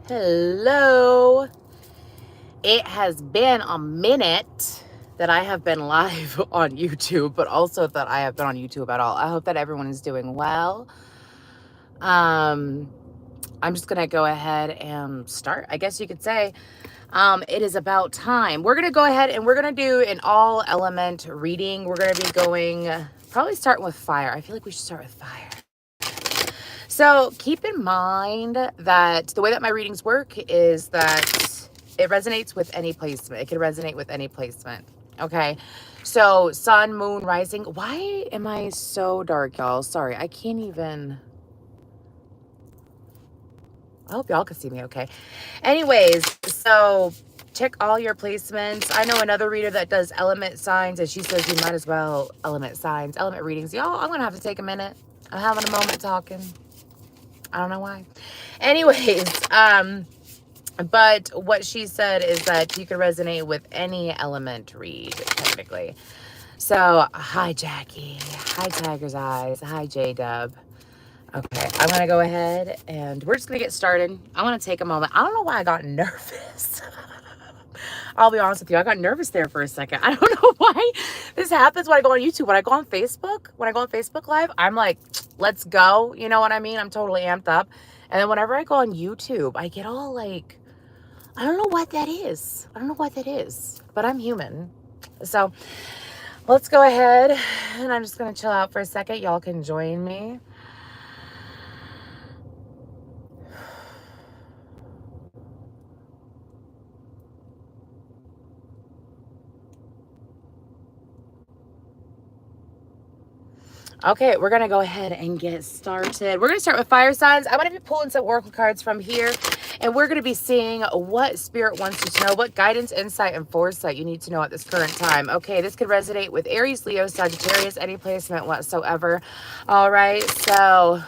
Hello. It has been a minute that I have been live on YouTube, but also that I have been on YouTube at all. I hope that everyone is doing well. I'm just going to go ahead and start, I guess you could say. It is about time. We're going to go ahead and we're going to do an all element reading. We're going to be going, probably starting with fire. I feel like we should start with fire. So keep in mind that the way that my readings work is that it resonates with any placement. It can resonate with any placement. Okay. So sun, moon, rising. Why am I so dark, y'all? Sorry. I can't even. I hope y'all can see me okay. Anyways, so check all your placements. I know another reader that does element signs, and she says you might as well element signs, element readings. Y'all, I'm going to have to take a minute. I'm having a moment talking. I don't know why. Anyways, but what she said is that you can resonate with any element read, technically. So, hi, Jackie. Hi, Tiger's Eyes. Hi, J-Dub. Okay, I'm going to go ahead and we're just going to get started. I want to take a moment. I don't know why I got nervous. I'll be honest with you. I got nervous there for a second. I don't know why this happens when I go on YouTube. When I go on Facebook Live, I'm like, let's go. You know what I mean? I'm totally amped up. And then whenever I go on YouTube, I get all like, I don't know what that is. But I'm human. So let's go ahead. And I'm just going to chill out for a second. Y'all can join me. Okay, we're going to go ahead and get started. We're going to start with fire signs. I'm going to be pulling some oracle cards from here, and we're going to be seeing what spirit wants you to know, what guidance, insight, and foresight you need to know at this current time. Okay, this could resonate with Aries, Leo, Sagittarius, any placement whatsoever. All right, so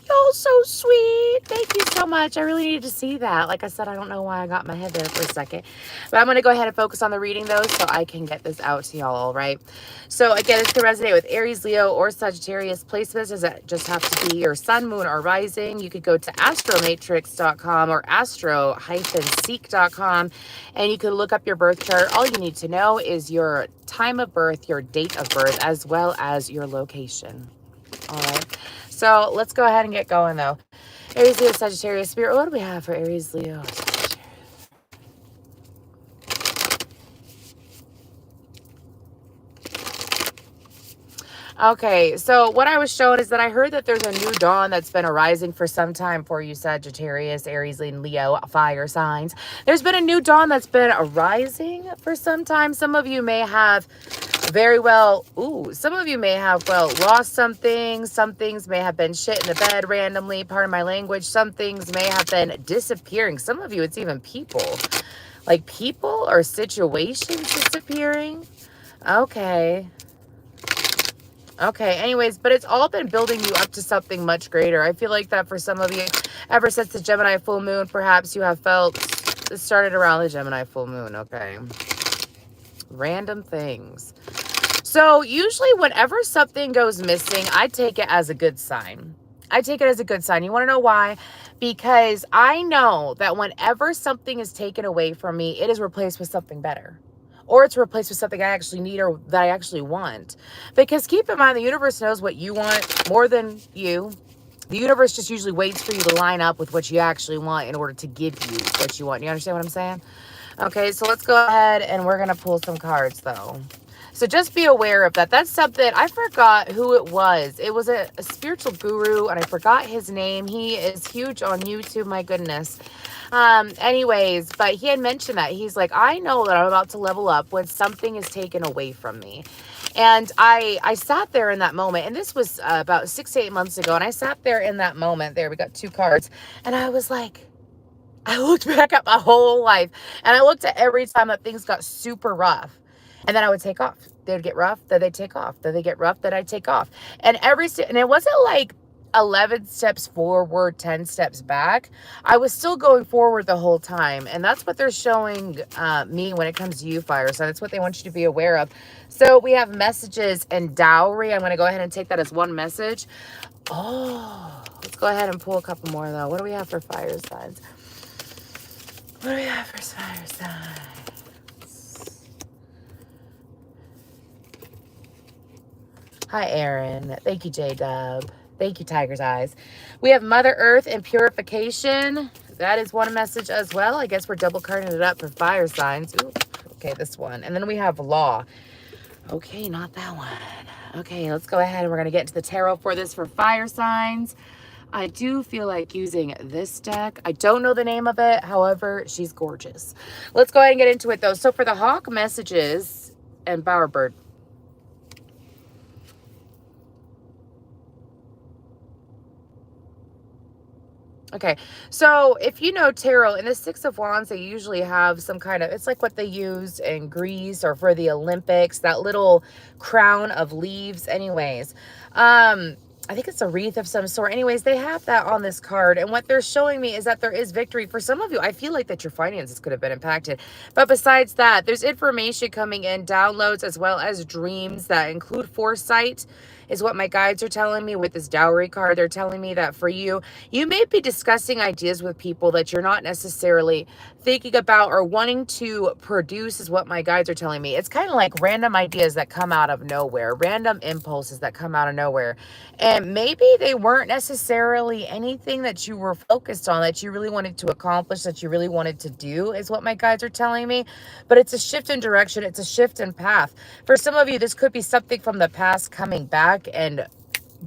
y'all so sweet. Thank you so much. I really needed to see that. Like I said, I don't know why I got my head there for a second. But I'm going to go ahead and focus on the reading, though, so I can get this out to y'all, all right? So, again, this can resonate with Aries, Leo, or Sagittarius placements. Does it just have to be your sun, moon, or rising? You could go to astromatrix.com or astro-seek.com, and you can look up your birth chart. All you need to know is your time of birth, your date of birth, as well as your location, all right? So let's go ahead and get going, though. Aries, Leo, Sagittarius, Spirit. What do we have for Aries, Leo, Sagittarius? Okay, so what I was shown is that I heard that there's a new dawn that's been arising for some time for you, Sagittarius, Aries, and Leo, fire signs. There's been a new dawn that's been arising for some time. Some of you may have some of you may have, lost something. Some things may have been shit in the bed randomly, pardon my language. Some things may have been disappearing. Some of you, it's even people. Like people or situations disappearing. Okay, anyways, but it's all been building you up to something much greater. I feel like that for some of you, ever since the Gemini full moon, perhaps you have felt, it started around the Gemini full moon, okay? Random things. So usually whenever something goes missing, I take it as a good sign. You want to know why? Because I know that whenever something is taken away from me, it is replaced with something better. Or it's replaced with something I actually need or that I actually want. Because keep in mind, the universe knows what you want more than you. The universe just usually waits for you to line up with what you actually want in order to give you what you want. You understand what I'm saying? Okay, so let's go ahead and we're going to pull some cards, though. So just be aware of that. That's something, I forgot who it was. It was a spiritual guru, and I forgot his name. He is huge on YouTube, my goodness. Anyways, but he had mentioned that. He's like, I know that I'm about to level up when something is taken away from me. And I sat there in that moment, and this was about 6 to 8 months ago, and I sat there in that moment. There, we got 2 cards, and I was like, I looked back at my whole life, and I looked at every time that things got super rough. And then I would take off. They'd get rough, then they'd take off. Then they get rough, then I'd take off. And it wasn't like 11 steps forward, 10 steps back. I was still going forward the whole time. And that's what they're showing me when it comes to you, fire sign. That's what they want you to be aware of. So we have messages and dowry. I'm going to go ahead and take that as one message. Oh, let's go ahead and pull a couple more, though. What do we have for fire signs? What do we have for fire signs? Hi, Aaron. Thank you, J-Dub. Thank you, Tiger's Eyes. We have Mother Earth and purification. That is one message as well. I guess we're double carding it up for fire signs. Ooh, okay, this one. And then we have law. Okay, not that one. Okay, let's go ahead and we're going to get into the tarot for this for fire signs. I do feel like using this deck. I don't know the name of it. However, she's gorgeous. Let's go ahead and get into it, though. So for the Hawk messages and Bowerbird. Okay, so if you know tarot, in the Six of Wands, they usually have some kind of, it's like what they use in Greece or for the Olympics, that little crown of leaves. Anyways, I think it's a wreath of some sort. Anyways, they have that on this card. And what they're showing me is that there is victory. For some of you, I feel like that your finances could have been impacted. But besides that, there's information coming in, downloads, as well as dreams that include foresight, is what my guides are telling me with this dowry card. They're telling me that for you, you may be discussing ideas with people that you're not necessarily thinking about or wanting to produce, is what my guides are telling me. It's kind of like random ideas that come out of nowhere, random impulses that come out of nowhere. And maybe they weren't necessarily anything that you were focused on, that you really wanted to accomplish, that you really wanted to do, is what my guides are telling me. But it's a shift in direction. It's a shift in path. For some of you, this could be something from the past coming back and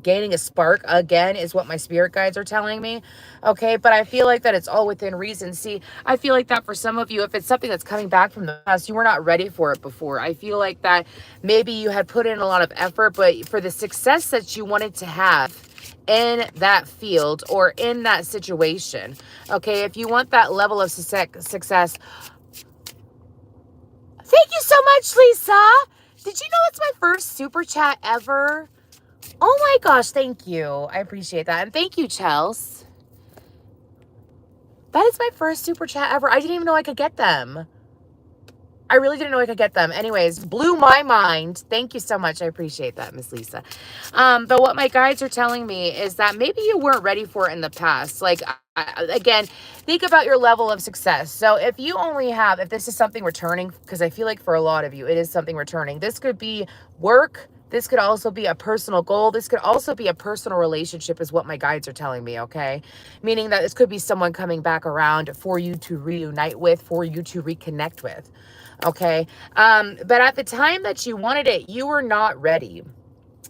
gaining a spark again, is what my spirit guides are telling me. Okay, but I feel like that it's all within reason. See, I feel like that for some of you, if it's something that's coming back from the past, you were not ready for it before. I feel like that maybe you had put in a lot of effort, but for the success that you wanted to have in that field or in that situation, okay, if you want that level of success. Thank you so much, Lisa. Did you know it's my first super chat ever? Oh my gosh, thank you. I appreciate that. And thank you, Chels. That is my first super chat ever. I didn't even know I could get them. I really didn't know I could get them. Anyways, blew my mind. Thank you so much. I appreciate that, Miss Lisa. But what my guides are telling me is that maybe you weren't ready for it in the past. Like, again, think about your level of success. So if you only have, if this is something returning, because I feel like for a lot of you, it is something returning. This could be work. This could also be a personal goal. This could also be a personal relationship, is what my guides are telling me, okay? Meaning that this could be someone coming back around for you to reunite with, for you to reconnect with, okay? But at the time that you wanted it, you were not ready.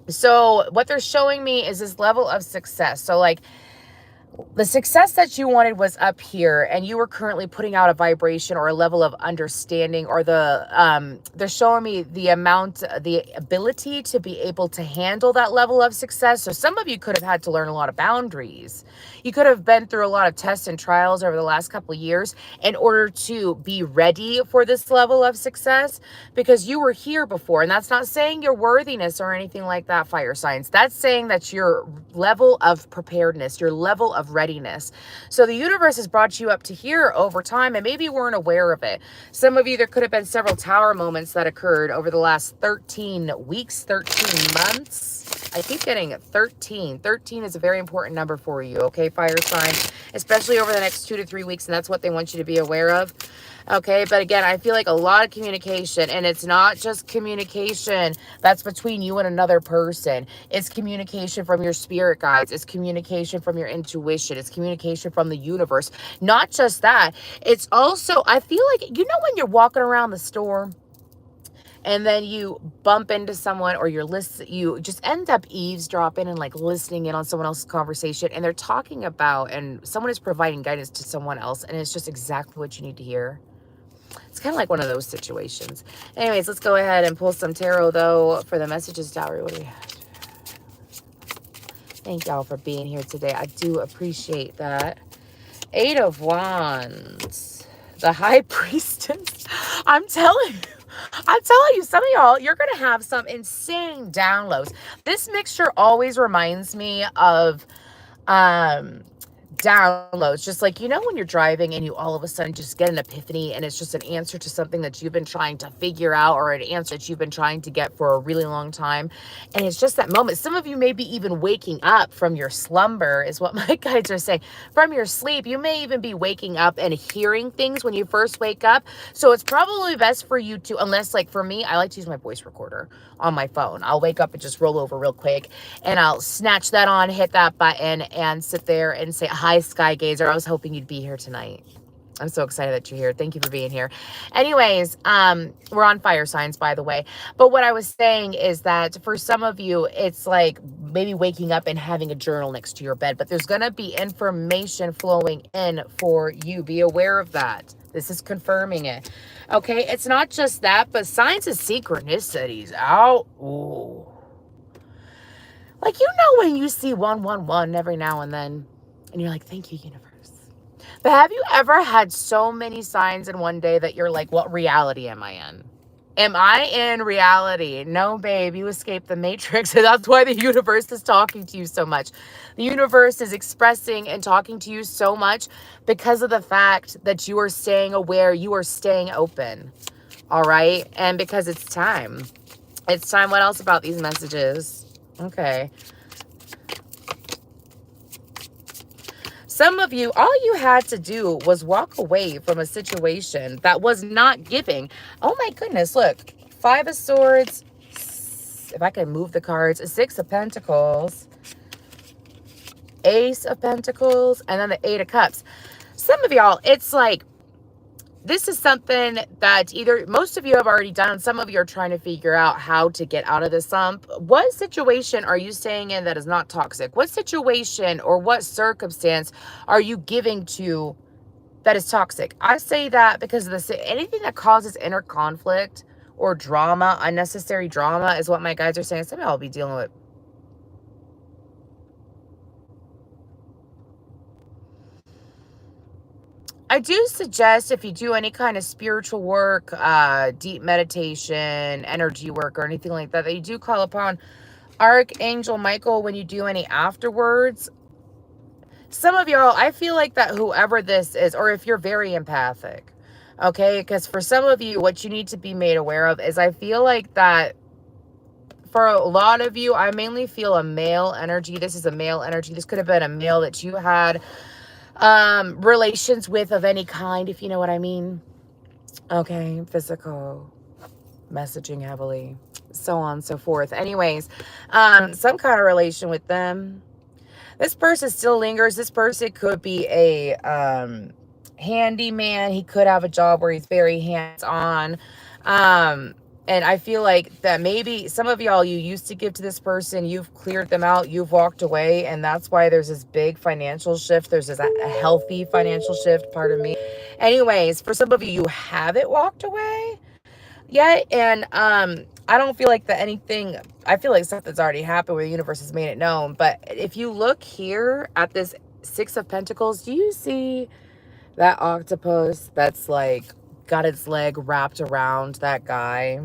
So what they're showing me is this level of success. So like, the success that you wanted was up here, and you were currently putting out a vibration or a level of understanding, or they're showing me the ability to be able to handle that level of success. So some of you could have had to learn a lot of boundaries. You could have been through a lot of tests and trials over the last couple of years in order to be ready for this level of success, because you were here before. And that's not saying your worthiness or anything like that, fire signs. That's saying that your level of preparedness, your level of readiness. So the universe has brought you up to here over time, and maybe you weren't aware of it. Some of you, there could have been several tower moments that occurred over the last 13 weeks, 13 months. I keep getting 13. 13 is a very important number for you, okay, fire sign, especially over the next 2 to 3 weeks, and that's what they want you to be aware of. Okay, but again, I feel like a lot of communication, and it's not just communication that's between you and another person. It's communication from your spirit guides. It's communication from your intuition. It's communication from the universe. Not just that. It's also, I feel like, you know, when you're walking around the store and then you bump into someone, or you just end up eavesdropping and like listening in on someone else's conversation, and they're talking about, and someone is providing guidance to someone else, and it's just exactly what you need to hear. It's kind of like one of those situations. Anyways, let's go ahead and pull some tarot, though, for the messages dowry. What do we have? Thank y'all for being here today. I do appreciate that. 8 of Wands. The High Priestess. I'm telling you, some of y'all, you're going to have some insane downloads. This mixture always reminds me of downloads, just like, you know, when you're driving and you all of a sudden just get an epiphany and it's just an answer to something that you've been trying to figure out, or an answer that you've been trying to get for a really long time. And it's just that moment. Some of you may be even waking up from your slumber, is what my guides are saying. From your sleep, you may even be waking up and hearing things when you first wake up. So it's probably best for you to, unless, like for me, I like to use my voice recorder on my phone. I'll wake up and just roll over real quick and I'll snatch that on, hit that button, and sit there and say, hi, Sky Gazer. I was hoping you'd be here tonight. I'm so excited that you're here. Thank you for being here. Anyways, we're on fire signs, by the way. But what I was saying is that for some of you, it's like maybe waking up and having a journal next to your bed, but there's going to be information flowing in for you. Be aware of that. This is confirming it. Okay, it's not just that, but signs of synchronicities out. Ooh. Like, you know, when you see 111 every now and then, and you're like, thank you, universe. But have you ever had so many signs in one day that you're like, what reality am I in? Am I in reality? No, babe, you escaped the matrix. And that's why the universe is talking to you so much. The universe is expressing and talking to you so much because of the fact that you are staying aware, you are staying open. All right? And because it's time. It's time. What else about these messages? Okay. Some of you, all you had to do was walk away from a situation that was not giving. Oh my goodness, look. 5 of Swords. If I can move the cards. 6 of Pentacles. Ace of Pentacles. And then the 8 of Cups. Some of y'all, it's like, this is something that either most of you have already done. Some of you are trying to figure out how to get out of the slump. What situation are you staying in that is not toxic? What situation or what circumstance are you giving to that is toxic? I say that because of this. Anything that causes inner conflict or drama, unnecessary drama, is what my guides are saying. Some of y'all will be dealing with. I do suggest, if you do any kind of spiritual work, deep meditation, energy work, or anything like that, that you do call upon Archangel Michael when you do any afterwards. Some of y'all, I feel like that whoever this is, or if you're very empathic, okay, because for some of you, what you need to be made aware of is, I feel like that for a lot of you, I mainly feel a male energy. This is a male energy. This could have been a male that you had relations with of any kind, if you know what I mean. Okay, physical, messaging heavily, so on and so forth. Anyways, some kind of relation with them. This person still lingers. This person could be a handyman. He could have a job where he's very hands-on. And I feel like that maybe some of y'all, you used to give to this person, you've cleared them out, you've walked away, and that's why there's this big financial shift. There's this a healthy financial shift, pardon me. Anyways, for some of you, you haven't walked away yet, and I don't feel like that anything, I feel like something's already happened where the universe has made it known. But if you look here at this 6 of Pentacles, do you see that octopus that's like got its leg wrapped around that guy,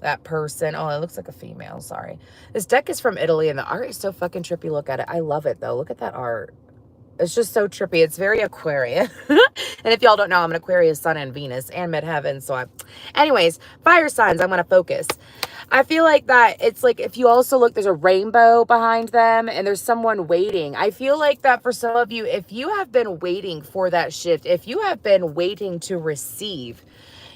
that person? Oh, it looks like a female. Sorry. This deck is from Italy and the art is so fucking trippy. Look at it. I love it though. Look at that art. It's just so trippy. It's very Aquarian. And if y'all don't know, I'm an Aquarius, Sun and Venus and midheaven. So anyways, fire signs, I'm going to focus. I feel like that it's like, if you also look, there's a rainbow behind them and there's someone waiting. I feel like that for some of you, if you have been waiting for that shift, if you have been waiting to receive,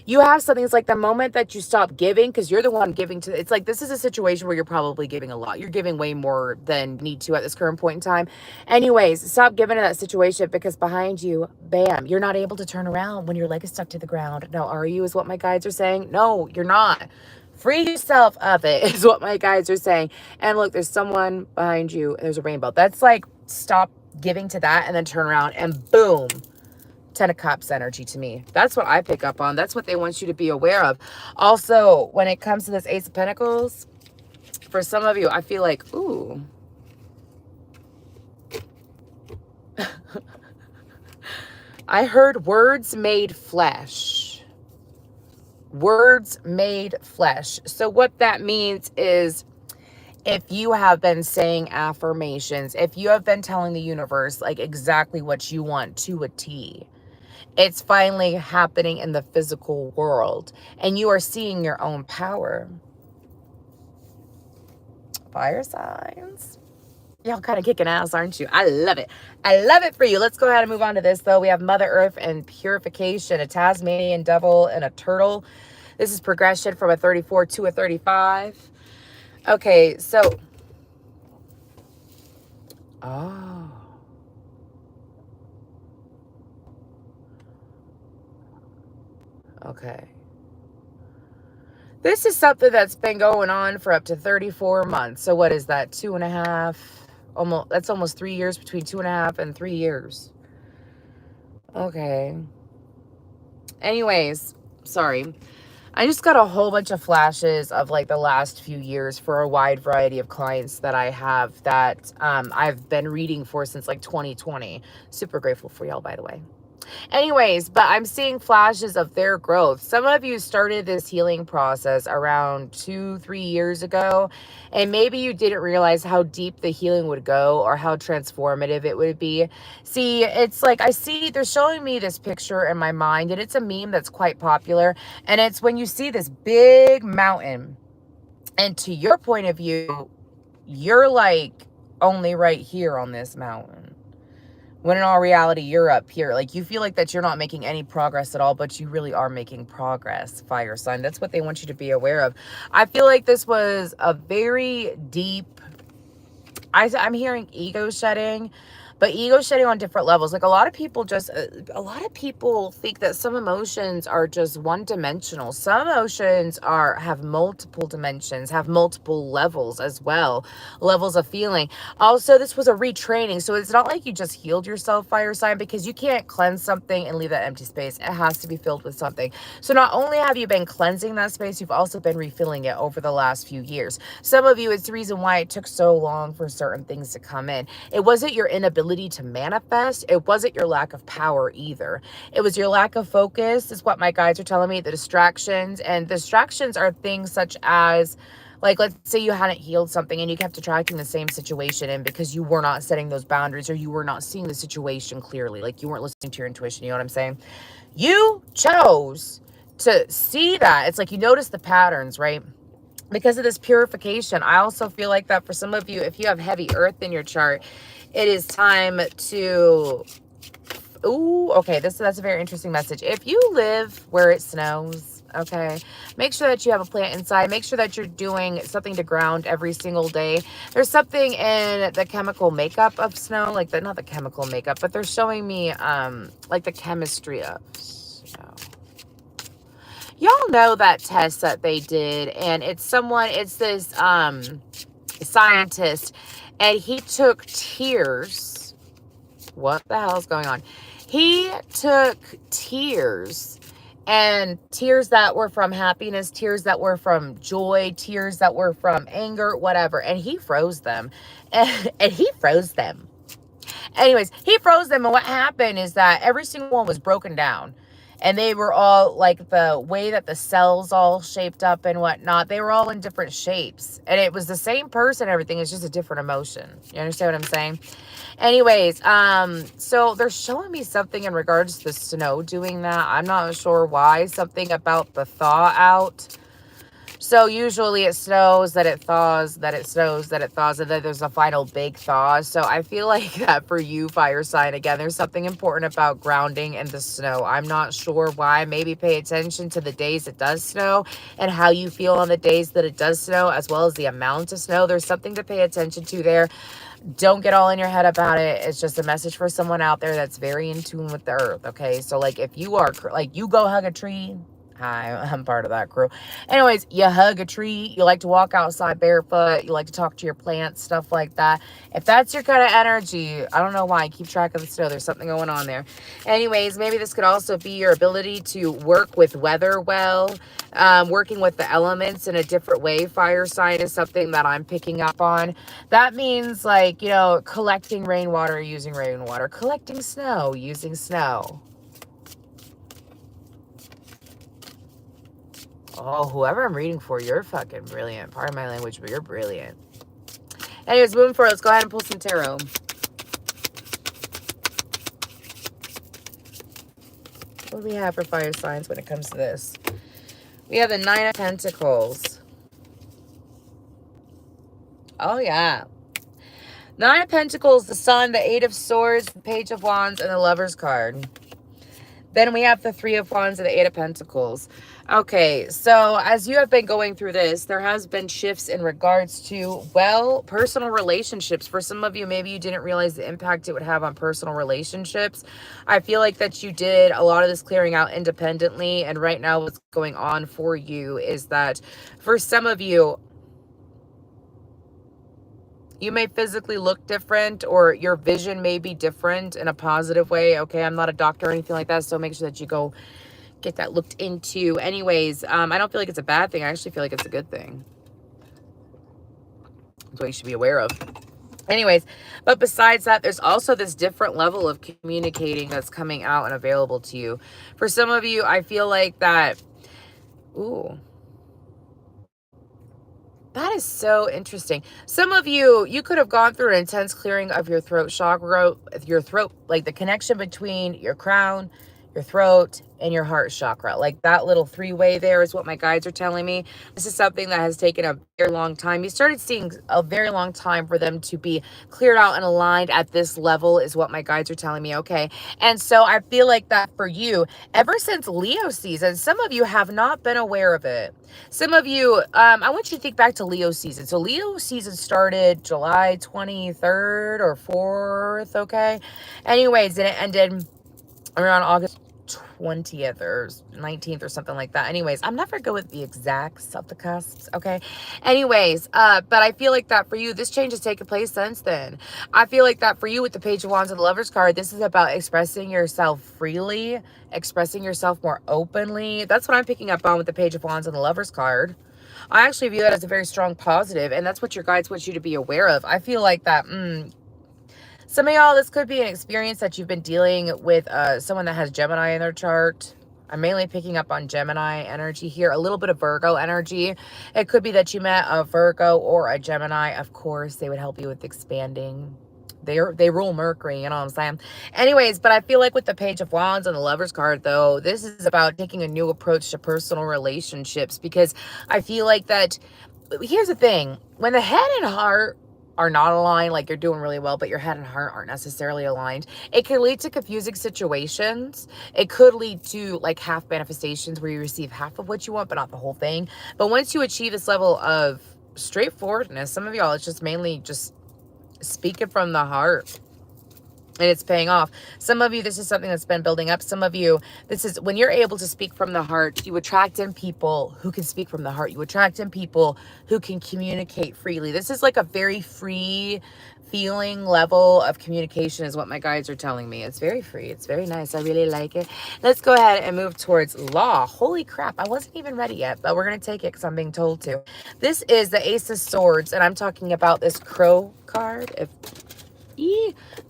you have something. It's like the moment that you stop giving, because you're the one giving to, it's like, this is a situation where you're probably giving a lot. You're giving way more than you need to at this current point in time. Anyways, stop giving to that situation, because behind you, bam, you're not able to turn around when your leg is stuck to the ground. Now, are you, is what my guides are saying? No, you're not. Free yourself of it is what my guides are saying. And look, there's someone behind you. There's a rainbow. That's like, stop giving to that and then turn around and boom. 10 of Cups energy to me. That's what I pick up on. That's what they want you to be aware of. Also, when it comes to this Ace of Pentacles, for some of you, I feel like, ooh. I heard words made flesh. Words made flesh. So what that means is if you have been saying affirmations, if you have been telling the universe like exactly what you want to a T, it's finally happening in the physical world and you are seeing your own power. Fire signs. Y'all kind of kicking ass, aren't you? I love it. I love it for you. Let's go ahead and move on to this, though. We have Mother Earth and purification, a Tasmanian devil and a turtle. This is progression from a 34 to a 35. Okay, so... Oh. Okay. This is something that's been going on for up to 34 months. So what is that? 2.5? Almost. That's almost 3 years, between 2.5 and 3 years. Okay. Anyways, sorry. I just got a whole bunch of flashes of like the last few years for a wide variety of clients that I have that I've been reading for since like 2020. Super grateful for y'all, by the way. Anyways, but I'm seeing flashes of their growth. Some of you started this healing process around 2-3 years ago, and maybe you didn't realize how deep the healing would go or how transformative it would be. See, it's like I see they're showing me this picture in my mind, and it's a meme that's quite popular, and it's when you see this big mountain, and to your point of view, you're like only right here on this mountain. When in all reality, you're up here. Like, you feel like that you're not making any progress at all, but you really are making progress, fire sign. That's what they want you to be aware of. I feel like this was a very deep... I'm hearing ego shedding, but ego shedding on different levels. Like a lot of people think that some emotions are just one-dimensional. Some emotions have multiple dimensions, have multiple levels as well, levels of feeling. Also, this was a retraining, so it's not like you just healed yourself, fire sign, because you can't cleanse something and leave that empty space. It has to be filled with something. So not only have you been cleansing that space, you've also been refilling it over the last few years. Some of you, it's the reason why it took so long for certain things to come in. It wasn't your inability to manifest. It wasn't your lack of power either. It was your lack of focus, is what my guides are telling me. The distractions, and distractions are things such as, like, let's say you hadn't healed something and you kept attracting the same situation in because you were not setting those boundaries, or you were not seeing the situation clearly. Like, you weren't listening to your intuition. You know what I'm saying? You chose to see that. It's like you notice the patterns, right? Because of this purification. I also feel like that for some of you, if you have heavy earth in your chart, it is time to... Ooh, okay, that's a very interesting message. If you live where it snows, okay, make sure that you have a plant inside. Make sure that you're doing something to ground every single day. There's something in the chemical makeup of snow, like not the chemical makeup, but they're showing me like the chemistry of snow. Y'all know that test that they did, and it's this scientist, and he took tears. What the hell is going on? He took tears, and tears that were from happiness, tears that were from joy, tears that were from anger, whatever, and he froze them. And he froze them. Anyways, he froze them, and what happened is that every single one was broken down. And they were all, like, the way that the cells all shaped up and whatnot, they were all in different shapes. And it was the same person, everything. It's just a different emotion. You understand what I'm saying? Anyways, so they're showing me something in regards to the snow doing that. I'm not sure why. Something about the thaw out. So usually it snows, that it thaws, that it snows, that it thaws, and then there's a final big thaw. So I feel like that for you, fire sign, again, there's something important about grounding in the snow. I'm not sure why. Maybe pay attention to the days it does snow and how you feel on the days that it does snow, as well as the amount of snow. There's something to pay attention to there. Don't get all in your head about it. It's just a message for someone out there that's very in tune with the earth, okay? So, like, if you are, like, you go hug a tree. Hi, I'm part of that crew. Anyways, you hug a tree. You like to walk outside barefoot. You like to talk to your plants, stuff like that. If that's your kind of energy, I don't know why. Keep track of the snow. There's something going on there. Anyways, maybe this could also be your ability to work with weather well. Working with the elements in a different way. Fire sign is something that I'm picking up on. That means, like, you know, collecting rainwater using rainwater. Collecting snow using snow. Oh, whoever I'm reading for, you're fucking brilliant. Pardon my language, but you're brilliant. Anyways, moving forward, let's go ahead and pull some tarot. What do we have for fire signs when it comes to this? We have the Nine of Pentacles. Oh, yeah. Nine of Pentacles, the Sun, the Eight of Swords, the Page of Wands, and the Lover's card. Then we have the Three of Wands and the Eight of Pentacles. Okay, so as you have been going through this, there has been shifts in regards to, well, personal relationships. For some of you, maybe you didn't realize the impact it would have on personal relationships. I feel like that you did a lot of this clearing out independently, and right now what's going on for you is that for some of you, you may physically look different, or your vision may be different in a positive way. Okay, I'm not a doctor or anything like that, so make sure that you go get that looked into. Anyways, I don't feel like it's a bad thing. I actually feel like it's a good thing. That's what you should be aware of. Anyways, but besides that, there's also this different level of communicating that's coming out and available to you. For some of you, I feel like that, ooh, that is so interesting. Some of you, you could have gone through an intense clearing of your throat chakra, like the connection between your crown, your throat, and your heart chakra. Like that little three-way there is what my guides are telling me. This is something that has taken a very long time. You started seeing a very long time for them to be cleared out and aligned at this level is what my guides are telling me, okay? And so I feel like that for you, ever since Leo season, some of you have not been aware of it. Some of you, I want you to think back to Leo season. So Leo season started July 23rd or 4th, okay? Anyways, and it ended around August 20th or 19th or something like that. Anyways, I'm never good with the exacts of the cusps, okay? Anyways, but I feel like that for you, this change has taken place since then. I feel like that for you with the Page of Wands and the Lover's card, this is about expressing yourself freely, expressing yourself more openly. That's what I'm picking up on with the Page of Wands and the Lover's card. I actually view that as a very strong positive, and that's what your guides want you to be aware of. I feel like that, some of y'all, this could be an experience that you've been dealing with someone that has Gemini in their chart. I'm mainly picking up on Gemini energy here, a little bit of Virgo energy. It could be that you met a Virgo or a Gemini. Of course, they would help you with expanding. They rule Mercury, you know what I'm saying? Anyways, but I feel like with the Page of Wands and the Lover's card, though, this is about taking a new approach to personal relationships, because I feel like that, here's the thing, when the head and heart are not aligned, like you're doing really well, but your head and heart aren't necessarily aligned, it can lead to confusing situations. It could lead to like half manifestations where you receive half of what you want, but not the whole thing. But once you achieve this level of straightforwardness, some of y'all, it's just mainly just speaking from the heart. And it's paying off. Some of you, this is something that's been building up. Some of you, this is when you're able to speak from the heart, you attract in people who can speak from the heart. You attract in people who can communicate freely. This is like a very free feeling level of communication is what my guides are telling me. It's very free. It's very nice. I really like it. Let's go ahead and move towards law. Holy crap. I wasn't even ready yet, but we're going to take it because I'm being told to. This is the Ace of Swords, and I'm talking about this crow card.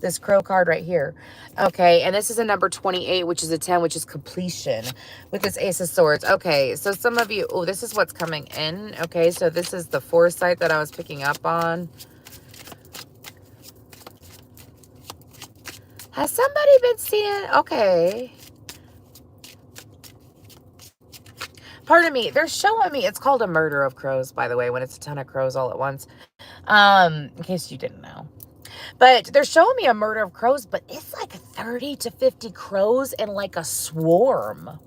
This crow card right here. Okay, and this is a number 28, which is a 10, which is completion with this Ace of Swords. Okay, so some of you, oh, this is what's coming in. Okay, so this is the foresight that I was picking up on. Has somebody been seeing? Okay. Pardon me, they're showing me, it's called a murder of crows, by the way, when it's a ton of crows all at once. In case you didn't know. But they're showing me a murder of crows, but it's like 30 to 50 crows in like a swarm.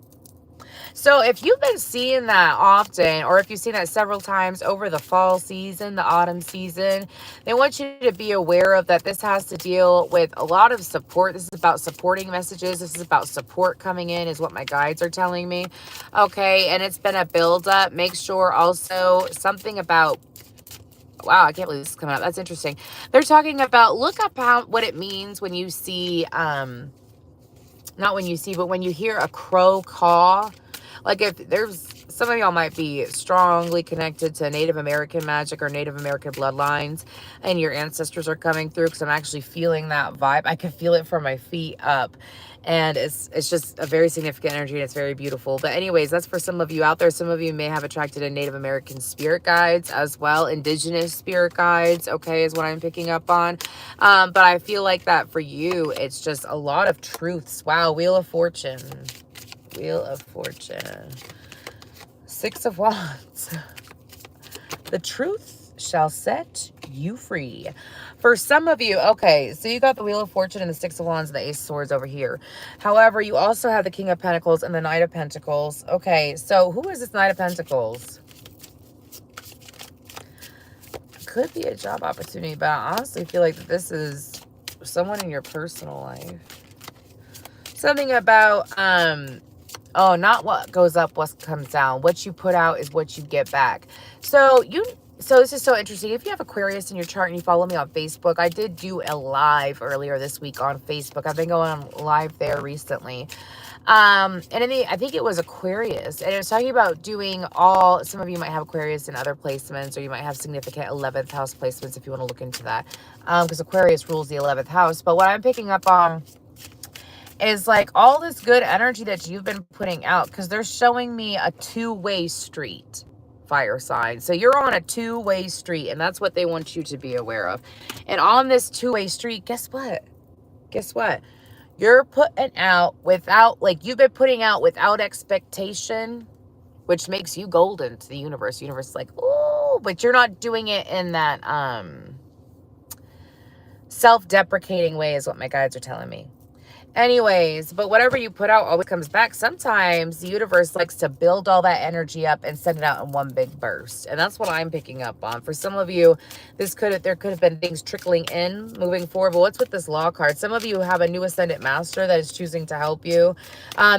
So if you've been seeing that often, or if you've seen that several times over the fall season, the autumn season, they want you to be aware of that this has to deal with a lot of support. This is about supporting messages. This is about support coming in is what my guides are telling me. Okay, and it's been a buildup. Make sure also something about, wow, I can't believe this is coming up. That's interesting. They're talking about, look up what it means when you see, not when you see, but when you hear a crow caw. Like if there's some of y'all might be strongly connected to Native American magic or Native American bloodlines, and your ancestors are coming through, because I'm actually feeling that vibe. I can feel it from my feet up, and it's just a very significant energy, and it's very beautiful. But anyways, that's for some of you out there. Some of you may have attracted a Native American spirit guides as well, indigenous spirit guides, okay, is what I'm picking up on. But I feel like that for you, it's just a lot of truths. Wow, Wheel of Fortune. Wheel of Fortune. Six of Wands. The truth shall set you free. For some of you, okay, so you got the Wheel of Fortune and the Six of Wands and the Ace of Swords over here. However, you also have the King of Pentacles and the Knight of Pentacles. Okay, so who is this Knight of Pentacles? Could be a job opportunity, but I honestly feel like this is someone in your personal life. Something about, oh, not what goes up, what comes down. What you put out is what you get back. So this is so interesting. If you have Aquarius in your chart and you follow me on Facebook, I did do a live earlier this week on Facebook. I've been going on live there recently. And I think it was Aquarius, and it was talking about doing some of you might have Aquarius in other placements, or you might have significant 11th house placements if you want to look into that, because Aquarius rules the 11th house. But what I'm picking up on is like all this good energy that you've been putting out, because they're showing me a two-way street, fire sign. So you're on a two-way street, and that's what they want you to be aware of. And on this two-way street, guess what? You're putting out without, like, you've been putting out without expectation, which makes you golden to the universe. The universe is like, oh, but you're not doing it in that self-deprecating way, is what my guides are telling me. Anyways, but whatever you put out always comes back. Sometimes the universe likes to build all that energy up and send it out in one big burst. And that's what I'm picking up on. For some of you, there could have been things trickling in moving forward. But what's with this Law card? Some of you have a new Ascendant Master that is choosing to help you.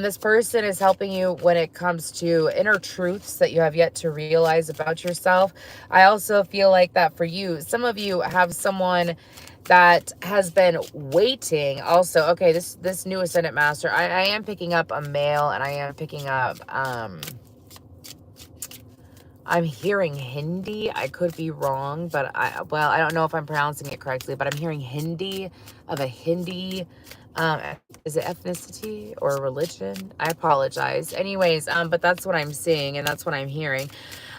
This person is helping you when it comes to inner truths that you have yet to realize about yourself. I also feel like that for you, some of you have someone that has been waiting also. Okay, this new Ascendant Master, I am picking up a male, and I am picking up I'm hearing Hindi. I could be wrong, but I don't know if I'm pronouncing it correctly, but I'm hearing Hindi, of a Hindi is it ethnicity or religion? I apologize. Anyways, but that's what I'm seeing, and that's what I'm hearing.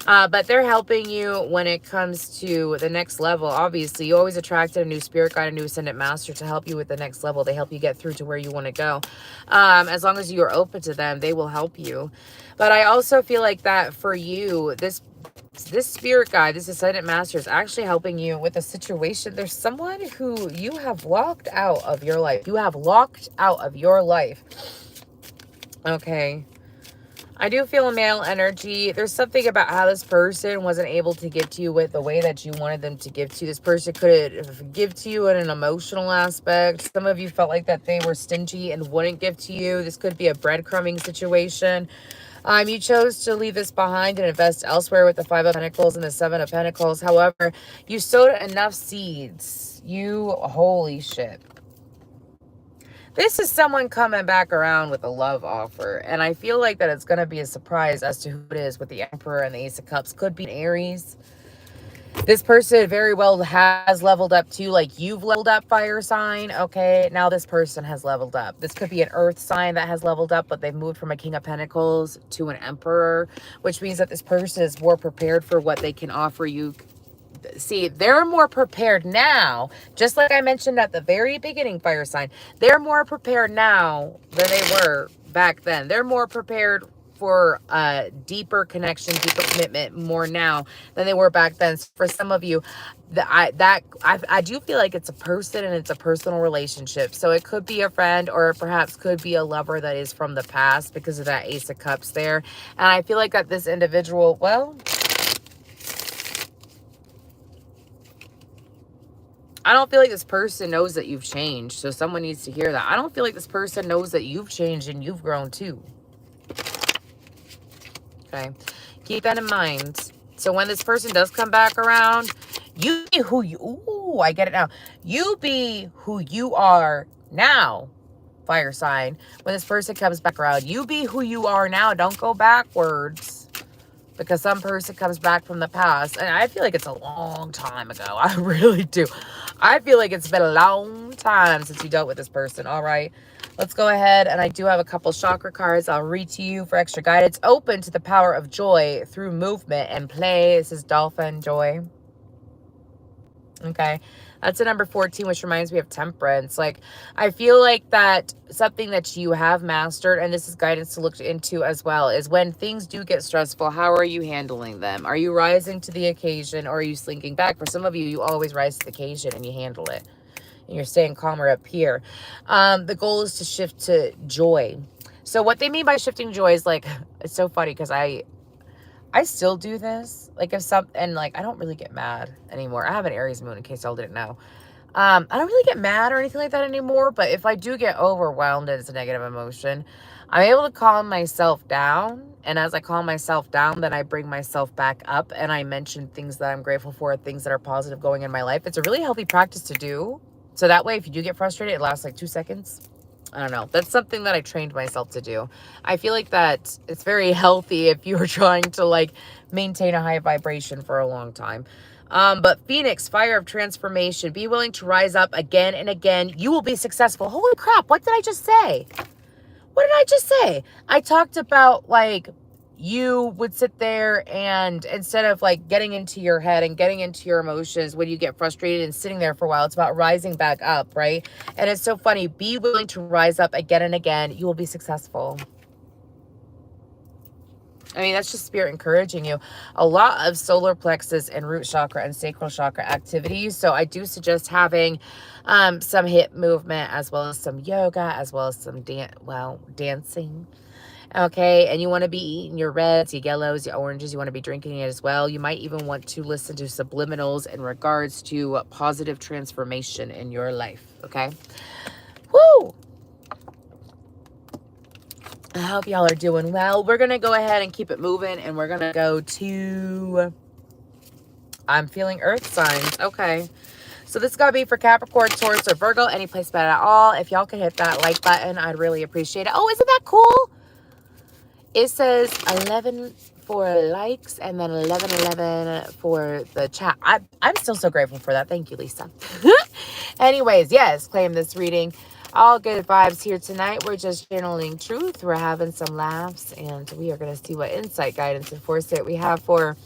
But they're helping you when it comes to the next level. Obviously, you always attracted a new spirit guide, a new Ascendant Master to help you with the next level. They help you get through to where you want to go. As long as you are open to them, they will help you. But I also feel like that for you, this spirit guide, this Ascendant Master is actually helping you with a situation. There's someone who you have locked out of your life. You have locked out of your life. Okay. I do feel a male energy. There's something about how this person wasn't able to give to you with the way that you wanted them to give to you. This person could give to you in an emotional aspect. Some of you felt like that they were stingy and wouldn't give to you. This could be a breadcrumbing situation. You chose to leave this behind and invest elsewhere with the Five of Pentacles and the Seven of Pentacles. However, you sowed enough seeds. Holy shit. This is someone coming back around with a love offer. And I feel like that it's going to be a surprise as to who it is with the Emperor and the Ace of Cups. Could be an Aries. This person very well has leveled up too, like you've leveled up, fire sign. Okay, now this person has leveled up. This could be an earth sign that has leveled up, but they've moved from a King of Pentacles to an Emperor, which means that this person is more prepared for what they can offer you. See, they're more prepared now, just like I mentioned at the very beginning, fire sign. They're more prepared now than they were back then. They're more prepared for a deeper connection, deeper commitment more now than they were back then. For some of you, I do feel like it's a person and it's a personal relationship. So it could be a friend, or perhaps could be a lover that is from the past because of that Ace of Cups there. And I feel like that this individual, well, I don't feel like this person knows that you've changed. So someone needs to hear that. I don't feel like this person knows that you've changed and you've grown too. Okay. Keep that in mind. So when this person does come back around, you be who you, ooh, I get it now. You be who you are now, fire sign. When this person comes back around, you be who you are now. Don't go backwards. because some person comes back from the past, and I feel like it's a long time ago. I really do. I feel like it's been a long time since you dealt with this person. All right, let's go ahead, and I do have a couple chakra cards I'll read to you for extra guidance. Open to the power of joy through movement and play. This is Dolphin Joy. Okay, that's a number 14, which reminds me of temperance. Like, I feel like that something that you have mastered, and this is guidance to look into as well, is when things do get stressful, how are you handling them? Are you rising to the occasion, or are you slinking back? For some of you, you always rise to the occasion and you handle it, and you're staying calmer up here. The goal is to shift to joy. So what they mean by shifting joy is, like, it's so funny because I still do this. Like, if and like, I don't really get mad anymore. I have an Aries moon, in case y'all didn't know. I don't really get mad or anything like that anymore. But if I do get overwhelmed and it's a negative emotion, I'm able to calm myself down. And as I calm myself down, then I bring myself back up and I mention things that I'm grateful for, things that are positive going in my life. It's a really healthy practice to do. So that way, if you do get frustrated, it lasts like 2 seconds. I don't know. That's something that I trained myself to do. I feel like that it's very healthy if you were trying to, like, maintain a high vibration for a long time. But Phoenix, fire of transformation. Be willing to rise up again and again. You will be successful. Holy crap. What did I just say? What did I just say? I talked about, like, you would sit there and instead of, like, getting into your head and getting into your emotions when you get frustrated and sitting there for a while, it's about rising back up, right? And it's so funny. Be willing to rise up again and again. You will be successful. I mean, that's just spirit encouraging you. A lot of solar plexus and root chakra and sacral chakra activities. So I do suggest having some hip movement, as well as some yoga, as well as some dancing. Okay, and you want to be eating your reds, your yellows, your oranges. You want to be drinking it as well. You might even want to listen to subliminals in regards to positive transformation in your life. Okay. Woo! I hope y'all are doing well. We're going to go ahead and keep it moving, and we're going to go to, I'm feeling earth signs. Okay. So this is going to be for Capricorn, Taurus, or Virgo, any placement at all. If y'all could hit that like button, I'd really appreciate it. Oh, isn't that cool? It says 11 for likes and then 11 for the chat. I'm still so grateful for that. Thank you, Lisa. Anyways, yes, claim this reading. All good vibes here tonight. We're just channeling truth. We're having some laughs, and we are going to see what insight, guidance, and foresight we have for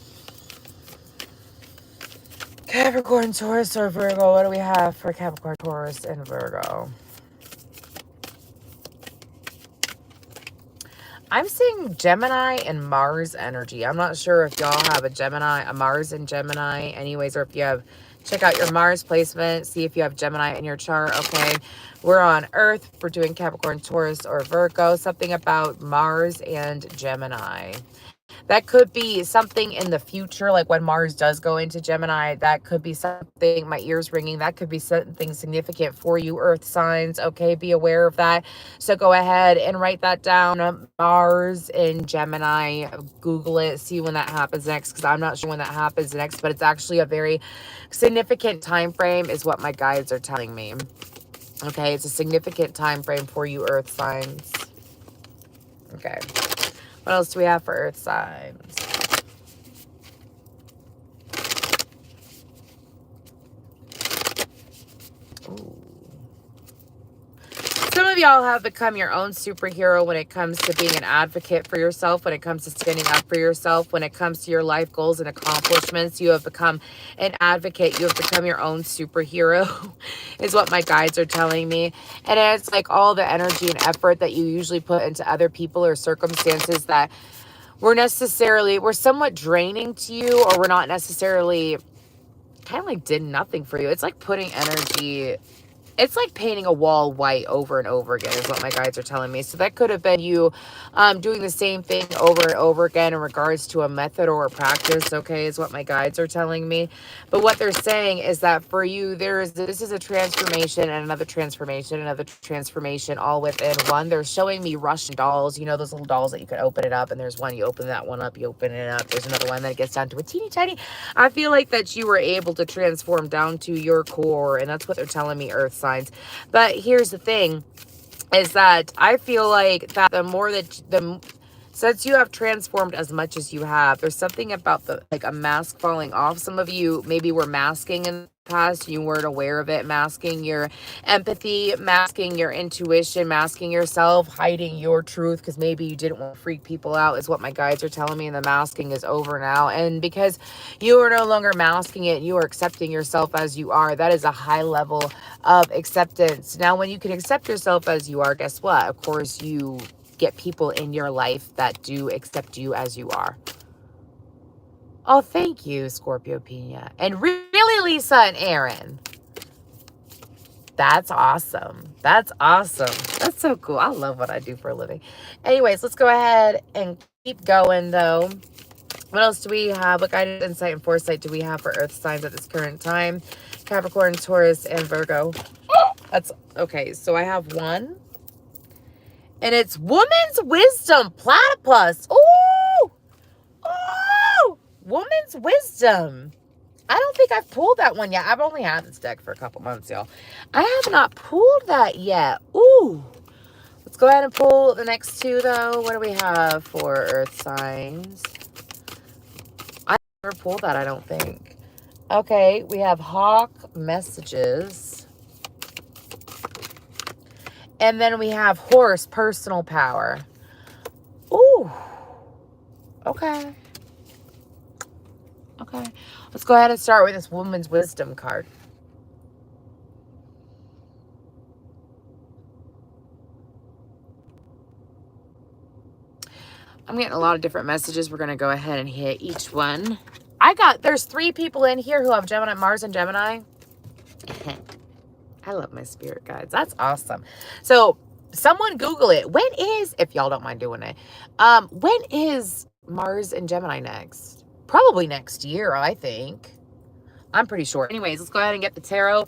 Capricorn, Taurus, or Virgo. What do we have for Capricorn, Taurus, and Virgo? I'm seeing Gemini and Mars energy. I'm not sure if y'all have a Mars and Gemini anyways, or if you have, check out your Mars placement, see if you have Gemini in your chart. Okay, we're on Earth. We're doing Capricorn, Taurus, or Virgo. Something about Mars and Gemini. That could be something in the future, like when Mars does go into Gemini. That could be something, my ears ringing, that could be something significant for you, earth signs. Okay, be aware of that. So go ahead and write that down. Mars in Gemini. Google it, see when that happens next, because I'm not sure when that happens next, but it's actually a very significant time frame is what my guides are telling me. Okay, it's a significant time frame for you, earth signs. Okay. What else do we have for earth signs? Ooh. Some of y'all have become your own superhero when it comes to being an advocate for yourself, when it comes to standing up for yourself, when it comes to your life goals and accomplishments. You have become an advocate. You have become your own superhero is what my guides are telling me. And it's like all the energy and effort that you usually put into other people or circumstances that we're somewhat draining to you, or we're not necessarily, kind of like did nothing for you. It's like putting energy, it's like painting a wall white over and over again is what my guides are telling me. So that could have been you doing the same thing over and over again in regards to a method or a practice, okay, is what my guides are telling me. But what they're saying is that for you, this is a transformation and another transformation all within one. They're showing me Russian dolls, you know, those little dolls that you can open it up, and there's one, you open that one up, you open it up, there's another one that gets down to a teeny tiny. I feel like that you were able to transform down to your core, and that's what they're telling me, earth signs. But here's the thing, is that I feel like that the more that Since you have transformed as much as you have, there's something about the, like a mask falling off. Some of you maybe were masking in the past. You weren't aware of it. Masking your empathy, masking your intuition, masking yourself, hiding your truth because maybe you didn't want to freak people out is what my guides are telling me. And the masking is over now. And because you are no longer masking it, you are accepting yourself as you are. That is a high level of acceptance. Now, when you can accept yourself as you are, guess what? Of course, you get people in your life that do accept you as you are. Oh, thank you, Scorpio Pina. And really, Lisa and Aaron. That's awesome. That's awesome. That's so cool. I love what I do for a living. Anyways, let's go ahead and keep going, though. What else do we have? What guidance, insight, and foresight do we have for earth signs at this current time? Capricorn, Taurus, and Virgo. That's okay. So I have one. And it's Woman's Wisdom Platypus. Ooh! Ooh! Woman's Wisdom. I don't think I've pulled that one yet. I've only had this deck for a couple months, y'all. I have not pulled that yet. Ooh! Let's go ahead and pull the next two, though. What do we have for earth signs? I never pulled that, I don't think. Okay, we have Hawk Messages. And then we have Horse, Personal Power. Ooh. Okay. Okay. Let's go ahead and start with this Woman's Wisdom card. I'm getting a lot of different messages. We're going to go ahead and hit each one. There's 3 people in here who have Gemini, Mars and Gemini. I love my spirit guides. That's awesome. So someone Google it. When is, if y'all don't mind doing it, when is Mars and Gemini next? Probably next year, I think. I'm pretty sure. Anyways, let's go ahead and get the tarot.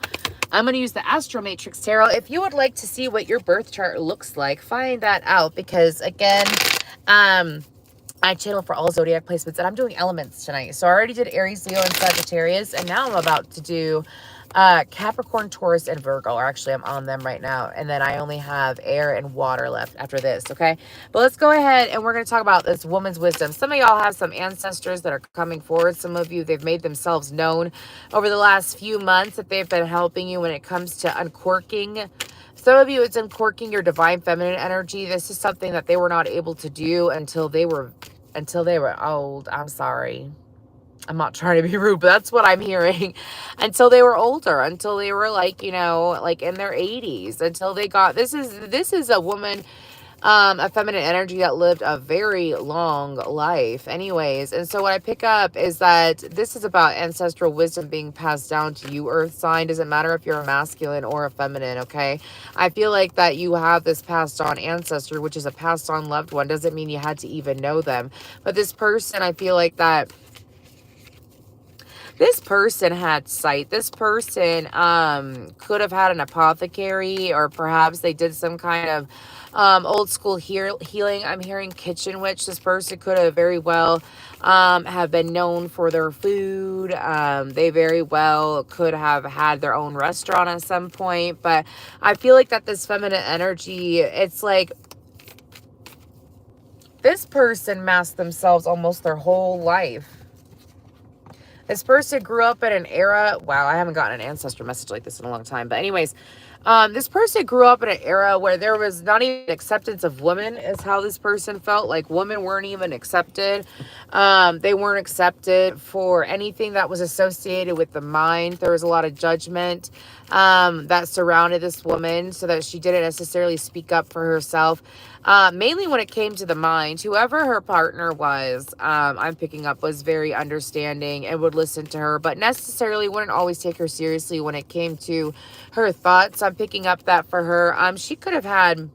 I'm going to use the Astro Matrix Tarot. If you would like to see what your birth chart looks like, find that out. Because again, I channel for all zodiac placements and I'm doing elements tonight. So I already did Aries, Leo, and Sagittarius. And now I'm about to do Capricorn, Taurus, and Virgo. Or actually, I'm on them right now. And then I only have air and water left after this, okay? But let's go ahead and we're going to talk about this woman's wisdom. Some of y'all have some ancestors that are coming forward. Some of you, they've made themselves known over the last few months that they've been helping you when it comes to uncorking. Some of you, it's uncorking your divine feminine energy. This is something that they were not able to do until they were old. I'm sorry. I'm not trying to be rude, but that's what I'm hearing. Until they were older, until they were like, you know, like in their 80s, until they got, this is a woman, a feminine energy that lived a very long life anyways. And so what I pick up is that this is about ancestral wisdom being passed down to you, earth sign. Doesn't matter if you're a masculine or a feminine, okay? I feel like that you have this passed on ancestor, which is a passed on loved one. Doesn't mean you had to even know them. But this person, I feel like that this person had sight. This person could have had an apothecary, or perhaps they did some kind of old school healing. I'm hearing kitchen witch. This person could have very well have been known for their food. They very well could have had their own restaurant at some point. But I feel like that this feminine energy, it's like this person masked themselves almost their whole life. This person grew up in an era, wow, I haven't gotten an ancestor message like this in a long time. But anyways, this person grew up in an era where there was not even acceptance of women, is how this person felt. Like women weren't even accepted. They weren't accepted for anything that was associated with the mind. There was a lot of judgment that surrounded this woman, so that she didn't necessarily speak up for herself. Mainly when it came to the mind, whoever her partner was, I'm picking up, was very understanding and would listen to her, but necessarily wouldn't always take her seriously when it came to her thoughts. I'm picking up that for her, she could have had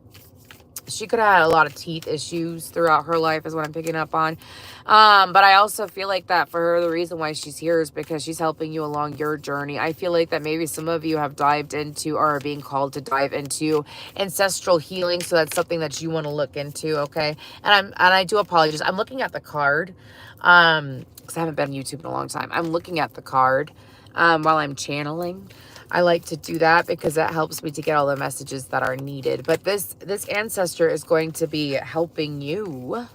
a lot of teeth issues throughout her life is what I'm picking up on. But I also feel like that for her, the reason why she's here is because she's helping you along your journey. I feel like that maybe some of you have dived into or are being called to dive into ancestral healing. So that's something that you want to look into. Okay. And I do apologize. I'm looking at the card, because I haven't been on YouTube in a long time. I'm looking at the card, while I'm channeling. I like to do that because that helps me to get all the messages that are needed. But this ancestor is going to be helping you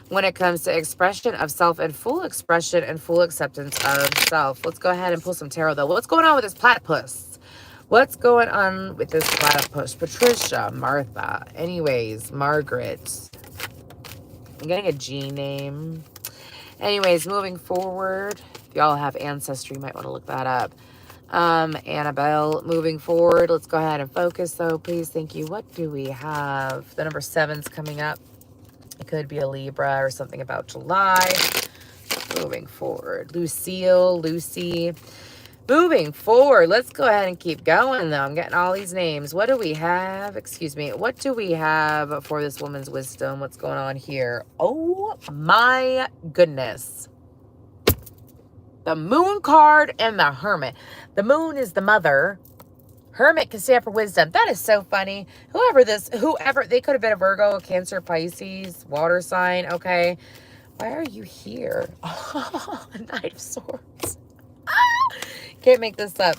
when it comes to expression of self and full expression and full acceptance of self. Let's go ahead and pull some tarot, though. What's going on with this platypus? What's going on with this platypus? Patricia, Martha, anyways, Margaret. I'm getting a G name. Anyways, moving forward. If y'all have ancestry, you might want to look that up. Annabelle, moving forward. Let's go ahead and focus, though, please. Thank you. What do we have? The number 7's coming up. It could be a Libra or something about July. Moving forward. Lucille, Lucy. Moving forward. Let's go ahead and keep going, though. I'm getting all these names. What do we have? Excuse me. What do we have for this woman's wisdom? What's going on here? Oh, my goodness. The Moon card and the Hermit. The Moon is the mother. Hermit can stand for wisdom. That is so funny. Whoever, they could have been a Virgo, a Cancer, Pisces, water sign, okay? Why are you here? Oh, Knight of Swords. Can't make this up.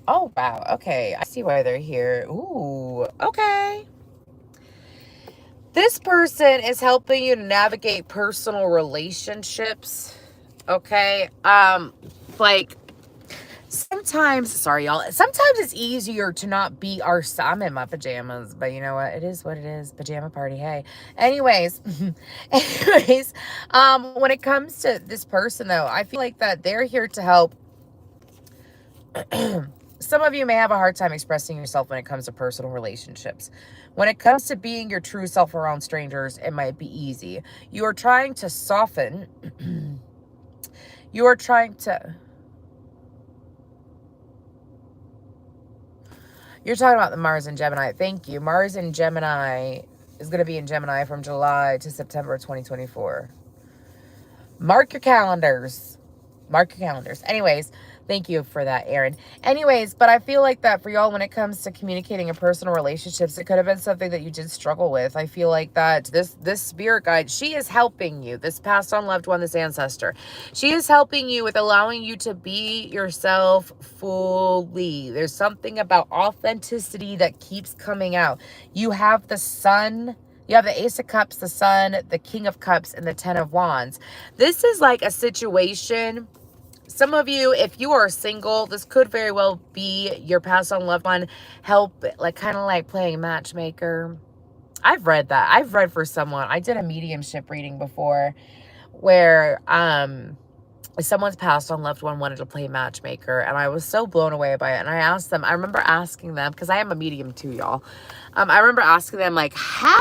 Oh, wow. Okay, I see why they're here. Ooh, okay. This person is helping you to navigate personal relationships. Okay, like, sometimes, sorry, y'all, sometimes it's easier to not be I'm in my pajamas, but you know what? It is what it is. Pajama party, hey. Anyways, when it comes to this person, though, I feel like that they're here to help. Some of you may have a hard time expressing yourself when it comes to personal relationships. When it comes to being your true self around strangers, it might be easy. You are trying to soften. You are trying to... You're talking about the Mars and Gemini. Thank you. Mars and Gemini is going to be in Gemini from July to September 2024. Mark your calendars. Mark your calendars. Anyways, thank you for that, Aaron. Anyways, but I feel like that for y'all, when it comes to communicating in personal relationships, it could have been something that you did struggle with. I feel like that this spirit guide, she is helping you. This passed on loved one, this ancestor. She is helping you with allowing you to be yourself fully. There's something about authenticity that keeps coming out. You have the Sun. You have the Ace of Cups, the Sun, the King of Cups, and the Ten of Wands. This is like a situation. Some of you, if you are single, this could very well be your passed on loved one. Help, like kind of like playing matchmaker. I've read that. I've read for someone. I did a mediumship reading before where someone's passed on loved one wanted to play matchmaker, and I was so blown away by it. And I asked them, I remember asking them, because I am a medium too, y'all. I remember asking them, like, how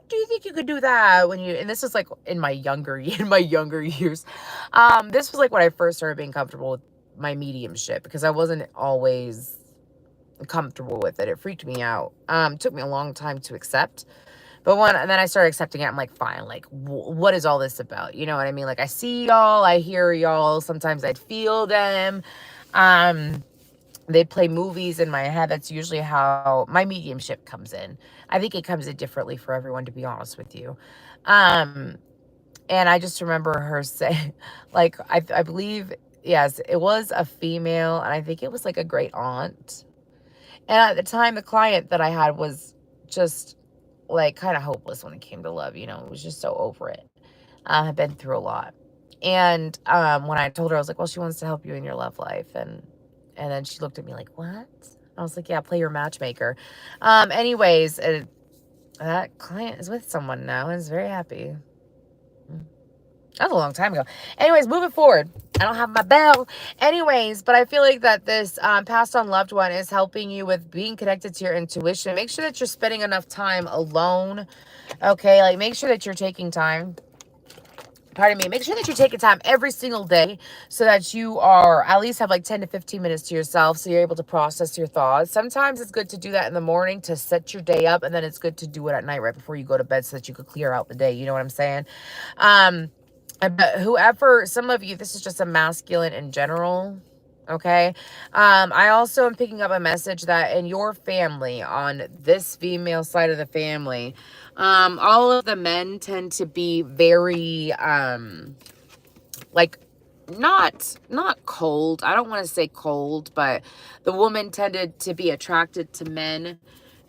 do you think you could do that when you, and this was like in my younger years. This was like when I first started being comfortable with my mediumship, because I wasn't always comfortable with it. It freaked me out. Took me a long time to accept. And then I started accepting it. I'm like, fine, like, what is all this about? You know what I mean? Like, I see y'all, I hear y'all. Sometimes I'd feel them. They play movies in my head. That's usually how my mediumship comes in. I think it comes in differently for everyone, to be honest with you. And I just remember her saying, like, I believe, yes, it was a female, and I think it was like a great aunt. And at the time, the client that I had was just like kind of hopeless when it came to love. You know, it was just so over it. I've been through a lot. And when I told her, I was like, well, she wants to help you in your love life. And then she looked at me like, what? I was like, yeah, play your matchmaker. Anyways, that client is with someone now and is very happy. That was a long time ago. Anyways, moving forward. I don't have my bell. Anyways, but I feel like that this passed on loved one is helping you with being connected to your intuition. Make sure that you're spending enough time alone. Okay, like make sure that you're taking time. Pardon me. Make sure that you're taking time every single day so that you are at least have like 10 to 15 minutes to yourself, so you're able to process your thoughts. Sometimes it's good to do that in the morning to set your day up, and then it's good to do it at night right before you go to bed so that you could clear out the day. You know what I'm saying? But whoever, some of you, this is just a masculine in general. Okay. I also am picking up a message that in your family, on this female side of the family, all of the men tend to be very, like, not cold. I don't want to say cold, but the woman tended to be attracted to men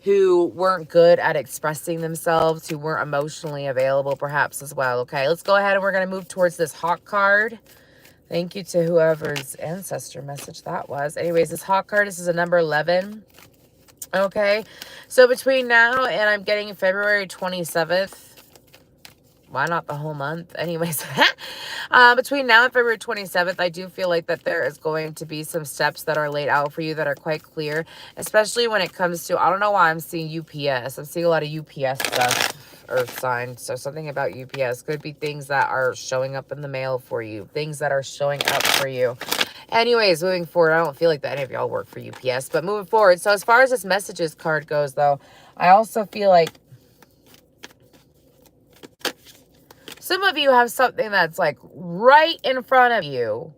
who weren't good at expressing themselves, who weren't emotionally available perhaps as well. Okay, let's go ahead and we're going to move towards this Hawk card. Thank you to whoever's ancestor message that was. Anyways, this Hawk card, this is a number 11. Okay, so between now and I'm getting February 27th, why not the whole month? Anyways, between now and February 27th, I do feel like that there is going to be some steps that are laid out for you that are quite clear, especially when it comes to, I don't know why I'm seeing UPS. I'm seeing a lot of UPS stuff, earth signs. So something about UPS could be things that are showing up in the mail for you, things that are showing up for you. Anyways, moving forward, I don't feel like that any of y'all work for UPS, but moving forward. So as far as this messages card goes, though, I also feel like some of you have something that's like right in front of you.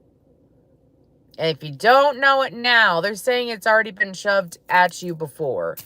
And if you don't know it now, they're saying it's already been shoved at you before.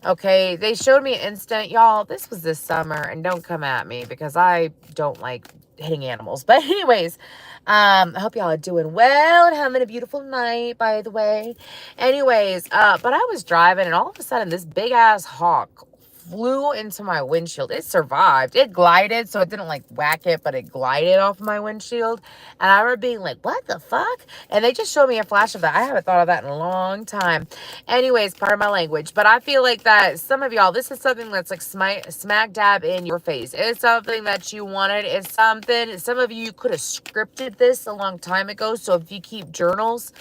Okay, they showed me an instant. Y'all, this was this summer, and don't come at me because I don't like hitting animals. But anyways, I hope y'all are doing well and having a beautiful night, by the way. Anyways, but I was driving, and all of a sudden, this big-ass hawk flew into my windshield. It survived. It glided, so it didn't like whack it, but it glided off my windshield. And I remember being like, what the fuck? And they just showed me a flash of that. I haven't thought of that in a long time. Anyways, part of my language. But I feel like that some of y'all, this is something that's like smack dab in your face. It's something that you wanted. It's something, some of you could have scripted this a long time ago. So if you keep journals,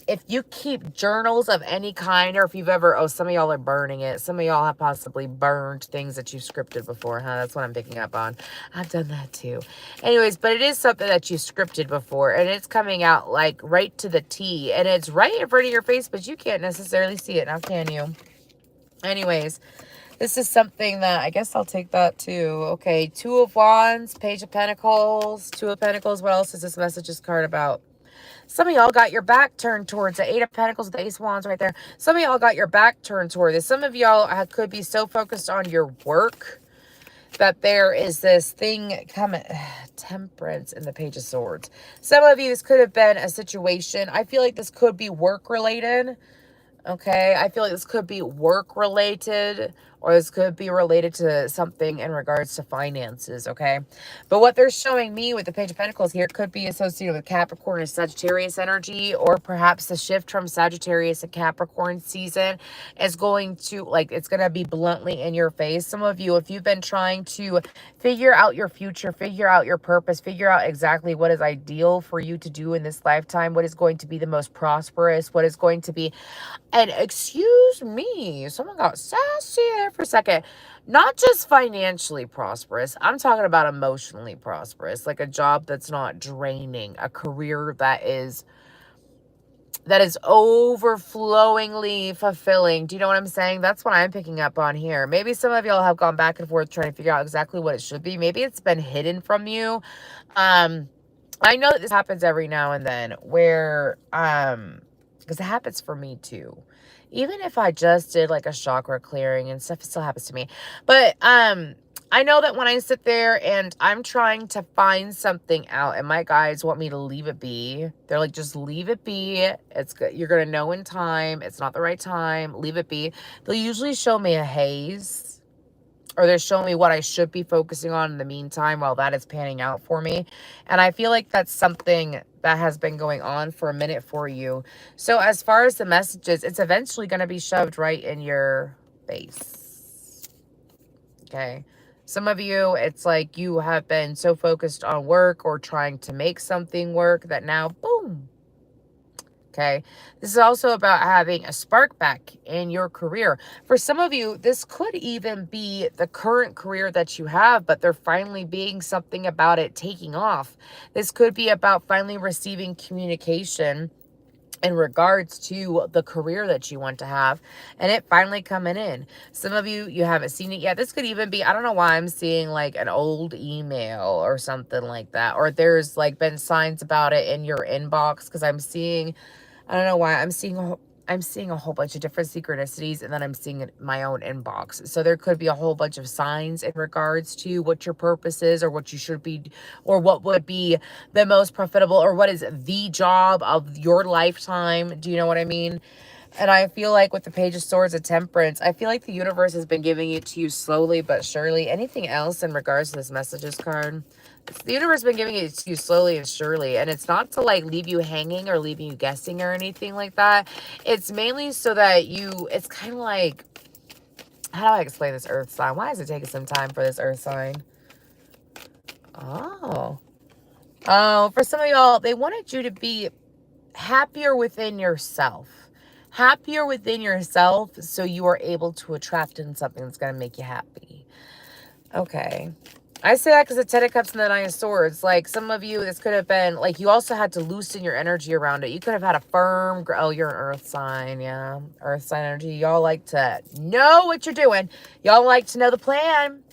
if you keep journals of any kind, or if you've ever, oh, some of y'all are burning it. Some of y'all have possibly burned things that you've scripted before, huh? That's what I'm picking up on. I've done that too. Anyways, but it is something that you scripted before, and it's coming out like right to the T, and it's right in front of your face, but you can't necessarily see it now, can you? Anyways, this is something that I guess I'll take that too. Okay, Two of Wands, Page of Pentacles, Two of Pentacles. What else is this messages card about? Some of y'all got your back turned towards the Eight of Pentacles, the Ace of Wands right there. Some of y'all got your back turned toward this. Some of y'all could be so focused on your work that there is this thing coming. Temperance in the Page of Swords. Some of you, this could have been a situation. I feel like this could be work related. Okay, I feel like this could be work related, or this could be related to something in regards to finances, okay? But what they're showing me with the Page of Pentacles here could be associated with Capricorn and Sagittarius energy, or perhaps the shift from Sagittarius and Capricorn season is going to, like, it's going to be bluntly in your face. Some of you, if you've been trying to figure out your future, figure out your purpose, figure out exactly what is ideal for you to do in this lifetime, what is going to be the most prosperous, what is going to be. And excuse me, someone got sassy there for a second. Not just financially prosperous. I'm talking about emotionally prosperous. Like a job that's not draining. A career that is overflowingly fulfilling. Do you know what I'm saying? That's what I'm picking up on here. Maybe some of y'all have gone back and forth trying to figure out exactly what it should be. Maybe it's been hidden from you. I know that this happens every now and then where, because it happens for me too. Even if I just did like a chakra clearing and stuff, it still happens to me. But I know that when I sit there and I'm trying to find something out and my guides want me to leave it be, they're like, just leave it be. It's good. You're going to know in time. It's not the right time. Leave it be. They'll usually show me a haze, or they're showing me what I should be focusing on in the meantime while that is panning out for me. And I feel like that's something that has been going on for a minute for you. So as far as the messages, it's eventually going to be shoved right in your face. Okay. Some of you, it's like you have been so focused on work or trying to make something work that now, boom. Okay, this is also about having a spark back in your career. For some of you, this could even be the current career that you have, but they're finally being something about it taking off. This could be about finally receiving communication in regards to the career that you want to have, and it finally coming in. Some of you, you haven't seen it yet. This could even be, I don't know why I'm seeing like an old email or something like that, or there's like been signs about it in your inbox, because I'm seeing, I don't know why, I'm seeing a whole bunch of different synchronicities, and then I'm seeing my own inbox. So there could be a whole bunch of signs in regards to what your purpose is, or what you should be, or what would be the most profitable, or what is the job of your lifetime. Do you know what I mean? And I feel like with the Page of Swords and Temperance, I feel like the universe has been giving it to you slowly but surely. Anything else in regards to this messages card? The universe has been giving it to you slowly and surely. And it's not to like leave you hanging or leaving you guessing or anything like that. It's mainly so that it's kind of like, how do I explain this earth sign? Why is it taking some time for this earth sign? Oh. Oh, for some of y'all, they wanted you to be happier within yourself. Happier within yourself so you are able to attract in something that's going to make you happy. Okay. I say that because the Ten of Cups and the Nine of Swords, like some of you, this could have been, like you also had to loosen your energy around it. You could have had a firm, oh, you're an earth sign, yeah. Earth sign energy. Y'all like to know what you're doing. Y'all like to know the plan.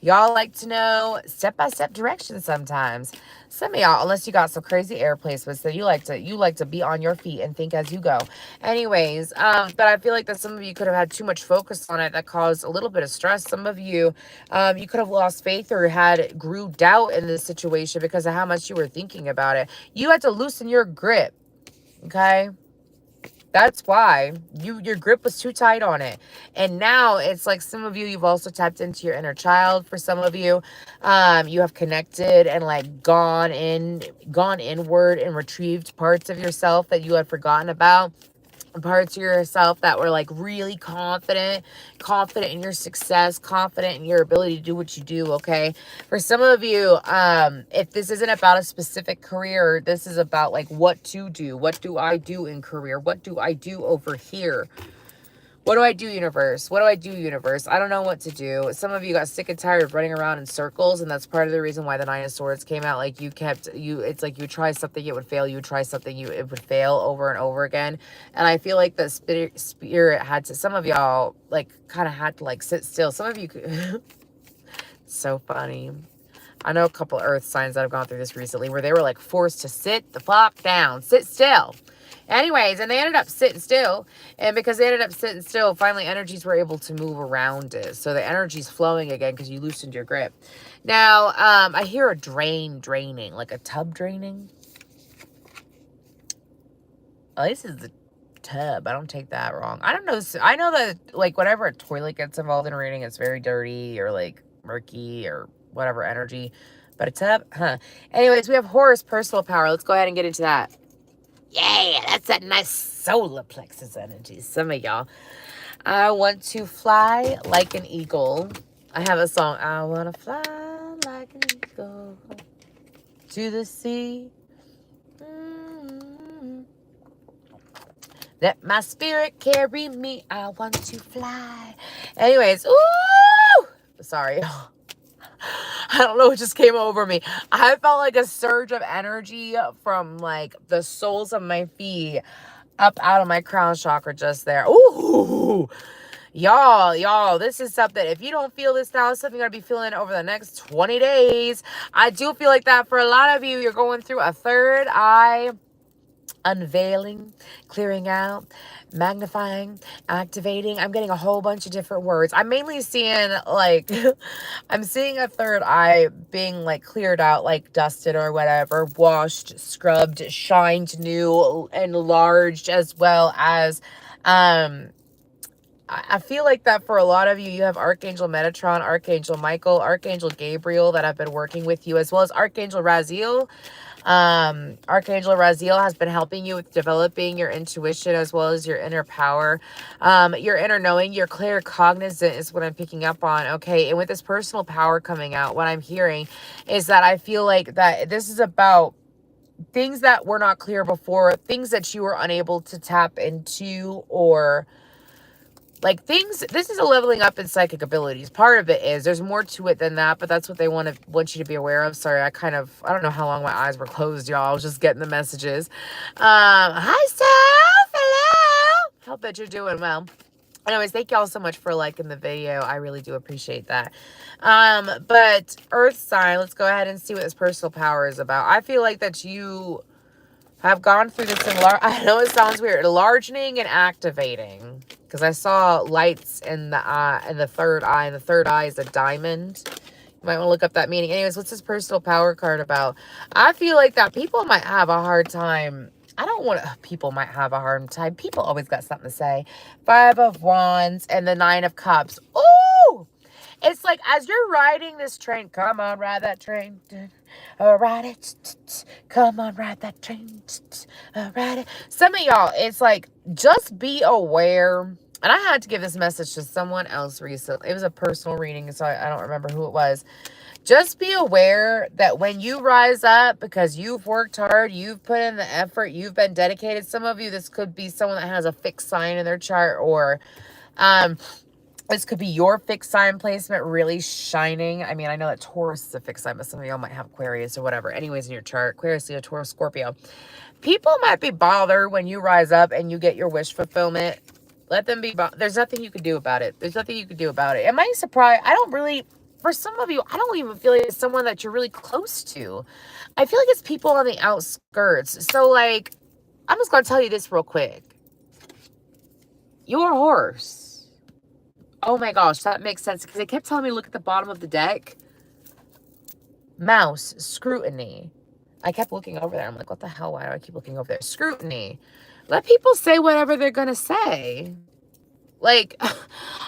Y'all like to know step-by-step directions sometimes. Some of y'all, unless you got some crazy air placements, that you like to be on your feet and think as you go. Anyways, but I feel like that some of you could have had too much focus on it that caused a little bit of stress. Some of you, you could have lost faith or grew doubt in this situation because of how much you were thinking about it. You had to loosen your grip, okay? That's why your grip was too tight on it. And now it's like some of you, you've also tapped into your inner child. For some of you, you have connected and like gone inward and retrieved parts of yourself that you had forgotten about. Parts of yourself that were like really confident in your success, confident in your ability to do what you do. Okay, for some of you, if this isn't about a specific career, this is about like what to do. What do I do in career? What do I do over here? What do I do, universe? What do I do, universe? I don't know what to do. Some of you got sick and tired of running around in circles, and that's part of the reason why the Nine of Swords came out. Like it's like you try something, it would fail. You try something, it would fail over and over again. And I feel like the spirit had to, some of y'all like kind of had to like sit still. Some of you could, so funny. I know a couple of earth signs that have gone through this recently where they were like forced to sit the fuck down, sit still. Anyways, and they ended up sitting still. And because they ended up sitting still, finally energies were able to move around it. So the energy's flowing again because you loosened your grip. Now, I hear a draining, like a tub draining. Oh, this is the tub. I don't take that wrong. I don't know. I know that like whenever a toilet gets involved in a reading, it's very dirty or like murky or whatever energy. But a tub, huh? Anyways, we have Horus, personal power. Let's go ahead and get into that. Yeah, that's that nice solar plexus energy. Some of y'all. I want to fly like an eagle. I have a song. I want to fly like an eagle to the sea. Let my spirit carry me. I want to fly. Anyways, ooh! Sorry. I don't know what just came over me. I felt like a surge of energy from like the soles of my feet up out of my crown chakra just there. Ooh, y'all, this is something. If you don't feel this now, it's something you're gonna be feeling over the next 20 days. I do feel like that for a lot of you. You're going through a third eye unveiling, clearing out, magnifying, activating. I'm getting a whole bunch of different words. I'm mainly seeing like, I'm seeing a third eye being like cleared out, like dusted or whatever, washed, scrubbed, shined new, enlarged, as well as, I feel like that for a lot of you, you have Archangel Metatron, Archangel Michael, Archangel Gabriel that have been working with you, as well as Archangel Raziel. Archangel Raziel has been helping you with developing your intuition as well as your inner power, your inner knowing, your claircognizant is what I'm picking up on. Okay. And with this personal power coming out, what I'm hearing is that I feel like that this is about things that were not clear before, things that you were unable to tap into, or like things, this is a leveling up in psychic abilities. Part of it is, there's more to it than that, but that's what they want you to be aware of. Sorry, I don't know how long my eyes were closed, y'all. I was just getting the messages. Hi, Steph. Hello. Hope that you're doing well. Anyways, thank y'all so much for liking the video. I really do appreciate that. But Earth sign, let's go ahead and see what this personal power is about. I feel like that you have gone through this I know it sounds weird, enlarging and activating, because I saw lights in the eye, in the third eye, and the third eye is a diamond. You might want to look up that meaning. Anyways, what's this personal power card about? I feel like that people might have a hard time I don't want to, people might have a hard time. People always got something to say. 5 of Wands and the 9 of Cups. Ooh! It's like, as you're riding this train, come on, ride that train. Ride it. Come on, ride that train. Ride it. Some of y'all, it's like, just be aware. And I had to give this message to someone else recently. It was a personal reading, so I don't remember who it was. Just be aware that when you rise up, because you've worked hard, you've put in the effort, you've been dedicated. Some of you, this could be someone that has a fixed sign in their chart, or this could be your fixed sign placement really shining. I mean, I know that Taurus is a fixed sign, but some of y'all might have Aquarius or whatever. Anyways, in your chart, Aquarius, Leo, Taurus, Scorpio. People might be bothered when you rise up and you get your wish fulfillment. Let them be. There's nothing you can do about it. There's nothing you can do about it. Am I surprised? I don't really, for some of you, I don't even feel like it's someone that you're really close to. I feel like it's people on the outskirts. So, like, I'm just going to tell you this real quick. Your horse. Oh my gosh, that makes sense. Because they kept telling me to look at the bottom of the deck. Mouse, scrutiny. I kept looking over there. I'm like, what the hell? Why do I keep looking over there? Scrutiny. Let people say whatever they're going to say. Like,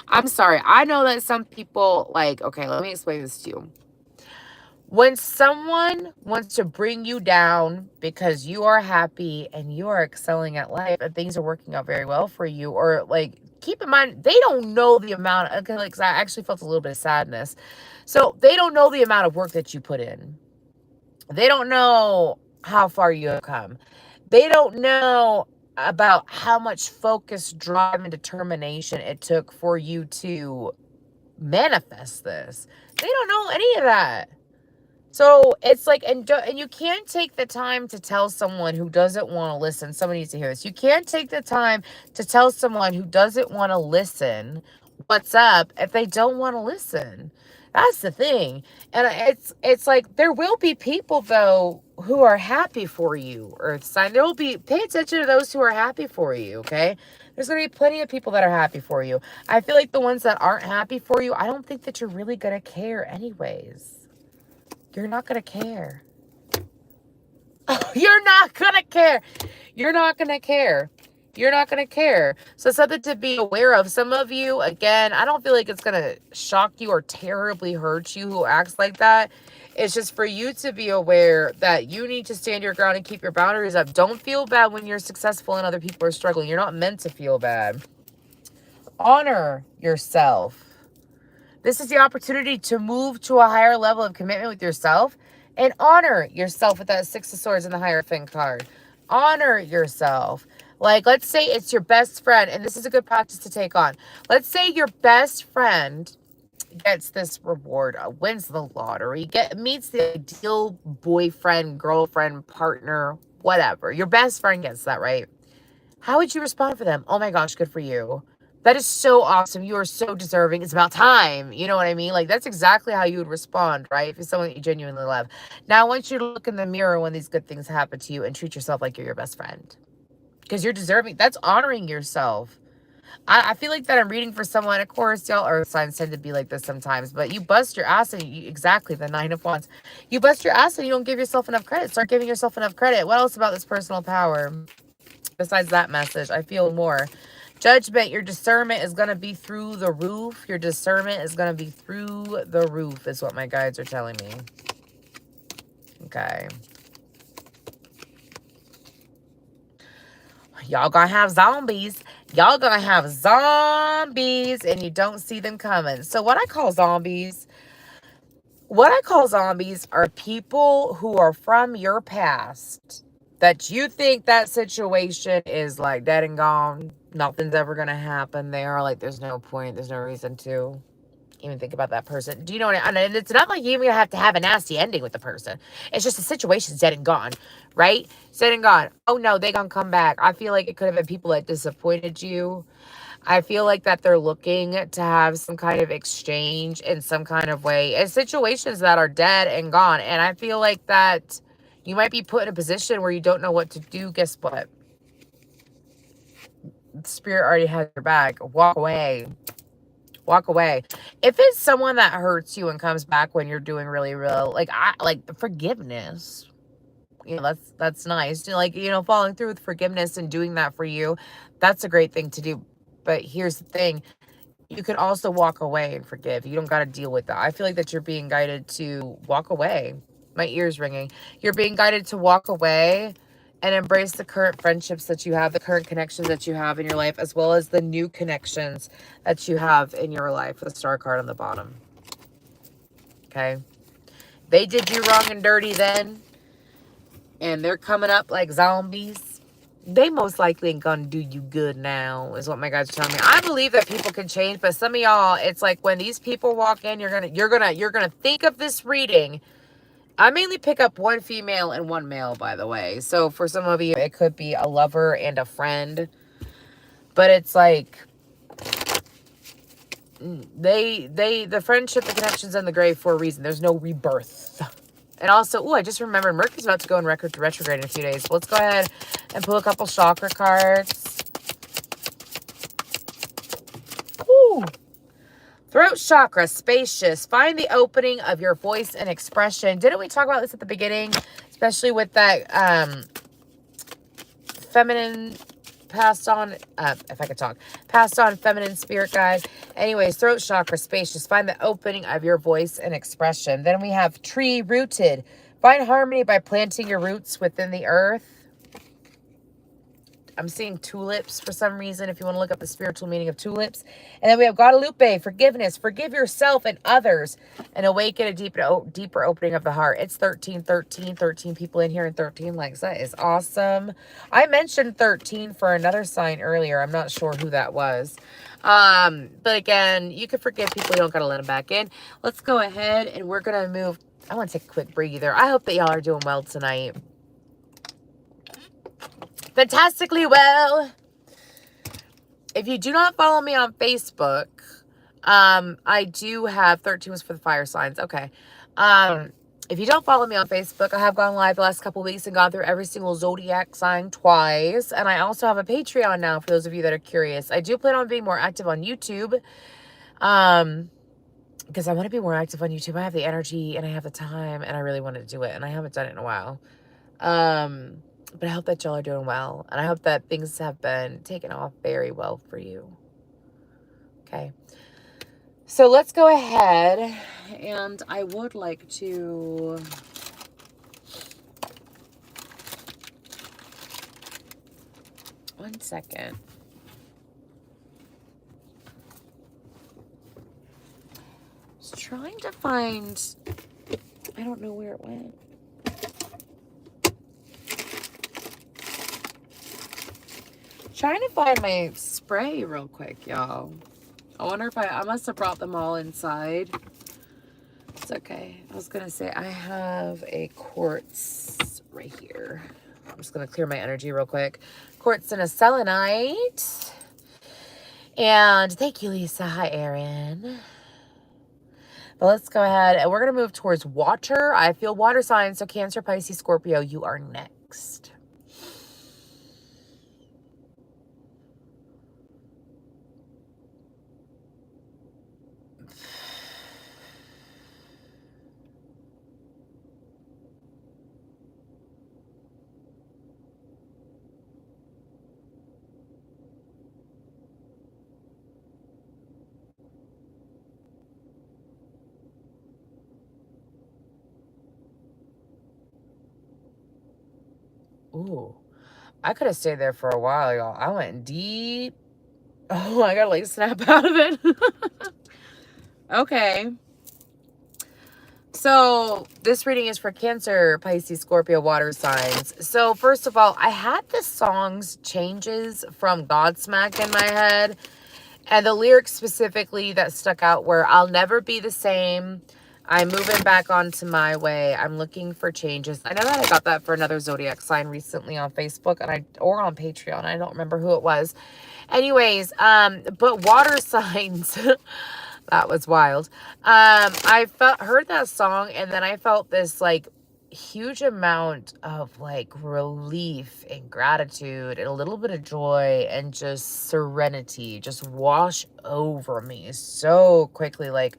I'm sorry. I know that some people, like, okay, let me explain this to you. When someone wants to bring you down because you are happy and you are excelling at life and things are working out very well for you, or like, keep in mind, they don't know the amount of, okay, like, I actually felt a little bit of sadness. So they don't know the amount of work that you put in. They don't know how far you have come. They don't know about how much focus, drive, and determination it took for you to manifest this. They don't know any of that. So it's like, and you can't take the time to tell someone who doesn't want to listen. Someone needs to hear this. You can't take the time to tell someone who doesn't want to listen what's up if they don't want to listen. That's the thing. And it's like, there will be people though who are happy for you, Earth sign. There will be, pay attention to those who are happy for you, okay? There's going to be plenty of people that are happy for you. I feel like the ones that aren't happy for you, I don't think that you're really going to care anyways. You're not going to care. Oh, you're not going to care. You're not going to care. You're not going to care. So something to be aware of. Some of you, again, I don't feel like it's going to shock you or terribly hurt you who acts like that. It's just for you to be aware that you need to stand your ground and keep your boundaries up. Don't feel bad when you're successful and other people are struggling. You're not meant to feel bad. Honor yourself. This is the opportunity to move to a higher level of commitment with yourself and honor yourself with that 6 of Swords and the Hierophant card. Honor yourself. Like, let's say it's your best friend, and this is a good practice to take on. Let's say your best friend gets this reward, wins the lottery, meets the ideal boyfriend, girlfriend, partner, whatever. Your best friend gets that, right? How would you respond for them? Oh my gosh, good for you. That is so awesome. You are so deserving. It's about time. You know what I mean? Like, that's exactly how you would respond, right? If it's someone that you genuinely love. Now, I want you to look in the mirror when these good things happen to you and treat yourself like you're your best friend. Because you're deserving. That's honoring yourself. I feel like that I'm reading for someone. Of course, y'all earth signs tend to be like this sometimes. But you bust your ass and exactly, the 9 of Wands. You bust your ass and you don't give yourself enough credit. Start giving yourself enough credit. What else about this personal power? Besides that message, I feel more. Judgment, your discernment is going to be through the roof. Your discernment is going to be through the roof is what my guides are telling me. Okay. Y'all gonna have zombies. Y'all gonna have zombies and you don't see them coming. So what I call zombies are people who are from your past that you think that situation is like dead and gone. Nothing's ever gonna happen there. Like, there's no point. There's no reason to even think about that person. Do you know what I mean? And it's not like you even have to have a nasty ending with the person. It's just the situation's dead and gone, right? It's dead and gone. Oh no, they gonna come back. I feel like it could have been people that disappointed you. I feel like that they're looking to have some kind of exchange in some kind of way. And situations that are dead and gone. And I feel like that you might be put in a position where you don't know what to do. Guess what? Spirit already has your back. Walk away. Walk away. If it's someone that hurts you and comes back when you're doing really, like forgiveness You know, that's nice. You know, like, you know, following through with forgiveness and doing that for you, that's a great thing to do. But here's the thing. You can also walk away and forgive. You don't got to deal with that. I feel like that you're being guided to walk away. My ear's ringing. You're being guided to walk away and embrace the current friendships that you have, the current connections that you have in your life, as well as the new connections that you have in your life with the star card on the bottom. Okay? They did you wrong and dirty then, and they're coming up like zombies. They most likely ain't gonna do you good now, is what my guys are telling me. I believe that people can change, but some of y'all, it's like when these people walk in, you're gonna think of this reading. I mainly pick up one female and one male, by the way. So for some of you, it could be a lover and a friend. But it's like the friendship, the connection's in the grave for a reason. There's no rebirth. And also, I just remembered Mercury's about to go in retrograde in a few days. So let's go ahead and pull a couple chakra cards. Ooh. Throat chakra, spacious. Find the opening of your voice and expression. Didn't we talk about this at the beginning? Especially with that feminine passed on, if I could talk, passed on feminine spirit guide. Anyways, throat chakra, spacious. Find the opening of your voice and expression. Then we have tree rooted. Find harmony by planting your roots within the earth. I'm seeing tulips for some reason, if you want to look up the spiritual meaning of tulips. And then we have Guadalupe, forgiveness. Forgive yourself and others and awaken a deeper opening of the heart. It's 13, 13 people in here and 13 likes. That is awesome. I mentioned 13 for another sign earlier. I'm not sure who that was. But again, you can forgive people. You don't got to let them back in. Let's go ahead and we're going to move. I want to take a quick breather. I hope that y'all are doing well tonight. Fantastically well. If you do not follow me on Facebook, I do have 13 was for the fire signs. Okay. If you don't follow me on Facebook, I have gone live the last couple of weeks and gone through every single zodiac sign twice. And I also have a Patreon now for those of you that are curious. I do plan on being more active on YouTube. Because I want to be more active on YouTube. I have the energy and I have the time and I really want to do it. And I haven't done it in a while. But I hope that y'all are doing well. And I hope that things have been taken off very well for you. Okay. So let's go ahead. And I would like to... One second. I was trying to find... I don't know where it went. Trying to find my spray real quick, y'all. I wonder if I must have brought them all inside. It's okay. I was going to say I have a quartz right here. I'm just going to clear my energy real quick. Quartz and a selenite. And thank you, Lisa. Hi, Erin. But let's go ahead and we're going to move towards water. I feel water signs. So Cancer, Pisces, Scorpio, you are next. Ooh, I could have stayed there for a while, y'all. I went deep. Oh, I gotta like snap out of it. Okay. So this reading is for Cancer, Pisces, Scorpio, water signs. So first of all, I had the song's changes from Godsmack in my head. And the lyrics specifically that stuck out were, I'll never be the same. I'm moving back onto my way. I'm looking for changes. I know that I got that for another zodiac sign recently on Facebook or on Patreon. I don't remember who it was. Anyways, but water signs, that was wild. I heard that song and then I felt this like huge amount of like relief and gratitude and a little bit of joy and just serenity just wash over me so quickly. Like,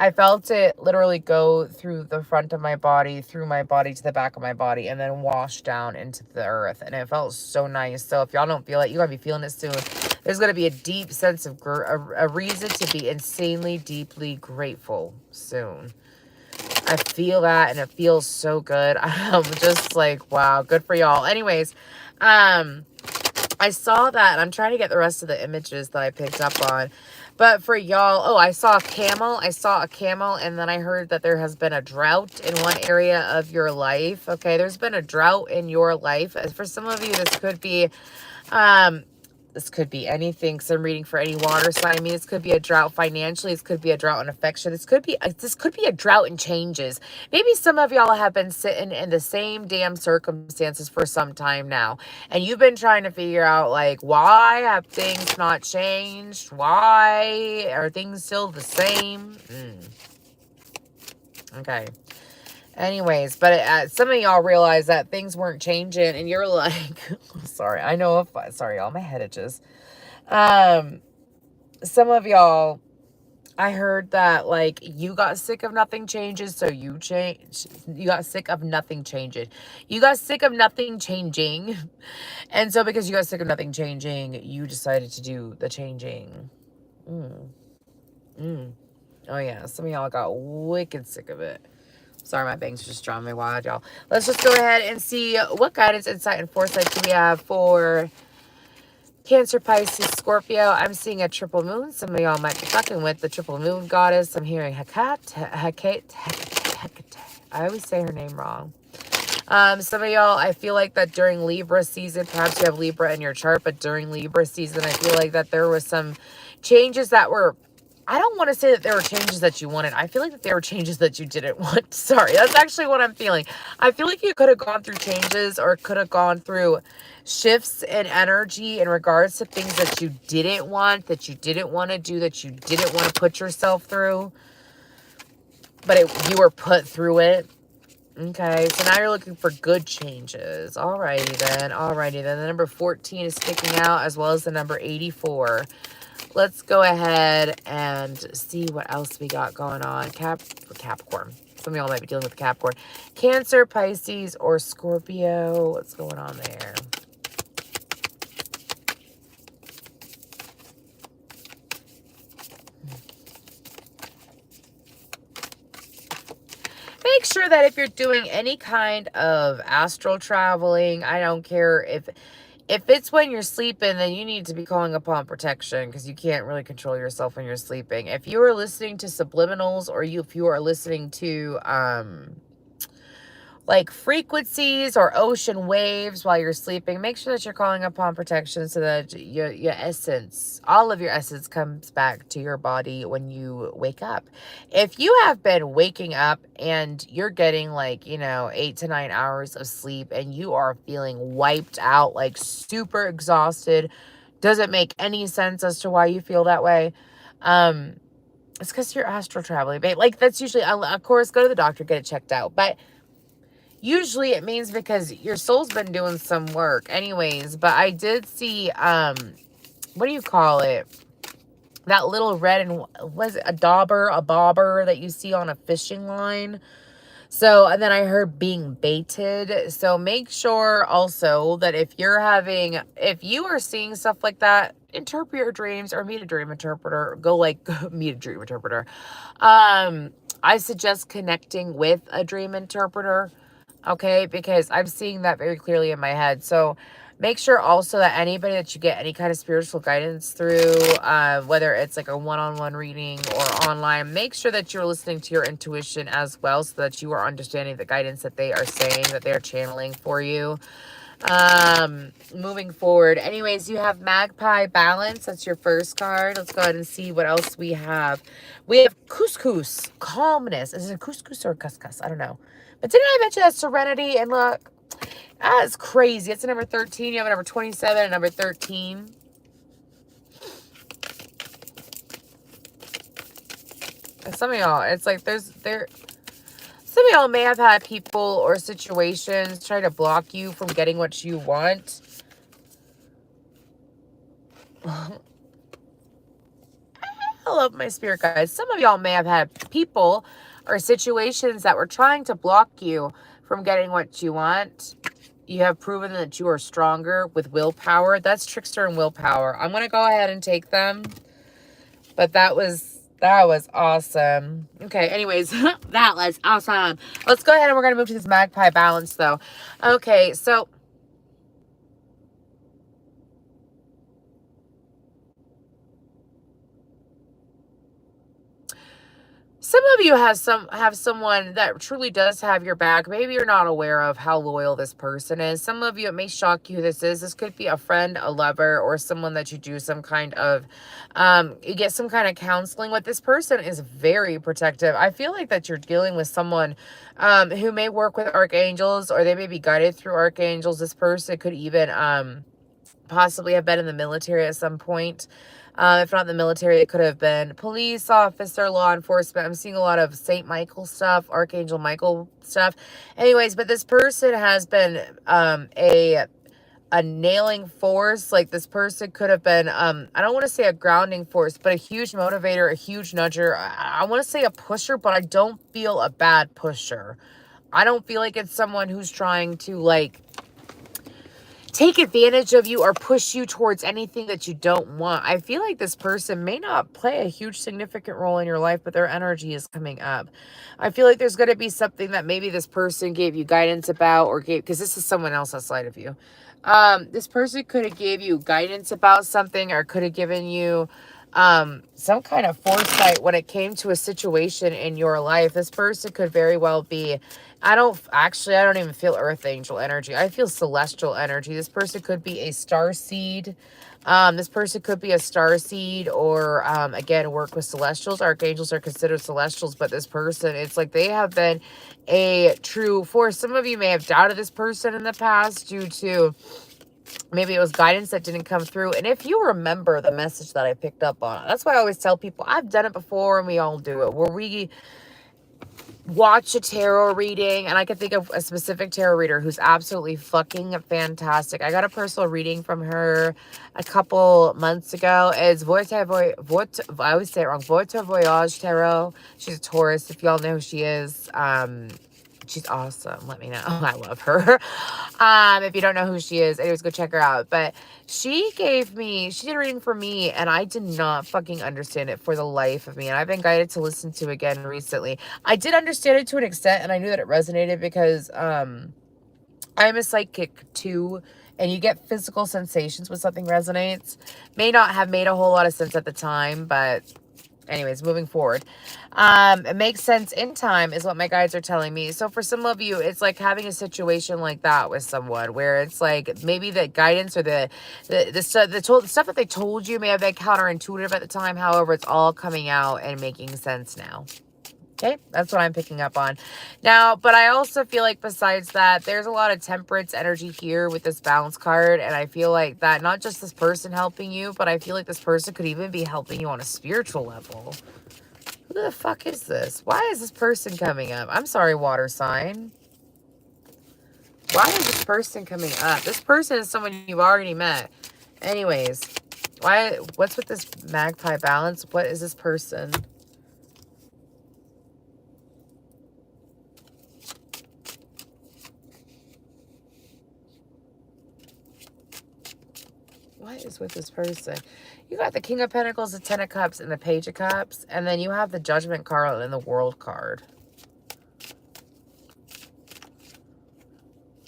I felt it literally go through the front of my body, through my body to the back of my body, and then wash down into the earth. And it felt so nice. So if y'all don't feel it, you're going to be feeling it soon. There's going to be a deep sense of a reason to be insanely, deeply grateful soon. I feel that, and it feels so good. I'm just like, wow, good for y'all. Anyways, I saw that, and I'm trying to get the rest of the images that I picked up on. But for y'all, oh, I saw a camel. I saw a camel, and then I heard that there has been a drought in one area of your life. Okay, there's been a drought in your life. For some of you, this could be anything. So I'm reading for any water sign. I mean, this could be a drought financially. This could be a drought in affection. This could be a drought in changes. Maybe some of y'all have been sitting in the same damn circumstances for some time now. And you've been trying to figure out, like, why have things not changed? Why are things still the same? Okay. Anyways, but some of y'all realize that things weren't changing, and you're like, sorry, I know if, sorry, y'all, my head itches. Some of y'all, I heard that, like, you got sick of nothing changes, so you changed. You got sick of nothing changing. You got sick of nothing changing. And so because you got sick of nothing changing, you decided to do the changing. Oh, yeah, some of y'all got wicked sick of it. Sorry, my bangs just drawing me wild, y'all. Let's just go ahead and see what guidance, insight, and foresight do we have for Cancer, Pisces, Scorpio. I'm seeing a triple moon. Some of y'all might be fucking with the triple moon goddess. I'm hearing Hecate. I always say her name wrong. Some of y'all, I feel like that during Libra season, perhaps you have Libra in your chart, but during Libra season, I feel like that there was some changes that were, I don't want to say that there were changes that you wanted. I feel like that there were changes that you didn't want. Sorry, that's actually what I'm feeling. I feel like you could have gone through changes or could have gone through shifts in energy in regards to things that you didn't want to do, that you didn't want to put yourself through. But you were put through it. Okay, so now you're looking for good changes. Alrighty then. The number 14 is sticking out, as well as the number 84. Let's go ahead and see what else we got going on. Capricorn. Some of y'all might be dealing with Capricorn. Cancer, Pisces, or Scorpio. What's going on there? Make sure that if you're doing any kind of astral traveling, I don't care if it's when you're sleeping, then you need to be calling upon protection, because you can't really control yourself when you're sleeping. If you are listening to subliminals, or if you are listening to like frequencies or ocean waves while you're sleeping, make sure that you're calling upon protection so that your essence, all of your essence, comes back to your body when you wake up. If you have been waking up and you're getting, like, 8 to 9 hours of sleep and you are feeling wiped out, like super exhausted, doesn't make any sense as to why you feel that way. It's because you're astral traveling, babe. Like, that's usually, of course, go to the doctor, get it checked out. But usually it means because your soul's been doing some work anyways. But I did see, what do you call it? That little red and, was it a bobber that you see on a fishing line? So, and then I heard being baited. So make sure also that if you are seeing stuff like that, interpret your dreams or meet a dream interpreter. Go meet a dream interpreter. I suggest connecting with a dream interpreter. Okay, because I'm seeing that very clearly in my head. So make sure also that anybody that you get any kind of spiritual guidance through, whether it's like a one-on-one reading or online, make sure that you're listening to your intuition as well, so that you are understanding the guidance that they are saying, that they're channeling for you. Moving forward. Anyways, you have Magpie Balance. That's your first card. Let's go ahead and see what else we have. We have Couscous, Calmness. Is it couscous or couscous? I don't know. But didn't I mention that Serenity? And look, that's crazy. It's a number 13. You have a number 27 and number 13. And some of y'all, it's like some of y'all may have had people or situations try to block you from getting what you want. love my spirit guides. Some of y'all may have had people or situations that were trying to block you from getting what you want. You have proven that you are stronger with willpower. That's trickster and willpower. I'm going to go ahead and take them. But that was awesome. Okay, anyways, that was awesome. Let's go ahead and we're going to move to this magpie balance, though. Okay, so some of you have someone that truly does have your back. Maybe you're not aware of how loyal this person is. Some of you, it may shock you who this is. This could be a friend, a lover, or someone that you do some kind of, you get some kind of counseling with. This person is very protective. I feel like that you're dealing with someone who may work with archangels, or they may be guided through archangels. This person could even possibly have been in the military at some point. If not the military, it could have been police officer, law enforcement. I'm seeing a lot of Saint Michael stuff, Archangel Michael stuff. Anyways, but this person has been a nailing force. Like, this person could have been, I don't want to say a grounding force, but a huge motivator, a huge nudger. I want to say a pusher, but I don't feel a bad pusher. I don't feel like it's someone who's trying to, like, take advantage of you or push you towards anything that you don't want. I feel like this person may not play a huge significant role in your life, but their energy is coming up. I feel like there's going to be something that maybe this person gave you guidance about, or gave, because this is someone else outside of you. This person could have gave you guidance about something, or could have given you some kind of foresight when it came to a situation in your life. This person could very well be, I don't even feel earth angel energy. I feel celestial energy. This person could be a star seed. This person could be a star seed, or again, work with celestials. Archangels are considered celestials, but this person, it's like they have been a true force. Some of you may have doubted this person in the past due to maybe it was guidance that didn't come through. And if you remember the message that I picked up on, that's why I always tell people, I've done it before, and we all do it, where we watch a tarot reading, and I can think of a specific tarot reader who's absolutely fucking fantastic. I got a personal reading from her a couple months ago. It's I always say it wrong, Voiture Voyage Tarot. She's a Taurus, if y'all know who she is. She's awesome. Let me know. I love her. If you don't know who she is, anyways, go check her out. But she did a reading for me, and I did not fucking understand it for the life of me. And I've been guided to listen to again recently. I did understand it to an extent, and I knew that it resonated because I'm a psychic too, and you get physical sensations when something resonates. May not have made a whole lot of sense at the time, but anyways, moving forward, it makes sense in time is what my guides are telling me. So for some of you, it's like having a situation like that with someone where it's like maybe the guidance or the stuff that they told you may have been counterintuitive at the time. However, it's all coming out and making sense now. Okay, that's what I'm picking up on now. But I also feel like besides that, there's a lot of temperance energy here with this balance card. And I feel like that not just this person helping you, but I feel like this person could even be helping you on a spiritual level. Who the fuck is this? Why is this person coming up? I'm sorry, water sign. Why is this person coming up? This person is someone you've already met. Anyways, what's with this magpie balance? What is this person? What is with this person? You got the King of Pentacles, the Ten of Cups, and the Page of Cups. And then you have the Judgment card and the World card.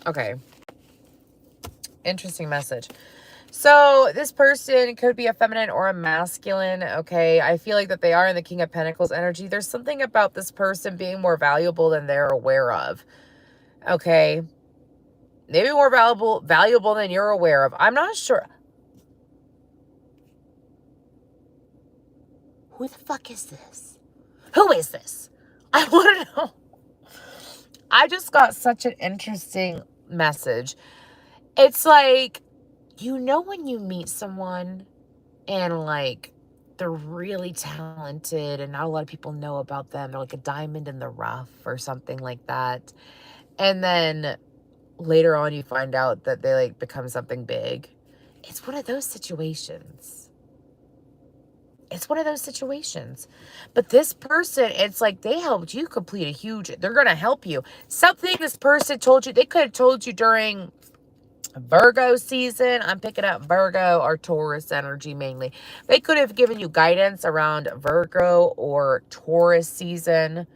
Okay. Interesting message. So this person could be a feminine or a masculine. Okay. I feel like that they are in the King of Pentacles energy. There's something about this person being more valuable than they're aware of. Okay. Maybe more valuable than you're aware of. I'm not sure. Who the fuck is this? Who is this? I want to know. I just got such an interesting message. It's like, you know, when you meet someone and like they're really talented and not a lot of people know about them. They're like a diamond in the rough or something like that. And then later on you find out that they like become something big. It's one of those situations. It's one of those situations. But this person, it's like they helped you complete a huge, they're going to help you. Something this person told you, they could have told you during Virgo season. I'm picking up Virgo or Taurus energy mainly. They could have given you guidance around Virgo or Taurus season.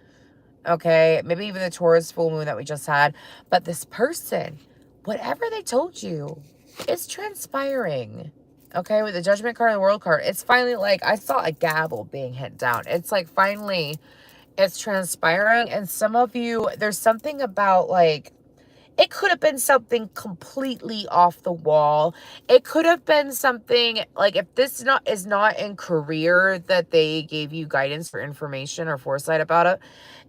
Okay, maybe even the Taurus full moon that we just had. But this person, whatever they told you, is transpiring. Okay, with the Judgment card and the World card, it's finally like, I saw a gavel being hit down. It's like finally, it's transpiring. And some of you, there's something about like, it could have been something completely off the wall. It could have been something like, if this is not in career that they gave you guidance or information or foresight about it,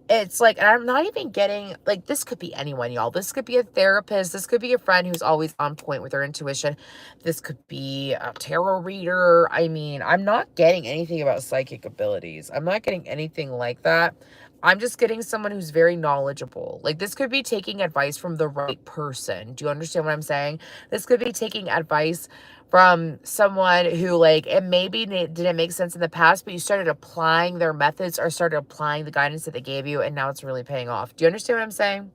it's like, and I'm not even getting, like, this could be anyone, y'all. This could be a therapist. This could be a friend who's always on point with their intuition. This could be a tarot reader. I mean, I'm not getting anything about psychic abilities. I'm not getting anything like that. I'm just getting someone who's very knowledgeable. Like, this could be taking advice from the right person. Do you understand what I'm saying? This could be taking advice from someone who, like, it maybe didn't make sense in the past, but you started applying their methods or started applying the guidance that they gave you, and now it's really paying off. Do you understand what I'm saying?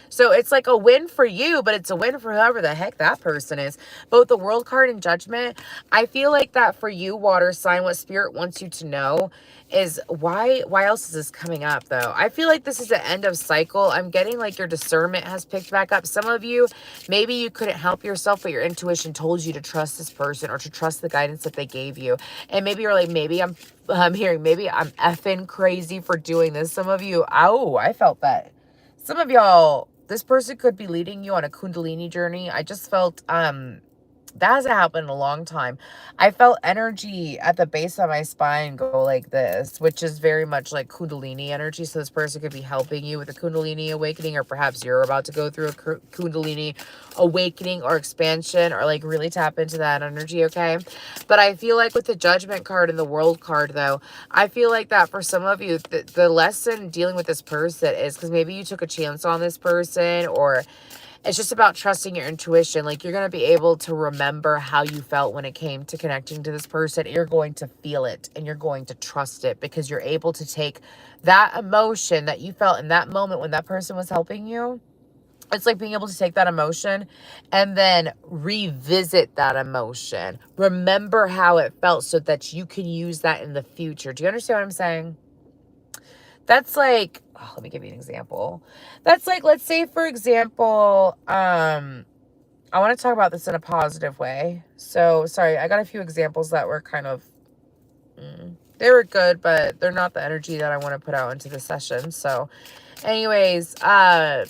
So it's like a win for you, but it's a win for whoever the heck that person is. Both the World card and Judgment, I feel like that for you, water sign, what Spirit wants you to know is why else is this coming up, though? I feel like this is the end of cycle. I'm getting like your discernment has picked back up. Some of you, maybe you couldn't help yourself, but your intuition told you to trust this person or to trust the guidance that they gave you. And maybe you're like, maybe I'm hearing, maybe I'm effing crazy for doing this. Some of you, oh, I felt that. Some of y'all, this person could be leading you on a Kundalini journey. I just felt, that hasn't happened in a long time. I felt energy at the base of my spine go like this, which is very much like Kundalini energy. So this person could be helping you with a Kundalini awakening, or perhaps you're about to go through a Kundalini awakening or expansion, or like really tap into that energy, okay? But I feel like with the Judgment card and the World card, though, I feel like that for some of you, the lesson dealing with this person is because maybe you took a chance on this person, or it's just about trusting your intuition. Like, you're going to be able to remember how you felt when it came to connecting to this person. You're going to feel it and you're going to trust it because you're able to take that emotion that you felt in that moment when that person was helping you. It's like being able to take that emotion and then revisit that emotion. Remember how it felt so that you can use that in the future. Do you understand what I'm saying? That's like, oh, let me give you an example. That's like, let's say, for example, I want to talk about this in a positive way. So, sorry, I got a few examples that were kind of, they were good, but they're not the energy that I want to put out into the session. So, anyways, like,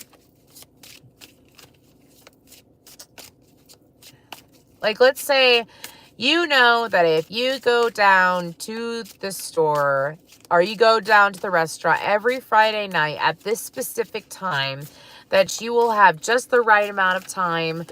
let's say, you know that if you go down to the store or you go down to the restaurant every Friday night at this specific time, that you will have just the right amount of time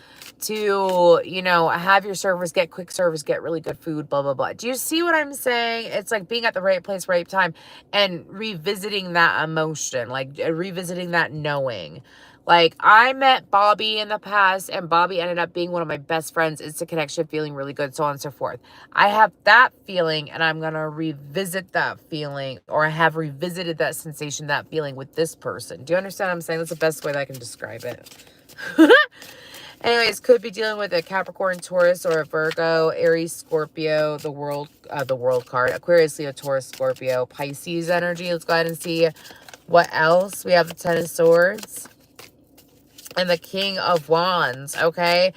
to, you know, have your servers get quick service, get really good food, blah, blah, blah. Do you see what I'm saying? It's like being at the right place, right time, and revisiting that emotion, like revisiting that knowing. Like, I met Bobby in the past, and Bobby ended up being one of my best friends, instant connection, feeling really good, so on and so forth. I have that feeling, and I'm going to revisit that feeling, or I have revisited that sensation, that feeling with this person. Do you understand what I'm saying? That's the best way that I can describe it. Anyways, could be dealing with a Capricorn, Taurus, or a Virgo, Aries, Scorpio, the world card, Aquarius, Leo, Taurus, Scorpio, Pisces energy. Let's go ahead and see what else. We have the Ten of Swords and the King of Wands, okay?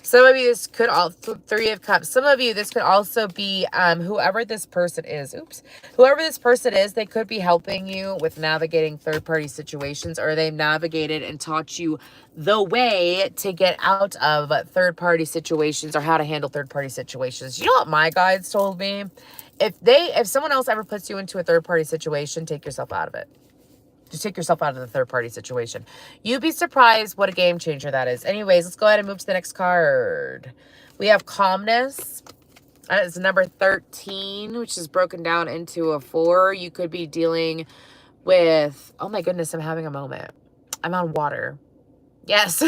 Some of you, this could all, Three of Cups. Some of you, this could also be whoever this person is. Oops. Whoever this person is, they could be helping you with navigating third-party situations, or they've navigated and taught you the way to get out of third-party situations, or how to handle third-party situations. You know what my guides told me? If someone else ever puts you into a third-party situation, take yourself out of it. Just take yourself out of the third-party situation. You'd be surprised what a game changer that is. Anyways, let's go ahead and move to the next card. We have Calmness. It's number 13, which is broken down into a 4. You could be dealing with, oh my goodness, I'm having a moment. I'm on water. Yes.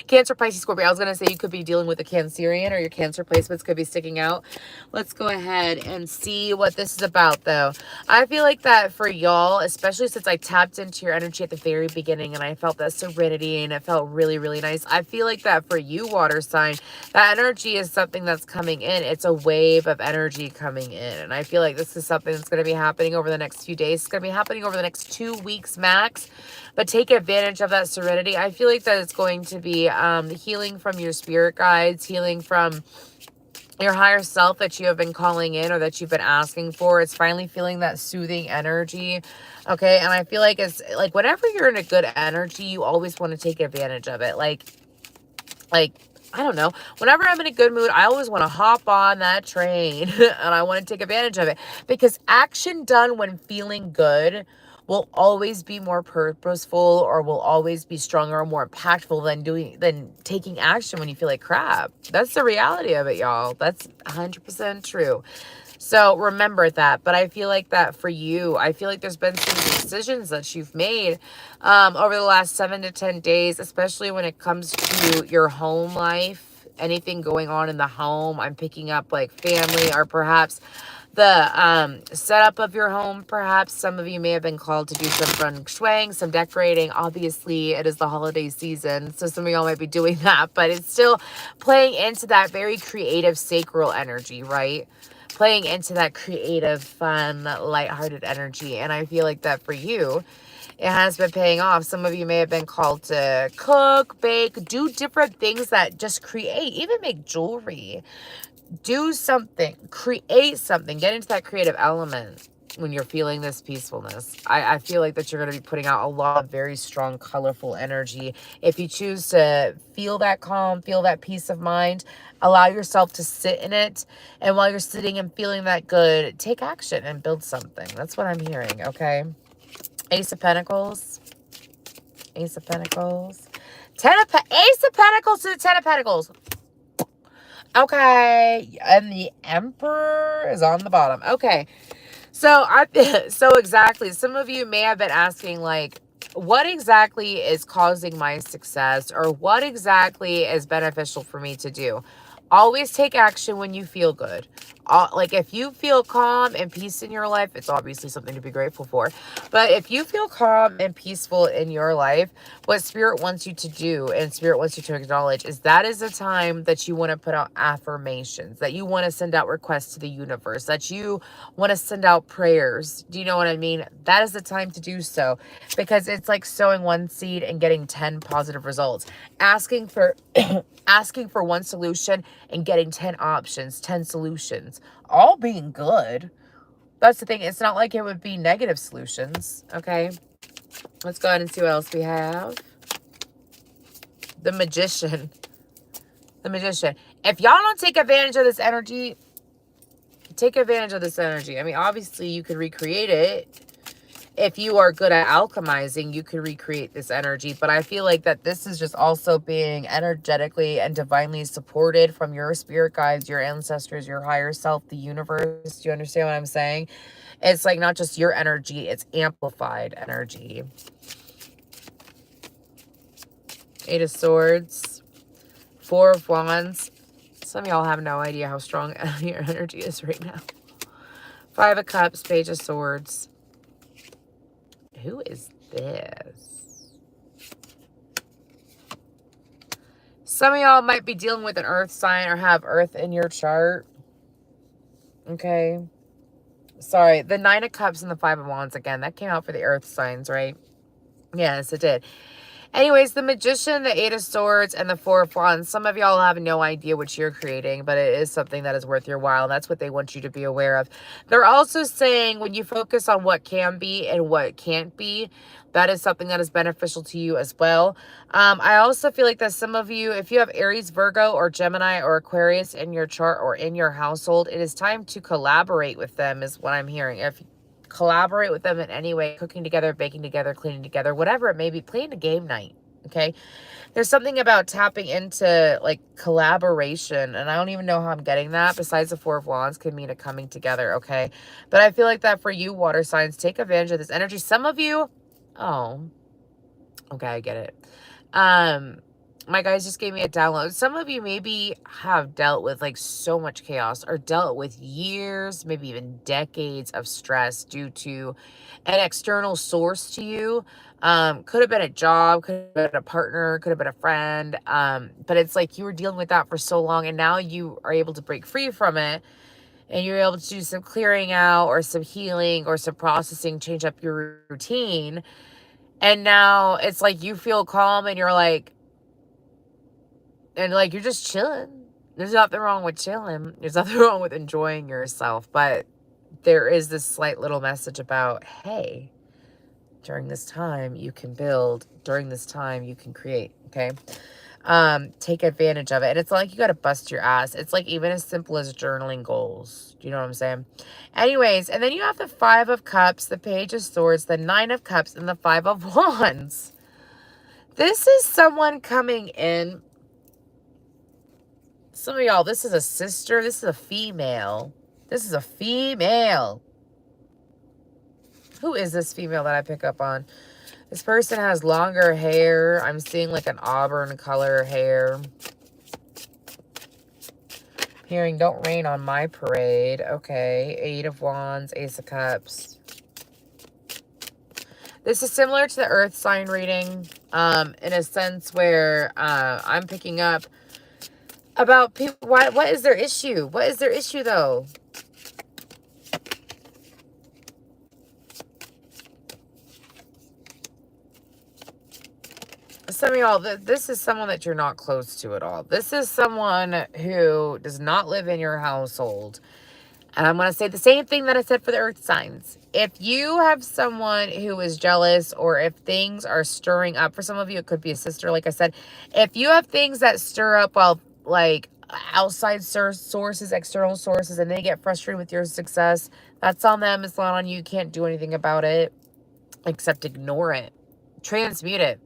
Cancer, Pisces, Scorpio. I was going to say you could be dealing with a Cancerian, or your Cancer placements could be sticking out. Let's go ahead and see what this is about, though. I feel like that for y'all, especially since I tapped into your energy at the very beginning and I felt that serenity and it felt really, really nice. I feel like that for you, water sign, that energy is something that's coming in. It's a wave of energy coming in. And I feel like this is something that's going to be happening over the next few days. It's going to be happening over the next 2 weeks max. But take advantage of that serenity. I feel like that it's going to be healing from your spirit guides, healing from your higher self that you have been calling in or that you've been asking for. It's finally feeling that soothing energy. Okay. And I feel like it's like whenever you're in a good energy, you always want to take advantage of it. Like, I don't know. Whenever I'm in a good mood, I always want to hop on that train and I want to take advantage of it, because action done when feeling good will always be more purposeful, or will always be stronger or more impactful than taking action when you feel like crap. That's the reality of it, y'all. That's 100% true. So remember that. But I feel like that for you, I feel like there's been some decisions that you've made over the last 7 to 10 days, especially when it comes to your home life, anything going on in the home. I'm picking up like family, or perhaps the setup of your home. Perhaps some of you may have been called to do some feng shuiing, some decorating. Obviously, it is the holiday season, so some of y'all might be doing that, but it's still playing into that very creative sacral energy, right? Playing into that creative, fun, lighthearted energy. And I feel like that for you, it has been paying off. Some of you may have been called to cook, bake, do different things that just create, even make jewelry. Do something, create something, get into that creative element when you're feeling this peacefulness. I feel like that you're going to be putting out a lot of very strong, colorful energy. If you choose to feel that calm, feel that peace of mind, allow yourself to sit in it. And while you're sitting and feeling that good, take action and build something. That's what I'm hearing, okay? Ace of Pentacles. Ace of Pentacles. Ace of Pentacles to the Ten of Pentacles. Okay, and the Emperor is on the bottom. Okay, so so exactly. Some of you may have been asking, like, what exactly is causing my success, or what exactly is beneficial for me to do? Always take action when you feel good. Like if you feel calm and peace in your life, it's obviously something to be grateful for. But if you feel calm and peaceful in your life, what Spirit wants you to do and Spirit wants you to acknowledge is that is a time that you want to put out affirmations, that you want to send out requests to the universe, that you want to send out prayers. Do you know what I mean? That is the time to do so, because it's like sowing one seed and getting 10 positive results. Asking for asking for one solution and getting 10 options, 10 solutions, all being good. That's the thing. It's not like it would be negative solutions. Okay. Let's go ahead and see what else we have. The Magician. The Magician. If y'all don't take advantage of this energy, take advantage of this energy. I mean, obviously you could recreate it. If you are good at alchemizing, you could recreate this energy. But I feel like that this is just also being energetically and divinely supported from your spirit guides, your ancestors, your higher self, the universe. Do you understand what I'm saying? It's like not just your energy, it's amplified energy. Eight of Swords. Four of Wands. Some of y'all have no idea how strong your energy is right now. Five of Cups, Page of Swords. Who is this? Some of y'all might be dealing with an earth sign or have earth in your chart. Okay. Sorry, the Nine of Cups and the Five of Wands again. That came out for the earth signs, right? Yes, it did. Anyways, the Magician, the Eight of Swords, and the Four of Wands. Some of y'all have no idea what you're creating, but it is something that is worth your while. And that's what they want you to be aware of. They're also saying when you focus on what can be and what can't be, that is something that is beneficial to you as well. I also feel like that some of you, if you have Aries, Virgo, or Gemini, or Aquarius in your chart or in your household, it is time to collaborate with them is what I'm hearing. If collaborate with them in any way, cooking together, baking together, cleaning together, whatever it may be, playing a game night. Okay. There's something about tapping into like collaboration, and I don't even know how I'm getting that. Besides the Four of Wands could mean a coming together. Okay. But I feel like that for you, water signs, take advantage of this energy. Some of you, oh, okay, I get it. My guys just gave me a download. Some of you maybe have dealt with like so much chaos or dealt with years, maybe even decades of stress due to an external source to you. Could have been a job, could have been a partner, could have been a friend. But it's like you were dealing with that for so long and now you are able to break free from it and you're able to do some clearing out or some healing or some processing, change up your routine. And now it's like you feel calm and you're like, and like you're just chilling. There's nothing wrong with chilling. There's nothing wrong with enjoying yourself. But there is this slight little message about, hey, during this time you can build. During this time you can create. Okay. Take advantage of it. And it's not like you got to bust your ass. It's like even as simple as journaling goals. Do you know what I'm saying? Anyways, and then you have the 5 of Cups, the Page of Swords, the 9 of Cups, and the 5 of Wands. This is someone coming in. Some of y'all, this is a sister. This is a female. This is a female. Who is this female that I pick up on? This person has longer hair. I'm seeing like an auburn color hair. Hearing don't rain on my parade. Okay. 8 of Wands, Ace of Cups. This is similar to the Earth sign reading in a sense where I'm picking up about people. What is their issue? What is their issue though? Some of y'all, this is someone that you're not close to at all. This is someone who does not live in your household. And I'm going to say the same thing that I said for the Earth signs. If you have someone who is jealous or if things are stirring up, for some of you, it could be a sister, like I said. If you have things that stir up while like outside sources, external sources, and they get frustrated with your success, that's on them. It's not on you. You can't do anything about it except ignore it. Transmute it.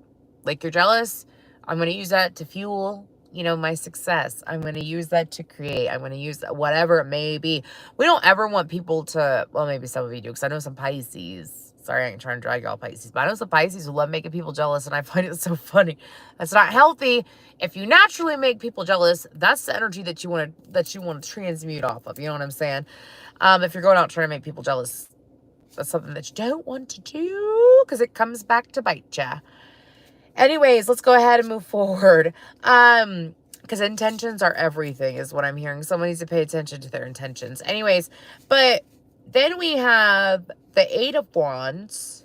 Like you're jealous, I'm going to use that to fuel, you know, my success. I'm going to use that to create. I'm going to use whatever it may be. We don't ever want people to, well, maybe some of you do, because I know some Pisces. Sorry, I ain't trying to drag y'all Pisces, but I know some Pisces who love making people jealous, and I find it so funny. That's not healthy. If you naturally make people jealous, that's the energy that you want to transmute off of. You know what I'm saying? If you're going out trying to make people jealous, that's something that you don't want to do, because it comes back to bite ya. Anyways, let's go ahead and move forward. Because intentions are everything is what I'm hearing. Someone needs to pay attention to their intentions. Anyways, but then we have the 8 of Wands,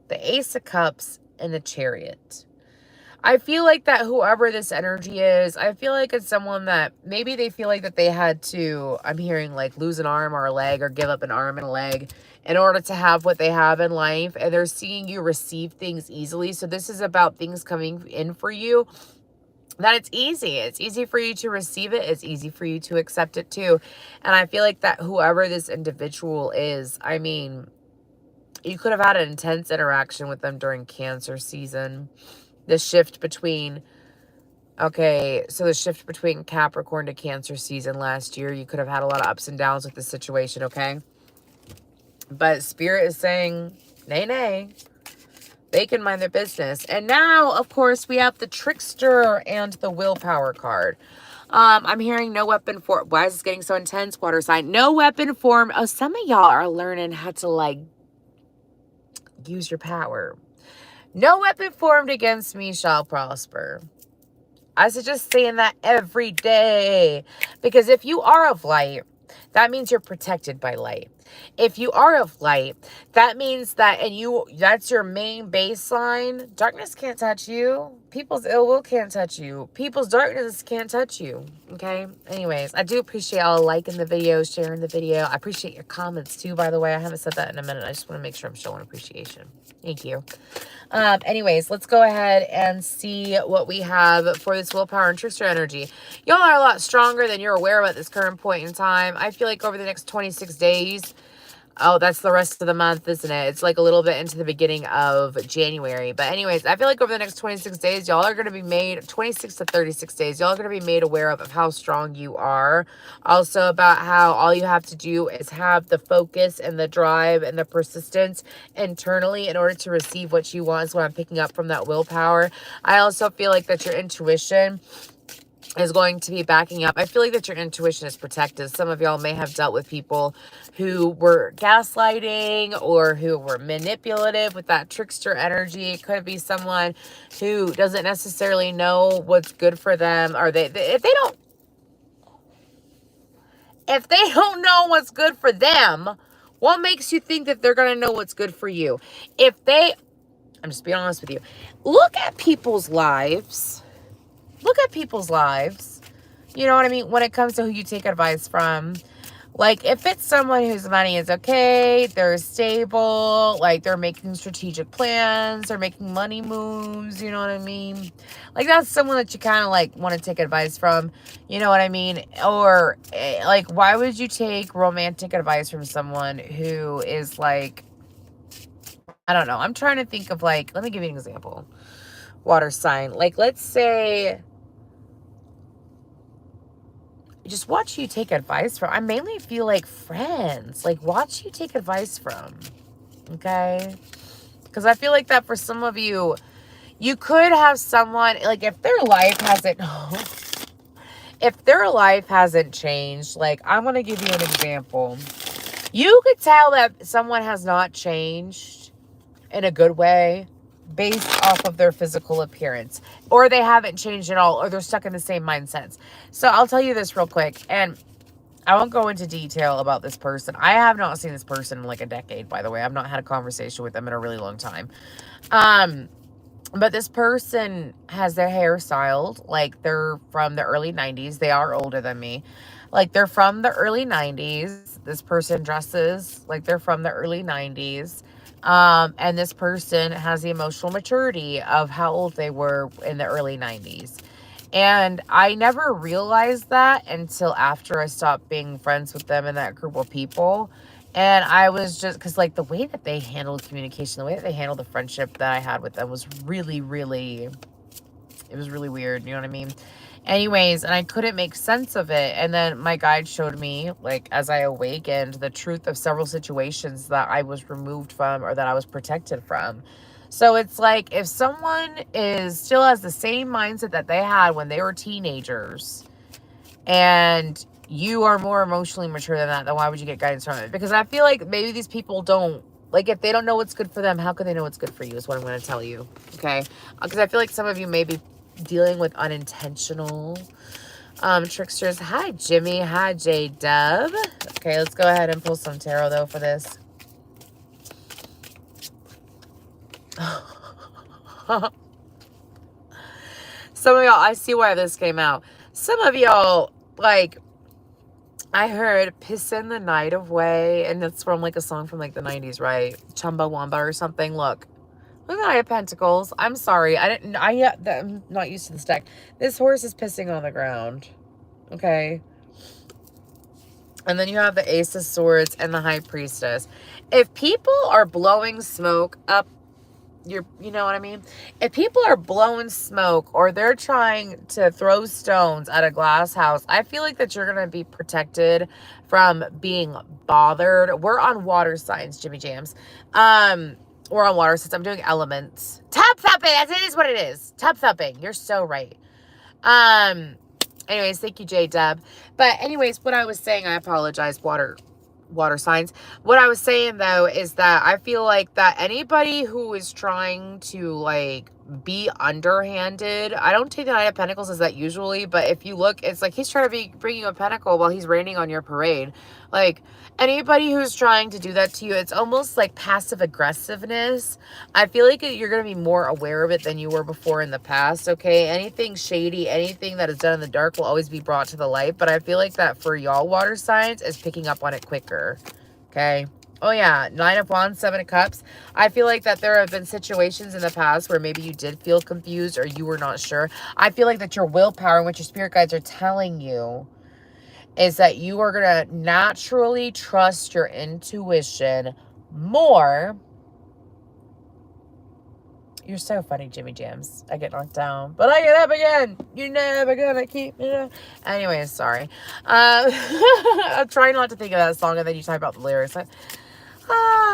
the Ace of Cups, and the Chariot. I feel like that whoever this energy is, I feel like it's someone that maybe they feel like that they had to, I'm hearing like lose an arm or a leg or give up an arm and a leg in order to have what they have in life. And they're seeing you receive things easily. So this is about things coming in for you. That it's easy. It's easy for you to receive it. It's easy for you to accept it too. And I feel like that whoever this individual is, I mean, you could have had an intense interaction with them during Cancer season. The shift between, okay, so the shift between Capricorn to Cancer season last year, you could have had a lot of ups and downs with the situation, okay? But Spirit is saying, nay, nay. They can mind their business. And now, of course, we have the Trickster and the Willpower card. I'm hearing no weapon form. Why is this getting so intense, water sign? No weapon form. Oh, some of y'all are learning how to, like, use your power. No weapon formed against me shall prosper. I suggest saying that every day. Because if you are of light, that means you're protected by light. If you are of light, that means that, and that's your main baseline. Darkness can't touch you. People's ill will can't touch you. People's darkness can't touch you. Okay? Anyways, I do appreciate y'all liking the video, sharing the video. I appreciate your comments too, by the way. I haven't said that in a minute. I just want to make sure I'm showing appreciation. Thank you. Anyways, let's go ahead and see what we have for this Willpower and Trickster energy. Y'all are a lot stronger than you're aware of at this current point in time. I feel like over the next 26 days, Oh, that's the rest of the month, isn't it? It's like a little bit into the beginning of January. But anyways, I feel like over the next 26 days, y'all are going to be made, 26 to 36 days, y'all are going to be made aware of how strong you are. Also about how all you have to do is have the focus and the drive and the persistence internally in order to receive what you want is what I'm picking up from that willpower. I also feel like that your intuition is going to be backing up. I feel like that your intuition is protected. Some of y'all may have dealt with people who were gaslighting or who were manipulative with that trickster energy. It could be someone who doesn't necessarily know what's good for them, or if they don't know what's good for them, what makes you think that they're going to know what's good for you? I'm just being honest with you. Look at people's lives. Look at people's lives. You know what I mean? When it comes to who you take advice from. Like, if it's someone whose money is okay, they're stable, like, they're making strategic plans, they're making money moves, you know what I mean? Like, that's someone that you kind of, like, want to take advice from, you know what I mean? Or, like, why would you take romantic advice from someone who is, like, I don't know. I'm trying to think of, like, let me give you an example. Water sign. Like, let's say, just watch you take advice from. I mainly feel like friends. Like, watch you take advice from. Okay? Because I feel like that for some of you, you could have someone, like, if their life hasn't changed, like, I'm going to give you an example. You could tell that someone has not changed in a good way based off of their physical appearance, or they haven't changed at all, or they're stuck in the same mindsets. So I'll tell you this real quick, and I won't go into detail about this person. I have not seen this person in like a decade, by the way. I've not had a conversation with them in a really long time. But this person has their hair styled like they're from the early 90s. They are older than me. Like, they're from the early 90s. This person dresses like they're from the early 90s. And this person has the emotional maturity of how old they were in the early 90s. And I never realized that until after I stopped being friends with them and that group of people. And I was just, because like the way that they handled communication, the way that they handled the friendship that I had with them was really, really, it was really weird. You know what I mean? Anyways, and I couldn't make sense of it. And then my guide showed me, like, as I awakened, the truth of several situations that I was removed from or that I was protected from. So it's like, if someone still has the same mindset that they had when they were teenagers, and you are more emotionally mature than that, then why would you get guidance from it? Because I feel like maybe these people don't, like, if they don't know what's good for them, how can they know what's good for you is what I'm going to tell you. Okay? Because I feel like some of you may be dealing with unintentional tricksters. Hi, Jimmy. Hi, J-Dub. Okay, let's go ahead and pull some tarot, though, for this. Some of y'all, I see why this came out. Some of y'all, like, I heard Pissin' the Night Away, and that's from, like, a song from, like, the 90s, right? Chumbawamba or something. Look at the Knight of Pentacles. I'm sorry. I'm not used to this deck. This horse is pissing on the ground. Okay. And then you have the Ace of Swords and the High Priestess. If people are blowing smoke up you know what I mean? If people are blowing smoke or they're trying to throw stones at a glass house, I feel like that you're going to be protected from being bothered. We're on water signs, Jimmy Jams. We're on water signs. I'm doing elements. Tub thumping. It is what it is. Tub thumping. You're so right. Anyways, thank you, J-Dub. But anyways, what I was saying, I apologize, water signs. What I was saying, though, is that I feel like that anybody who is trying to, like, be underhanded, I don't take the Knight of Pentacles as that usually, but if you look, it's like he's trying to bring you a pentacle while he's raining on your parade. Like, anybody who's trying to do that to you, it's almost like passive aggressiveness. I feel like you're going to be more aware of it than you were before in the past, okay? Anything shady, anything that is done in the dark will always be brought to the light, but I feel like that for y'all water signs is picking up on it quicker, okay? Oh, yeah. 9 of Wands, 7 of Cups. I feel like that there have been situations in the past where maybe you did feel confused or you were not sure. I feel like that your willpower and what your spirit guides are telling you is that you are going to naturally trust your intuition more. You're so funny, Jimmy Jams. I get knocked down, but I get up again. You're never gonna keep me down. Anyways, sorry. I'm trying not to think of that song, and then you talk about the lyrics.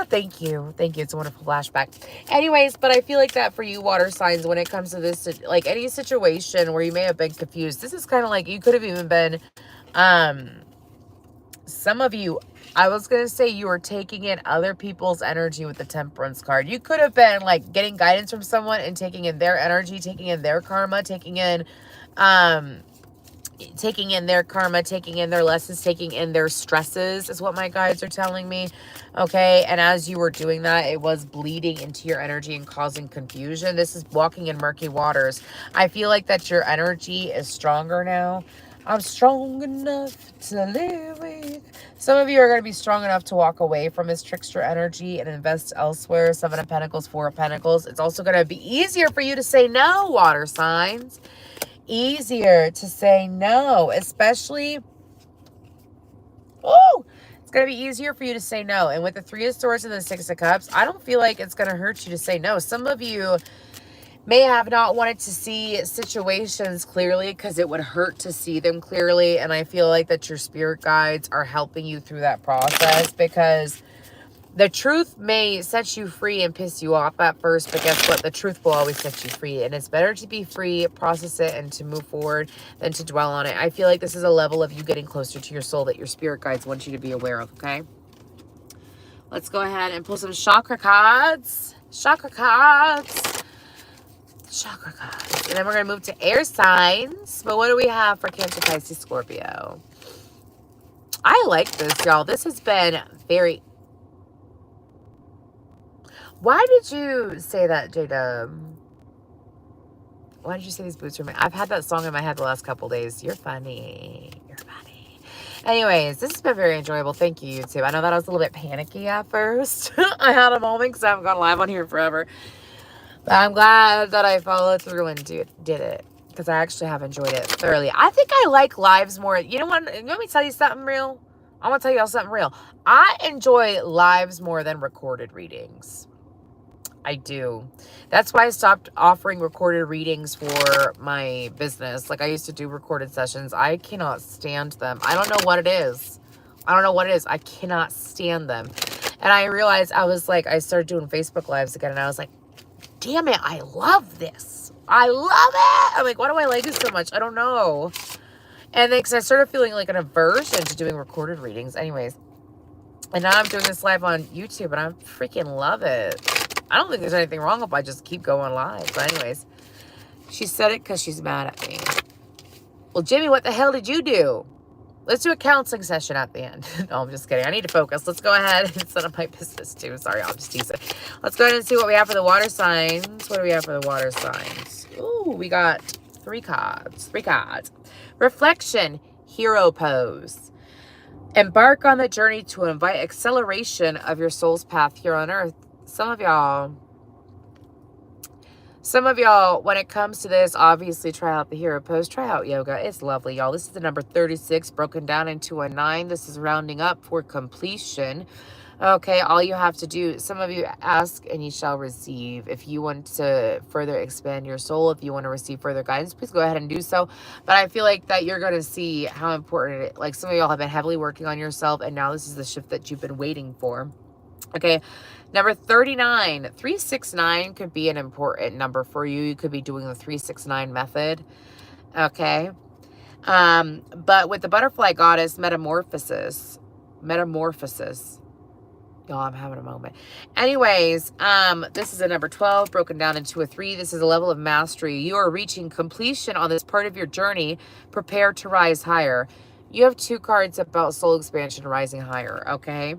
Thank you. Thank you. It's a wonderful flashback. Anyways, but I feel like that for you, water signs, when it comes to this, like any situation where you may have been confused, this is kind of like you could have even been, some of you, I was going to say you were taking in other people's energy with the Temperance card. You could have been like getting guidance from someone and taking in their energy, taking in their karma, taking in their karma, taking in their lessons, taking in their stresses is what my guides are telling me. Okay. And as you were doing that, it was bleeding into your energy and causing confusion. This is walking in murky waters. I feel like that your energy is stronger now. I'm strong enough to live with. Some of you are going to be strong enough to walk away from this trickster energy and invest elsewhere. 7 of Pentacles, 4 of Pentacles. It's also going to be easier for you to say no, water signs. Easier to say no, especially, it's going to be easier for you to say no. And with the 3 of Swords and the 6 of Cups, I don't feel like it's going to hurt you to say no. Some of you may have not wanted to see situations clearly because it would hurt to see them clearly. And I feel like that your spirit guides are helping you through that process, because the truth may set you free and piss you off at first, but guess what? The truth will always set you free. And it's better to be free, process it, and to move forward than to dwell on it. I feel like this is a level of you getting closer to your soul that your spirit guides want you to be aware of, okay? Let's go ahead and pull some chakra cards. Chakra cards. Chakra cards. And then we're going to move to air signs. But what do we have for Cancer, Pisces, Scorpio? I like this, y'all. This has been very... Why did you say that, J-Dub? Why did you say these boots are made? I've had that song in my head the last couple days. You're funny. You're funny. Anyways, this has been very enjoyable. Thank you, YouTube. I know that I was a little bit panicky at first. I had a moment because I haven't gone live on here forever. But I'm glad that I followed through and did it, because I actually have enjoyed it thoroughly. I think I like lives more. You know what? You want me to tell you something real? I want to tell you all something real. I enjoy lives more than recorded readings. I do. That's why I stopped offering recorded readings for my business. Like I used to do recorded sessions. I cannot stand them. I don't know what it is. I don't know what it is. I cannot stand them. And I realized I started doing Facebook Lives again, and I was like, damn it, I love this. I love it. I'm like, why do I like it so much? I don't know. And then because I started feeling like an aversion to doing recorded readings. Anyways. And now I'm doing this live on YouTube, and I freaking love it. I don't think there's anything wrong if I just keep going live. But anyways, she said it because she's mad at me. Well, Jimmy, what the hell did you do? Let's do a counseling session at the end. No, I'm just kidding. I need to focus. Let's go ahead and set up my business too. Sorry, I'll just tease it. Let's go ahead and see what we have for the water signs. What do we have for the water signs? Ooh, we got 3 cards. 3 cards. Reflection, hero pose. Embark on the journey to invite acceleration of your soul's path here on earth. Some of y'all, when it comes to this, obviously try out the hero pose. Try out yoga. It's lovely, y'all. This is the number 36 broken down into a 9. This is rounding up for completion. Okay, all you have to do, some of you ask and you shall receive. If you want to further expand your soul, if you want to receive further guidance, please go ahead and do so. But I feel like that you're going to see how important it is. Like some of y'all have been heavily working on yourself, and now this is the shift that you've been waiting for. Okay, number 39, 369 could be an important number for you. You could be doing the 369 method. Okay, but with the butterfly goddess, metamorphosis. Y'all, I'm having a moment. Anyways, this is a number 12 broken down into a 3. This is a level of mastery. You are reaching completion on this part of your journey. Prepare to rise higher. You have 2 cards about soul expansion, rising higher. Okay.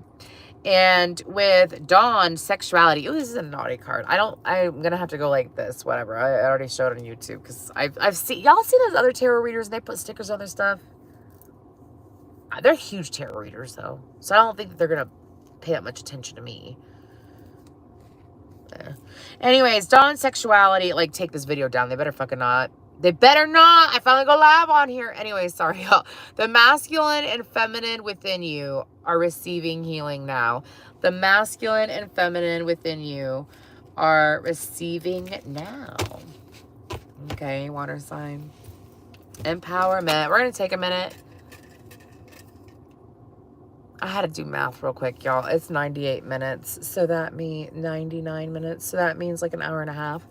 And with Dawn, sexuality. Oh, this is a naughty card. I'm going to have to go like this, whatever. I already showed on YouTube because I've seen, y'all see those other tarot readers and they put stickers on their stuff? They're huge tarot readers though. So I don't think that they're going to pay that much attention to me. Anyways, Dawn, sexuality, like take this video down. They better fucking not. They better not. I finally go live on here. Anyway, sorry, y'all. The masculine and feminine within you are receiving healing now. The masculine and feminine within you are receiving now. Okay, water sign. Empowerment. We're going to take a minute. I had to do math real quick, y'all. It's 98 minutes. So that means 99 minutes. So that means like an hour and a half.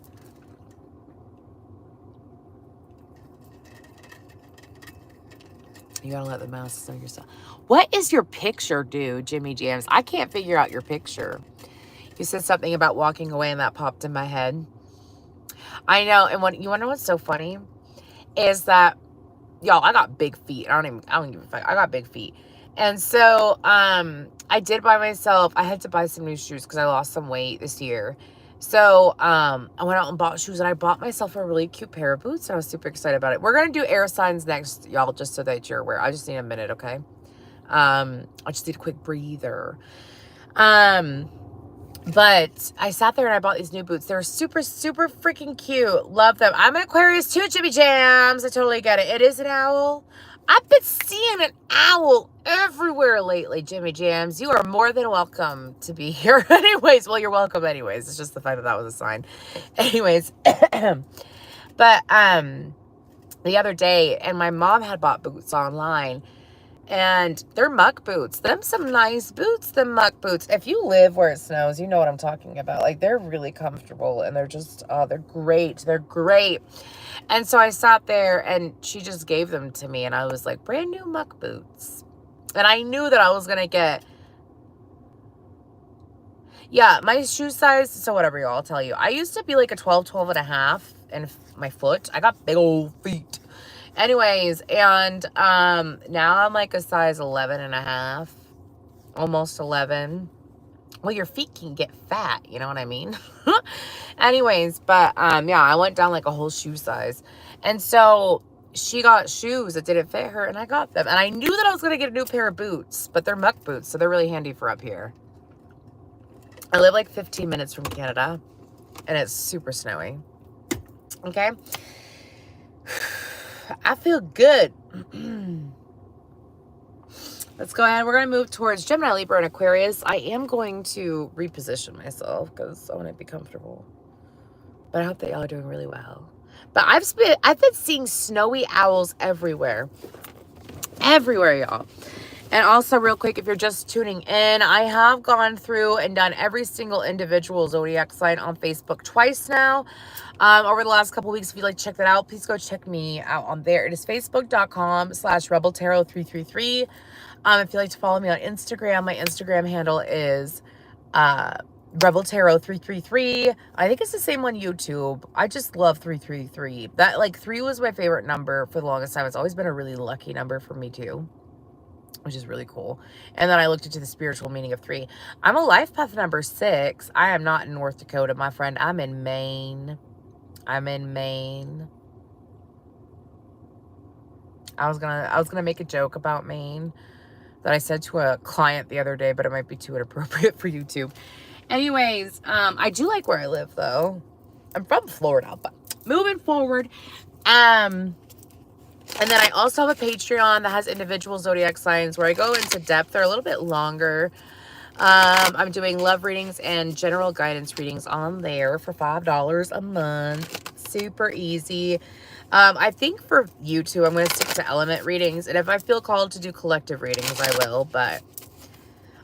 You gotta let the mouse know yourself. What is your picture, dude, Jimmy Jams? I can't figure out your picture. You said something about walking away and that popped in my head. I know, and what you wanna know what's so funny? Is that, y'all, I got big feet. I don't give a fuck. I got big feet. And so I did buy myself, I had to buy some new shoes because I lost some weight this year. So I went out and bought shoes, and I bought myself a really cute pair of boots. And I was super excited about it. We're going to do air signs next, y'all, just so that you're aware. I just need a minute, okay? I just need a quick breather. But I sat there and I bought these new boots. They're super, super freaking cute. Love them. I'm an Aquarius too, Jimmy Jams. I totally get it. It is an owl. I've been seeing an owl everywhere lately, Jimmy Jams. You are more than welcome to be here. Anyways, well, you're welcome anyways. It's just the fact that that was a sign. Anyways, but the other day, and my mom had bought boots online, and they're muck boots. Them some nice boots, them muck boots. If you live where it snows, you know what I'm talking about. Like, they're really comfortable, and they're just, oh, they're great. They're great. And so I sat there, and she just gave them to me, and I was like, brand new muck boots. And I knew that I was going to get, yeah, my shoe size, so whatever, y'all, I'll tell you. I used to be like a 12, 12 and a half in my foot. I got big old feet. Anyways, and now I'm like a size 11 and a half, almost 11. Well, your feet can get fat, you know what I mean? Anyways, but yeah, I went down like a whole shoe size. And so she got shoes that didn't fit her, and I got them. And I knew that I was going to get a new pair of boots, but they're muck boots, so they're really handy for up here. I live like 15 minutes from Canada, and it's super snowy. Okay? I feel good. Let's go ahead. We're going to move towards Gemini, Libra, and Aquarius. I am going to reposition myself because I want to be comfortable. But I hope that y'all are doing really well. But I've been seeing snowy owls everywhere. Everywhere, y'all. And also, real quick, if you're just tuning in, I have gone through and done every single individual zodiac sign on Facebook twice now. Over the last couple weeks. If you'd like to check that out, please go check me out on there. It is facebook.com/rebeltarot333. If you'd like to follow me on Instagram, my Instagram handle is rebeltarot333. I think it's the same on YouTube. I just love 333. That, like, 3 was my favorite number for the longest time. It's always been a really lucky number for me too, which is really cool. And then I looked into the spiritual meaning of 3. I'm a life path number 6. I am not in North Dakota, my friend. I'm in Maine. I'm in Maine. I was gonna make a joke about Maine that I said to a client the other day, but it might be too inappropriate for YouTube. Anyways, I do like where I live though. I'm from Florida, but moving forward, and then I also have a Patreon that has individual zodiac signs where I go into depth. They're a little bit longer. I'm doing love readings and general guidance readings on there for $5 a month. Super easy. I think for YouTube, I'm going to stick to element readings. And if I feel called to do collective readings, I will. But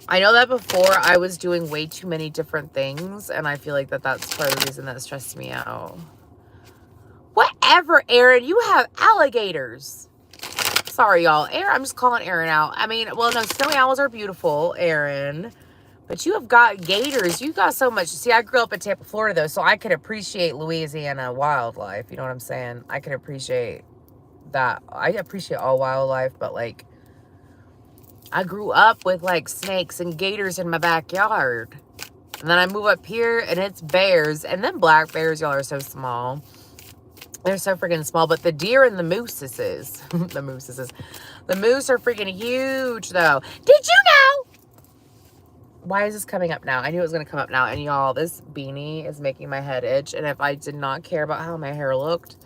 I know that before I was doing way too many different things. And I feel like that's part of the reason that stressed me out. Whatever, Aaron. You have alligators. Sorry, y'all. Aaron, I'm just calling Aaron out. I mean, well, no, snowy owls are beautiful, Aaron. But you have got gators. You got so much. See, I grew up in Tampa, Florida, though, so I could appreciate Louisiana wildlife. You know what I'm saying? I can appreciate that. I appreciate all wildlife, but, like, I grew up with, like, snakes and gators in my backyard. And then I move up here, and it's bears. And then black bears, y'all, are so small. They're so freaking small. But the deer and the mooses, the moose are freaking huge, though. Did you know? Why is this coming up now? I knew it was going to come up now. And y'all, this beanie is making my head itch. And if I did not care about how my hair looked,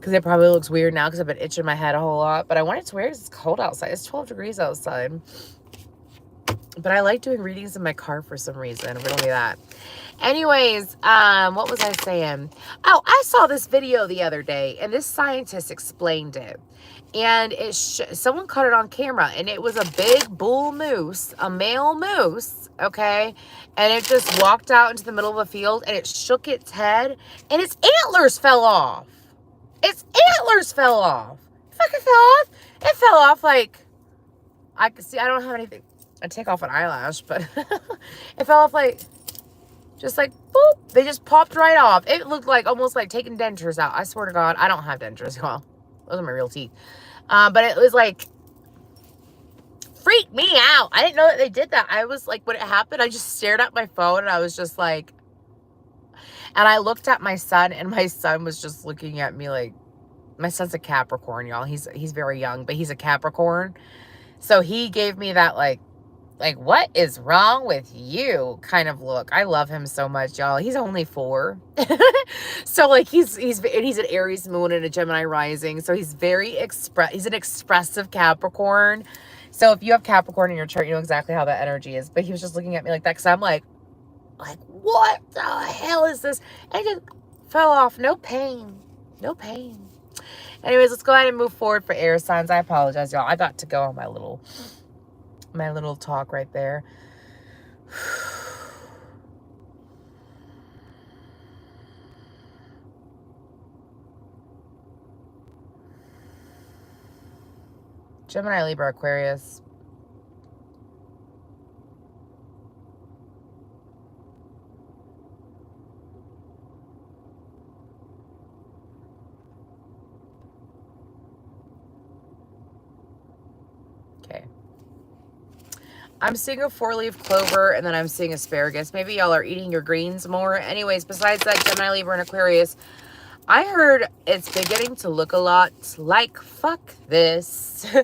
because it probably looks weird now because I've been itching my head a whole lot. But I wanted to wear it because it's cold outside. It's 12 degrees outside. But I like doing readings in my car for some reason. Riddle me that. Anyways, what was I saying? Oh, I saw this video the other day, and this scientist explained it. And someone caught it on camera, and it was a big bull moose, a male moose, okay? And it just walked out into the middle of a field, and it shook its head, and its antlers fell off. Its antlers fell off. It fucking fell off. It fell off like, I could see, I don't have anything. I take off an eyelash, but it fell off like, just like, boop. They just popped right off. It looked like, almost like taking dentures out. I swear to God, I don't have dentures. Well, those are my real teeth. But it was like, freaked me out. I didn't know that they did that. I was like, when it happened, I just stared at my phone and I was just like, and I looked at my son, and my son was just looking at me like, my son's a Capricorn, y'all. He's very young, but he's a Capricorn. So he gave me that like, what is wrong with you kind of look. I love him so much, y'all. He's only 4. So like he's an Aries moon and a Gemini rising. So he's he's an expressive Capricorn. So if you have Capricorn in your chart, you know exactly how that energy is. But he was just looking at me like that because I'm like, what the hell is this? And it just fell off. No pain. No pain. Anyways, let's go ahead and move forward for air signs. I apologize, y'all. I got to go on my little talk right there. Gemini, Libra, Aquarius. Okay. I'm seeing a 4-leaf clover, and then I'm seeing asparagus. Maybe y'all are eating your greens more. Anyways, besides that, Gemini, Libra, and Aquarius, I heard it's beginning to look a lot like fuck this. and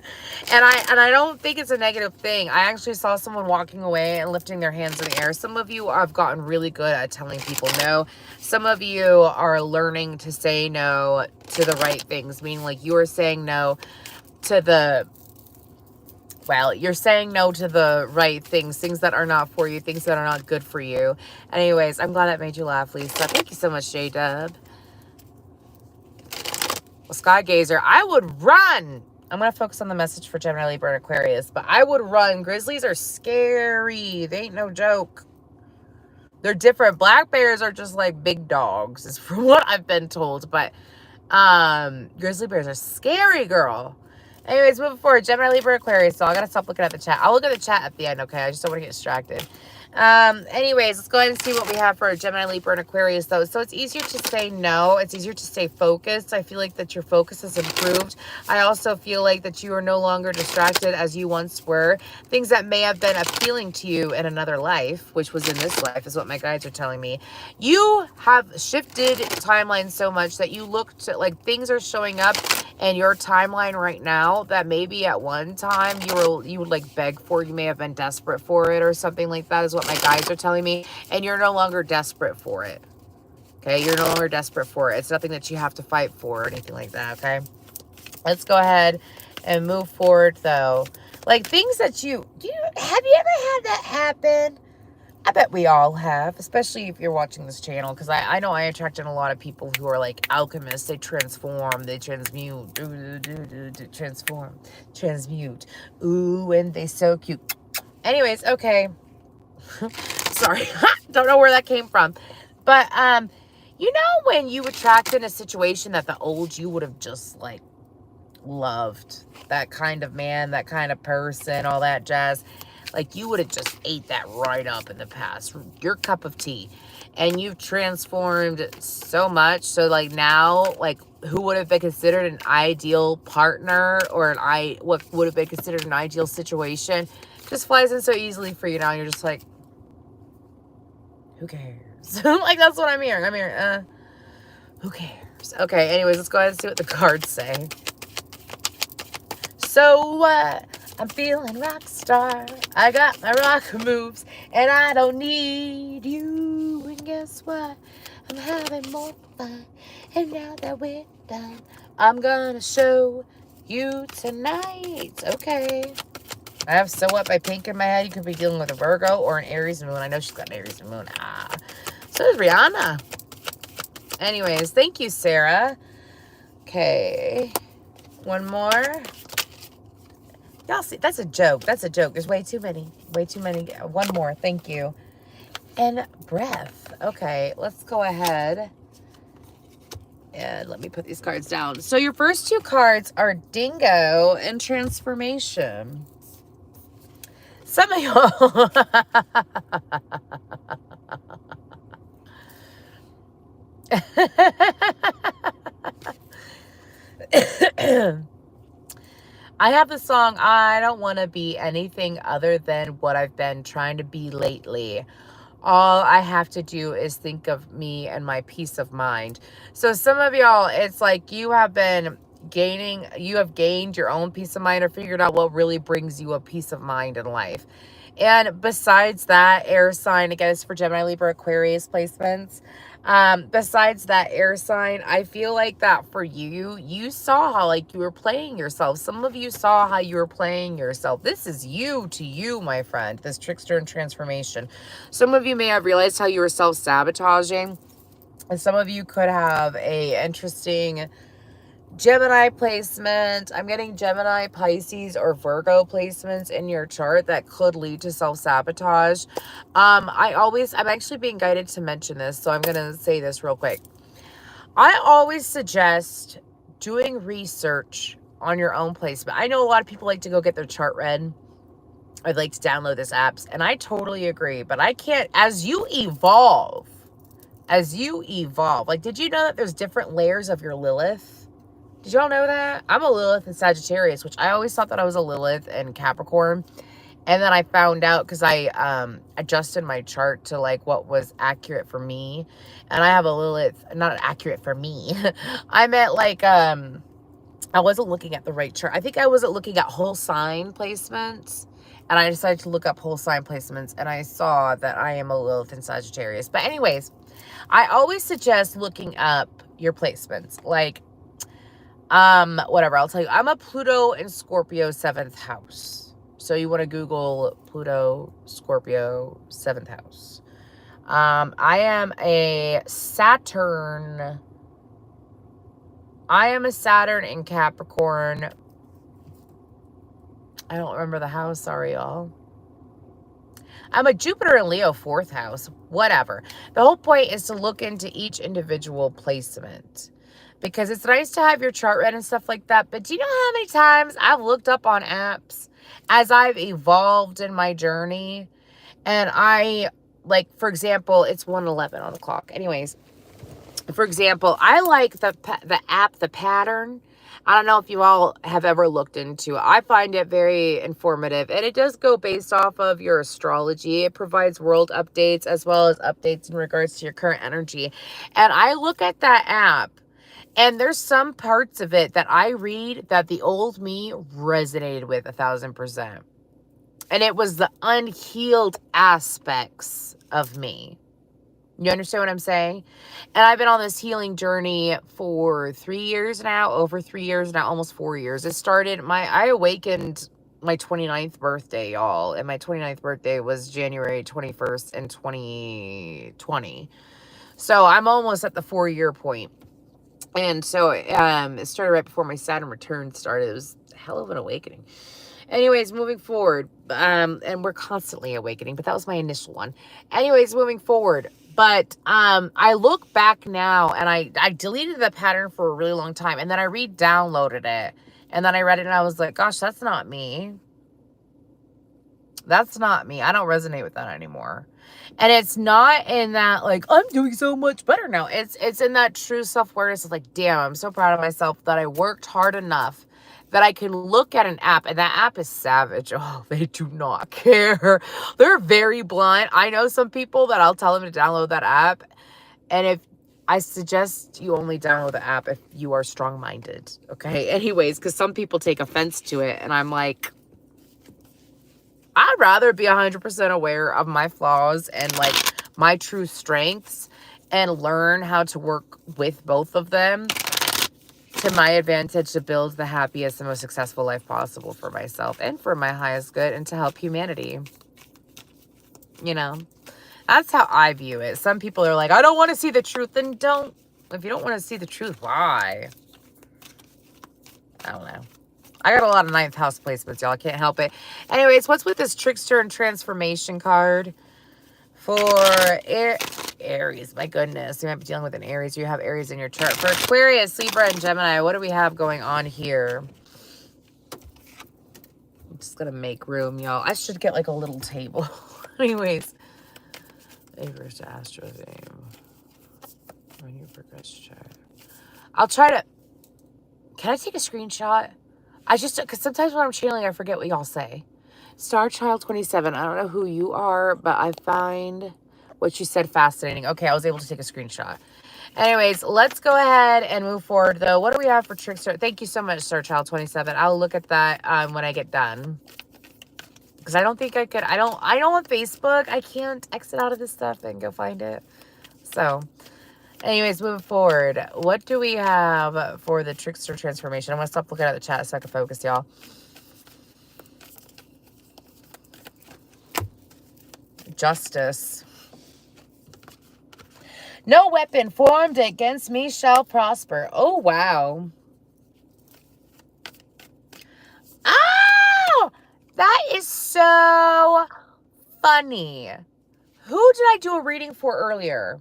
I don't think it's a negative thing. I actually saw someone walking away and lifting their hands in the air. Some of you have gotten really good at telling people no. Some of you are learning to say no to the right things, meaning like you are saying no to the, well, you're saying no to the right things that are not for you, things that are not good for you. Anyways, I'm glad that made you laugh, Lisa. Thank you so much, J-Dub. Sky Gazer, I would run. I'm going to focus on the message for Gemini, Libra, and Aquarius, but I would run. Grizzlies are scary. They ain't no joke. They're different. Black bears are just like big dogs, is from what I've been told, but grizzly bears are scary, girl. Anyways, moving forward, Gemini, Libra, Aquarius. So I got to stop looking at the chat. I'll look at the chat at the end, okay? I just don't want to get distracted. Anyways, let's go ahead and see what we have for Gemini, Libra, and Aquarius, though. So it's easier to say no. It's easier to stay focused. I feel like that your focus has improved. I also feel like that you are no longer distracted as you once were. Things that may have been appealing to you in another life, which was in this life, is what my guides are telling me. You have shifted timeline so much that you look to, like, things are showing up in your timeline right now that maybe at one time you would like beg for. You may have been desperate for it or something like that, is what my guides are telling me. And you're no longer desperate for it. Okay, you're no longer desperate for it. It's nothing that you have to fight for or anything like that, okay? Let's go ahead and move forward, though. Like, things that have you ever had that happen? I bet we all have, especially if you're watching this channel, because I know I attracted a lot of people who are like alchemists. They transform, they transmute, transform, transmute. Ooh, and they so cute. Anyways, okay. Sorry, don't know where that came from. But, you know when you attract in a situation that the old you would have just, like, loved? That kind of man, that kind of person, all that jazz. Like, you would have just ate that right up in the past. Your cup of tea. And you've transformed so much. So, like, now, like, who would have been considered an ideal partner or what would have been considered an ideal situation just flies in so easily for you now. You're just like, who cares? Like, that's what I'm hearing. I'm hearing, who cares? Okay, anyways, let's go ahead and see what the cards say. So, I'm feeling rock star. I got my rock moves, and I don't need you. And guess what? I'm having more fun. And now that we're done, I'm gonna show you tonight. Okay. I have So What by Pink in my head. You could be dealing with a Virgo or an Aries moon. I know she's got an Aries moon. So is Rihanna. Anyways, thank you, Sarah. Okay. One more. Y'all see, that's a joke. That's a joke. There's way too many. Way too many. One more. Thank you. And breath. Okay, let's go ahead. And let me put these cards down. So your first two cards are Dingo and Transformation. Some of y'all... I have the song, I don't want to be anything other than what I've been trying to be lately. All I have to do is think of me and my peace of mind. So some of y'all, it's like you have gained your own peace of mind or figured out what really brings you a peace of mind in life. And besides that, air sign, again, it's for Gemini, Libra, Aquarius placements. Besides that air sign, I feel like that for you, you saw how like you were playing yourself. Some of you saw how you were playing yourself. This is you to you, my friend, this trickster and transformation. Some of you may have realized how you were self-sabotaging, and some of you could have a interesting Gemini placement. I'm getting Gemini, Pisces, or Virgo placements in your chart that could lead to self-sabotage. I'm actually being guided to mention this, so I'm going to say this real quick. I always suggest doing research on your own placement. I know a lot of people like to go get their chart read. I'd like to download this apps, and I totally agree, but I can't, as you evolve, like, did you know that there's different layers of your Lilith? Did y'all know that? I'm a Lilith in Sagittarius, which I always thought that I was a Lilith in Capricorn. And then I found out because I adjusted my chart to like what was accurate for me. And I have a Lilith, not accurate for me. I meant like, I wasn't looking at the right chart. I think I wasn't looking at whole sign placements. And I decided to look up whole sign placements. And I saw that I am a Lilith in Sagittarius. But anyways, I always suggest looking up your placements. Like, whatever, I'll tell you. I'm a Pluto and Scorpio 7th house. So you want to Google Pluto, Scorpio, 7th house. I am a Saturn in Capricorn. I don't remember the house. Sorry, y'all. I'm a Jupiter and Leo 4th house. Whatever. The whole point is to look into each individual placement, because it's nice to have your chart read and stuff like that. But do you know how many times I've looked up on apps as I've evolved in my journey? And I, like, for example, it's 1:11 on the clock. Anyways, for example, I like the app, The Pattern. I don't know if you all have ever looked into it. I find it very informative, and it does go based off of your astrology. It provides world updates as well as updates in regards to your current energy. And I look at that app, and there's some parts of it that I read that the old me resonated with 1,000%. And it was the unhealed aspects of me. You understand what I'm saying? And I've been on this healing journey for 3 years now, over 3 years now, almost 4 years. It started, I awakened my 29th birthday, y'all. And my 29th birthday was January 21st in 2020. So I'm almost at the 4-year point. And so it started right before my Saturn return started. It was a hell of an awakening. Anyways, moving forward, and we're constantly awakening, but that was my initial one. Anyways, moving forward. But I look back now, and I deleted the pattern for a really long time, and then I re-downloaded it, and then I read it, and I was like, gosh, that's not me. That's not me. I don't resonate with that anymore. And it's not in that, like, I'm doing so much better now. It's in that true self-awareness of like, damn, I'm so proud of myself that I worked hard enough that I can look at an app, and that app is savage. Oh, they do not care. They're very blind. I know some people that I'll tell them to download that app, and if I suggest you only download the app if you are strong-minded, okay? Anyways, because some people take offense to it, and I'm like, I'd rather be 100% aware of my flaws and like my true strengths and learn how to work with both of them to my advantage to build the happiest and most successful life possible for myself and for my highest good and to help humanity. You know, that's how I view it. Some people are like, I don't want to see the truth. Then don't. If you don't want to see the truth, why? I don't know. I got a lot of ninth house placements, y'all. I can't help it. Anyways, what's with this trickster and transformation card for Aries? My goodness. You might be dealing with an Aries. You have Aries in your chart. For Aquarius, Libra, and Gemini, what do we have going on here? I'm just going to make room, y'all. I should get like a little table. Anyways. Aries to Astro theme. When you progress chart. I'll try to... Can I take a screenshot? Because sometimes when I'm channeling, I forget what y'all say. Star Child 27. I don't know who you are, but I find what you said fascinating. Okay, I was able to take a screenshot. Anyways, let's go ahead and move forward, though. What do we have for Trickster? Thank you so much, Star Child 27. I'll look at that when I get done. Because I don't think I could. I don't want Facebook. I can't exit out of this stuff and go find it. So... Anyways, moving forward, what do we have for the trickster transformation? I'm going to stop looking at the chat so I can focus, y'all. Justice. No weapon formed against me shall prosper. Oh, wow. Oh, that is so funny. Who did I do a reading for earlier?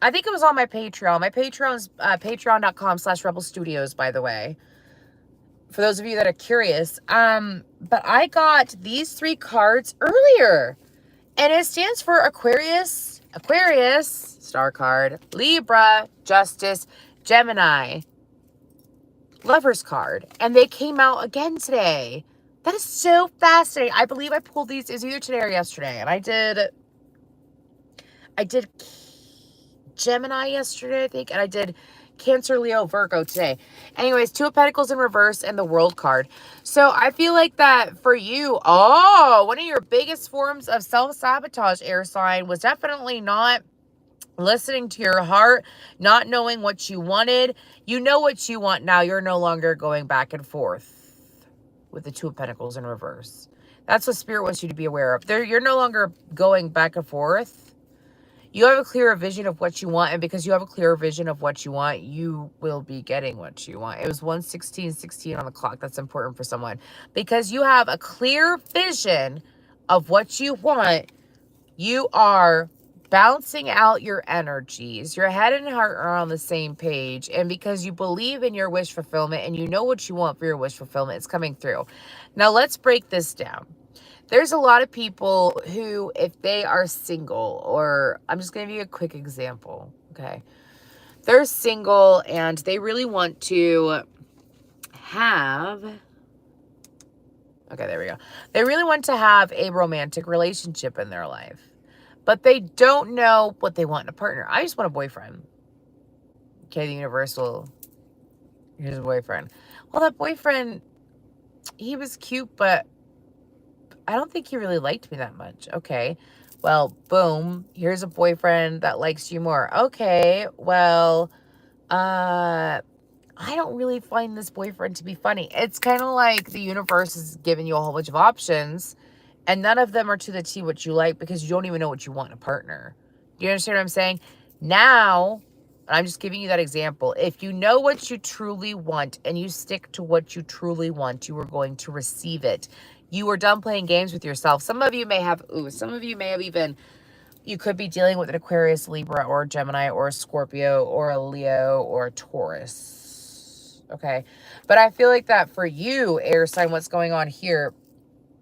I think it was on my Patreon. My Patreon's patreon.com/Rebel Studios, by the way. For those of you that are curious. But I got these 3 cards earlier. And it stands for Aquarius, star card, Libra, Justice, Gemini, Lover's card. And they came out again today. That is so fascinating. I believe I pulled these. It was either today or yesterday. And I did Gemini yesterday, I think, and I did Cancer, Leo, Virgo today. Anyways, 2 of Pentacles in reverse and the World card. So I feel like that for you, one of your biggest forms of self-sabotage, air sign, was definitely not listening to your heart, not knowing what you wanted. You know what you want now. You're no longer going back and forth with the 2 of Pentacles in reverse. That's what Spirit wants you to be aware of. You're no longer going back and forth. You have a clearer vision of what you want, and because you have a clearer vision of what you want, you will be getting what you want. It was 1:16:16 on the clock. That's important for someone. Because you have a clear vision of what you want, you are balancing out your energies. Your head and heart are on the same page, and because you believe in your wish fulfillment and you know what you want for your wish fulfillment, it's coming through. Now, let's break this down. There's a lot of people who, if they are single, or I'm just going to give you a quick example, okay? They're single and they really want to have, okay, there we go. They really want to have a romantic relationship in their life, but they don't know what they want in a partner. I just want a boyfriend. Okay, the universal, here's a boyfriend. Well, that boyfriend, he was cute, but I don't think he really liked me that much. Okay, well, boom, here's a boyfriend that likes you more. Okay, well, I don't really find this boyfriend to be funny. It's kind of like the universe is giving you a whole bunch of options, and none of them are to the T what you like because you don't even know what you want in a partner. Do you understand what I'm saying? Now, I'm just giving you that example. If you know what you truly want and you stick to what you truly want, you are going to receive it. You are done playing games with yourself. Some of you may have, some of you may have even, you could be dealing with an Aquarius, Libra, or a Gemini, or a Scorpio, or a Leo, or a Taurus. Okay. But I feel like that for you, air sign, what's going on here,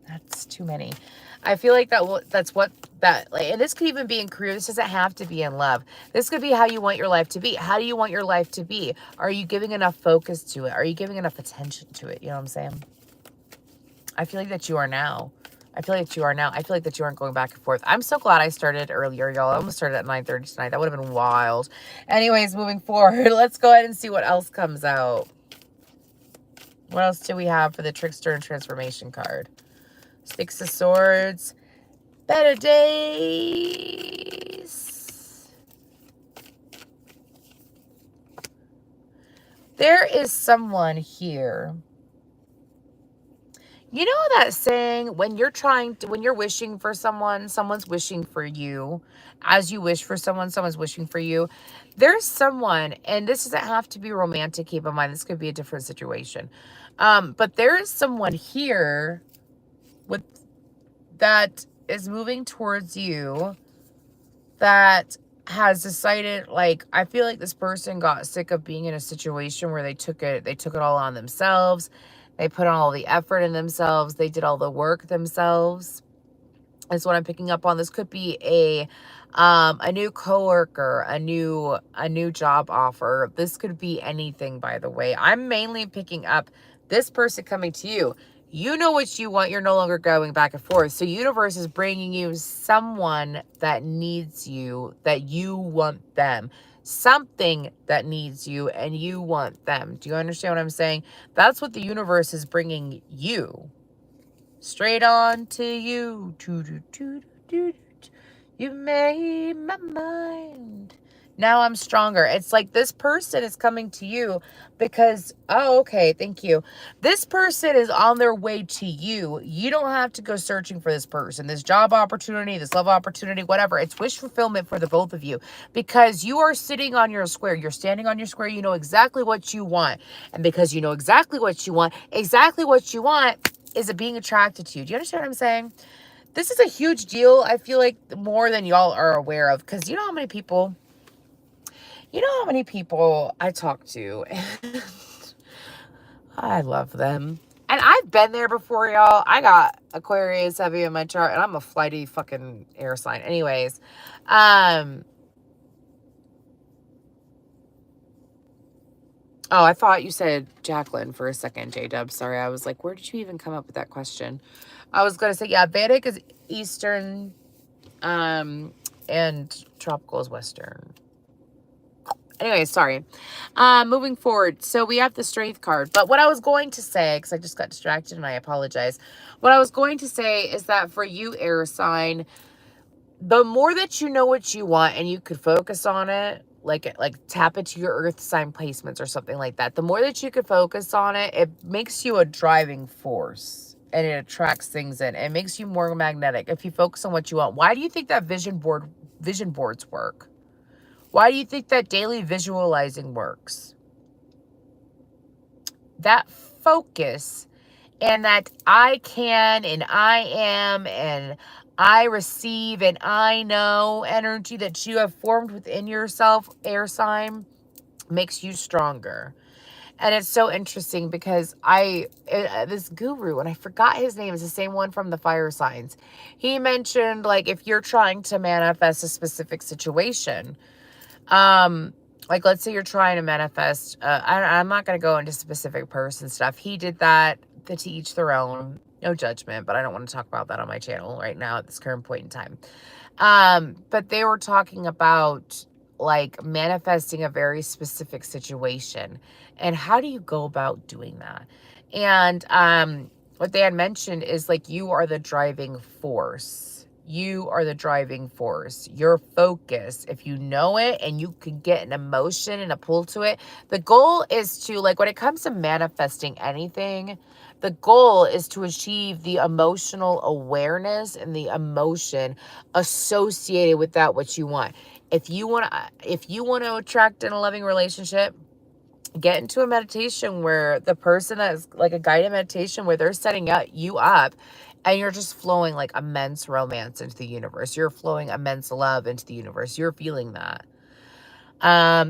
that's too many. I feel like and this could even be in career. This doesn't have to be in love. This could be how you want your life to be. How do you want your life to be? Are you giving enough focus to it? Are you giving enough attention to it? You know what I'm saying? I feel like that you are now. I feel like that you are now. I feel like that you aren't going back and forth. I'm so glad I started earlier, y'all. I almost started at 9:30 tonight. That would have been wild. Anyways, moving forward, let's go ahead and see what else comes out. What else do we have for the Trickster and Transformation card? 6 of Swords. Better days. There is someone here. You know that saying, when you're wishing for someone, someone's wishing for you. As you wish for someone, someone's wishing for you. There's someone, and this doesn't have to be romantic, keep in mind, this could be a different situation. But there is someone here with that is moving towards you that has decided, like, I feel like this person got sick of being in a situation where they took it all on themselves. They put all the effort in themselves. They did all the work themselves. That's what I'm picking up on. This could be a new coworker, a new job offer. This could be anything, by the way. I'm mainly picking up this person coming to you. You know what you want. You're no longer going back and forth. So universe is bringing you someone that needs you, that you want them. Something that needs you and you want them. Do you understand what I'm saying? That's what the universe is bringing you. Straight on to you. You made my mind. Now I'm stronger. It's like this person is coming to you because, oh, okay, thank you. This person is on their way to you. You don't have to go searching for this person, this job opportunity, this love opportunity, whatever. It's wish fulfillment for the both of you because you are sitting on your square. You're standing on your square. You know exactly what you want. And because you know exactly what you want is it being attracted to you. Do you understand what I'm saying? This is a huge deal. I feel like more than y'all are aware of, because you know how many people I talk to. I love them. And I've been there before, y'all. I got Aquarius heavy in my chart, and I'm a flighty fucking air sign. Anyways, oh, I thought you said Jacqueline for a second, J-Dub. Sorry, I was like, where did you even come up with that question? I was going to say, yeah, Vedic is Eastern, and tropical is Western. Anyway, sorry. Moving forward. So we have the Strength card. But what I was going to say, because I just got distracted and I apologize. What I was going to say is that for you, air sign, the more that you know what you want and you could focus on it, like tap into your earth sign placements or something like that, the more that you could focus on it, it makes you a driving force and it attracts things in. It makes you more magnetic if you focus on what you want. Why do you think that vision boards work? Why do you think that daily visualizing works? That focus and that I can and I am and I receive and I know energy that you have formed within yourself, air sign, makes you stronger. And it's so interesting because this guru, and I forgot his name, is the same one from the fire signs. He mentioned, like, if you're trying to manifest a specific situation, like, let's say you're trying to manifest, I'm not going to go into specific person stuff. He did that, to each their own, no judgment, but I don't want to talk about that on my channel right now at this current point in time. But they were talking about, like, manifesting a very specific situation and how do you go about doing that? And, what they had mentioned is, like, you are the driving force. You are the driving force. Your focus, if you know it and you can get an emotion and a pull to it, the goal is to, like, when it comes to manifesting anything, the goal is to achieve the emotional awareness and the emotion associated with that, what you want. If you want to attract in a loving relationship, get into a meditation where the person that is, like, a guided meditation where they're setting you up and you're just flowing, like, immense romance into the universe. You're flowing immense love into the universe. You're feeling that.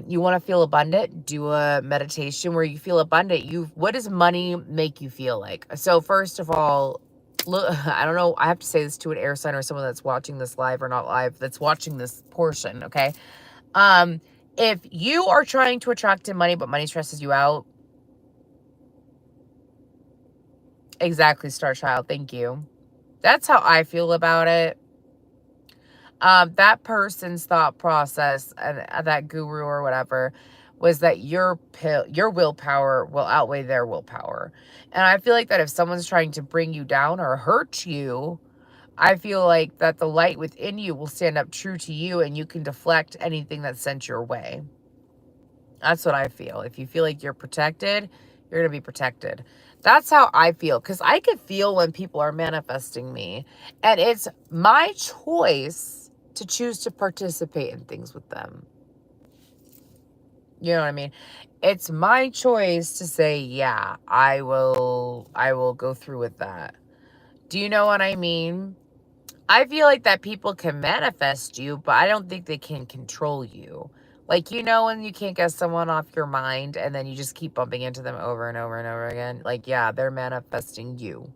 You want to feel abundant? Do a meditation where you feel abundant. What does money make you feel like? So first of all, look, I don't know. I have to say this to an air sign or someone that's watching this live or not live, that's watching this portion. Okay. If you are trying to attract in money, but money stresses you out. Exactly, Star Child. Thank you. That's how I feel about it. That person's thought process and that guru or whatever was that your willpower will outweigh their willpower. And I feel like that if someone's trying to bring you down or hurt you, I feel like that the light within you will stand up true to you and you can deflect anything that's sent your way. That's what I feel. If you feel like you're protected, you're going to be protected. That's how I feel. Because I can feel when people are manifesting me. And it's my choice to choose to participate in things with them. You know what I mean? It's my choice to say, yeah, I will go through with that. Do you know what I mean? I feel like that people can manifest you, but I don't think they can control you. Like, you know, when you can't get someone off your mind and then you just keep bumping into them over and over and over again. Like, yeah, they're manifesting you.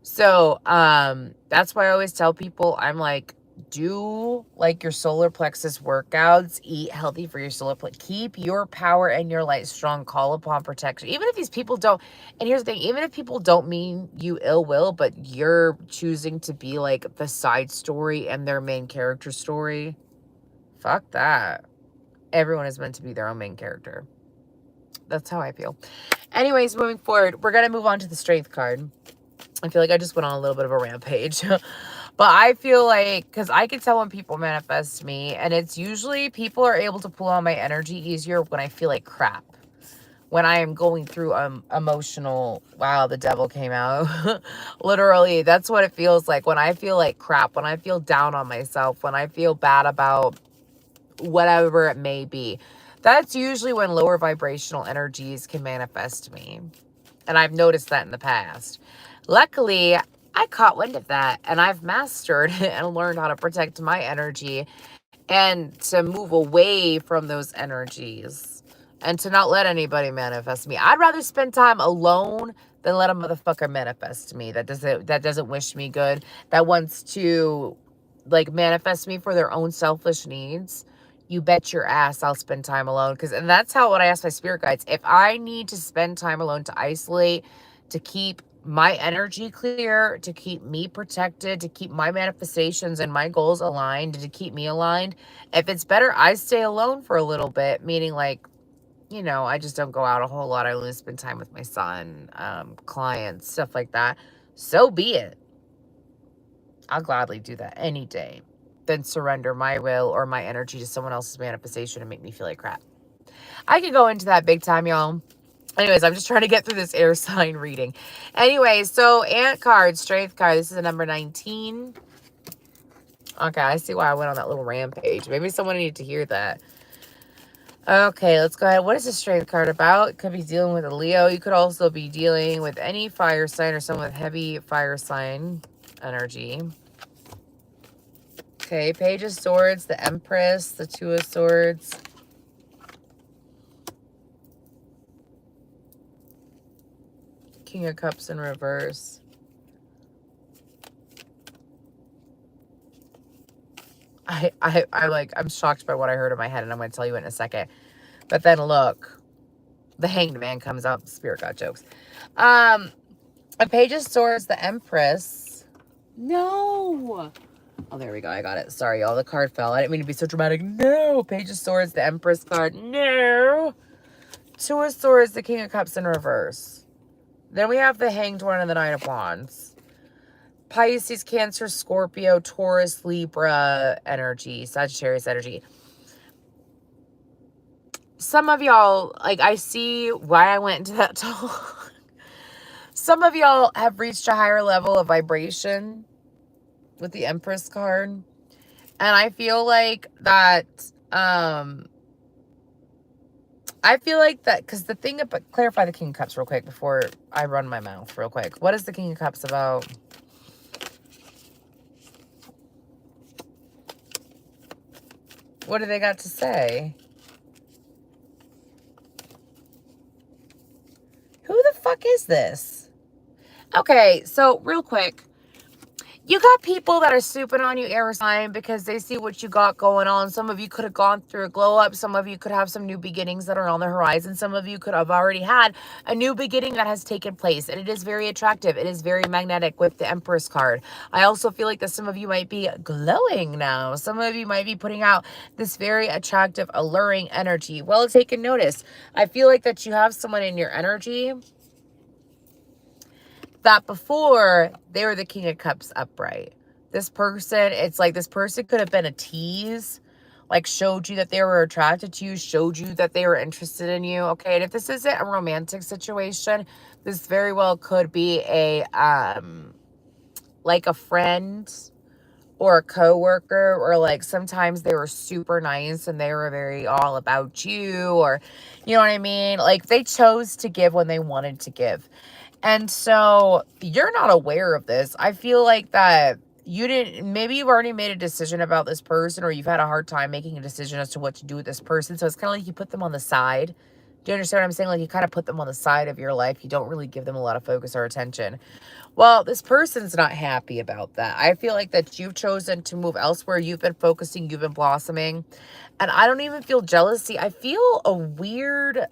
So, that's why I always tell people, I'm like, do like your solar plexus workouts, eat healthy for your solar plexus, keep your power and your light strong, call upon protection. Even if these people don't, and here's the thing, even if people don't mean you ill will, but you're choosing to be like the side story and their main character story, fuck that. Everyone is meant to be their own main character. That's how I feel. Anyways, moving forward, we're going to move on to the strength card. I feel like I just went on a little bit of a rampage. But I feel like, because I can tell when people manifest me, and it's usually people are able to pull on my energy easier when I feel like crap. When I am going through emotional, wow, the devil came out. Literally, that's what it feels like. When I feel like crap, when I feel down on myself, when I feel bad about whatever it may be. That's usually when lower vibrational energies can manifest me. And I've noticed that in the past. Luckily, I caught wind of that and I've mastered and learned how to protect my energy and to move away from those energies and to not let anybody manifest me. I'd rather spend time alone than let a motherfucker manifest me that doesn't wish me good, that wants to like manifest me for their own selfish needs. You bet your ass I'll spend time alone. And that's how, what I ask my spirit guides, if I need to spend time alone to isolate, to keep my energy clear, to keep me protected, to keep my manifestations and my goals aligned, to keep me aligned, if it's better I stay alone for a little bit, meaning like, you know, I just don't go out a whole lot, I only spend time with my son, clients, stuff like that, so be it. I'll gladly do that any day than surrender my will or my energy to someone else's manifestation and make me feel like crap. I could go into that big time, y'all. Anyways, I'm just trying to get through this air sign reading. Anyways, so ant card, strength card. This is a number 19. Okay, I see why I went on that little rampage. Maybe someone needed to hear that. Okay, let's go ahead. What is the strength card about? It could be dealing with a Leo. You could also be dealing with any fire sign or someone with heavy fire sign energy. Okay, Page of Swords, the Empress, the Two of Swords. King of Cups in reverse. I'm shocked by what I heard in my head, and I'm going to tell you in a second. But then look, the Hanged Man comes out. Spirit God jokes. A Page of Swords, the Empress. No. Oh, there we go. I got it. Sorry, y'all. The card fell. I didn't mean to be so dramatic. No. Page of Swords, the Empress card. No. Two of Swords, the King of Cups in reverse. Then we have the Hanged One and the Nine of Wands. Pisces, Cancer, Scorpio, Taurus, Libra energy, Sagittarius energy. Some of y'all, like, I see why I went into that talk. Some of y'all have reached a higher level of vibration with the Empress card. And I feel like that, because the thing about, clarify the King of Cups real quick before I run my mouth real quick. What is the King of Cups about? What do they got to say? Who the fuck is this? Okay, so real quick. You got people that are swooping on you, air sign, because they see what you got going on. Some of you could have gone through a glow up. Some of you could have some new beginnings that are on the horizon. Some of you could have already had a new beginning that has taken place. And it is very attractive. It is very magnetic with the Empress card. I also feel like that some of you might be glowing now. Some of you might be putting out this very attractive, alluring energy. Well taken notice. I feel like that you have someone in your energy that before they were the King of Cups upright. This person, it's like this person could have been a tease, like showed you that they were attracted to you, showed you that they were interested in you. Okay. And if this isn't a romantic situation, this very well could be like a friend or a coworker, or like sometimes they were super nice and they were very all about you, or you know what I mean? Like they chose to give when they wanted to give. And so you're not aware of this. I feel like that you didn't, maybe you've already made a decision about this person, or you've had a hard time making a decision as to what to do with this person. So it's kind of like you put them on the side. Do you understand what I'm saying? Like you kind of put them on the side of your life. You don't really give them a lot of focus or attention. Well, this person's not happy about that. I feel like that you've chosen to move elsewhere. You've been focusing, you've been blossoming. And I don't even feel jealousy. I feel a weird,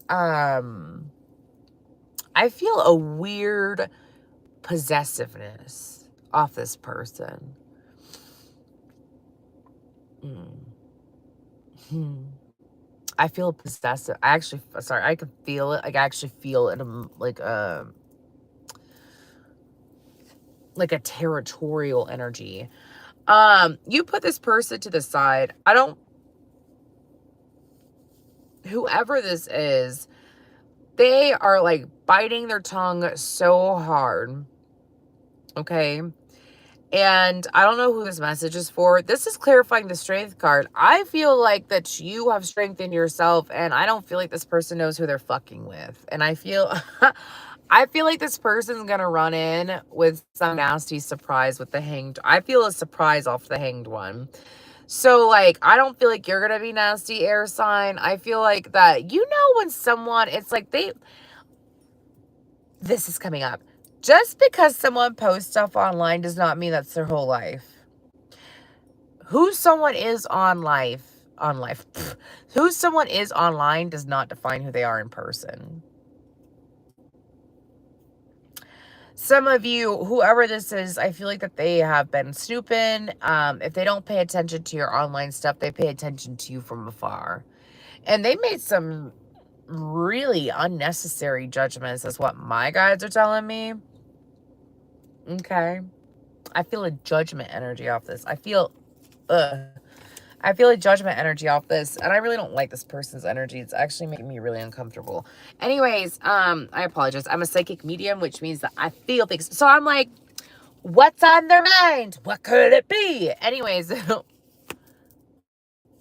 possessiveness off this person. I feel possessive. I can feel it. Like I actually feel it like a territorial energy. You put this person to the side. Whoever this is, they are like biting their tongue so hard. Okay. And I don't know who this message is for. This is clarifying the strength card. I feel like that you have strength in yourself, and I don't feel like this person knows who they're fucking with. And I feel I feel like this person's gonna run in with some nasty surprise with the hanged. I feel a surprise off the hanged one. So like, I don't feel like you're gonna be nasty, air sign. I feel like that, you know, when someone, it's like this is coming up. Just because someone posts stuff online does not mean that's their whole life. Who someone is who someone is online does not define who they are in person. Some of you, whoever this is, I feel like that they have been snooping. If they don't pay attention to your online stuff, they pay attention to you from afar. And they made some really unnecessary judgments, is what my guides are telling me. Okay. I feel a judgment energy off this. I feel a judgment energy off this, and I really don't like this person's energy. It's actually making me really uncomfortable. Anyways, I apologize. I'm a psychic medium, which means that I feel things. So I'm like, what's on their mind? What could it be? Anyways,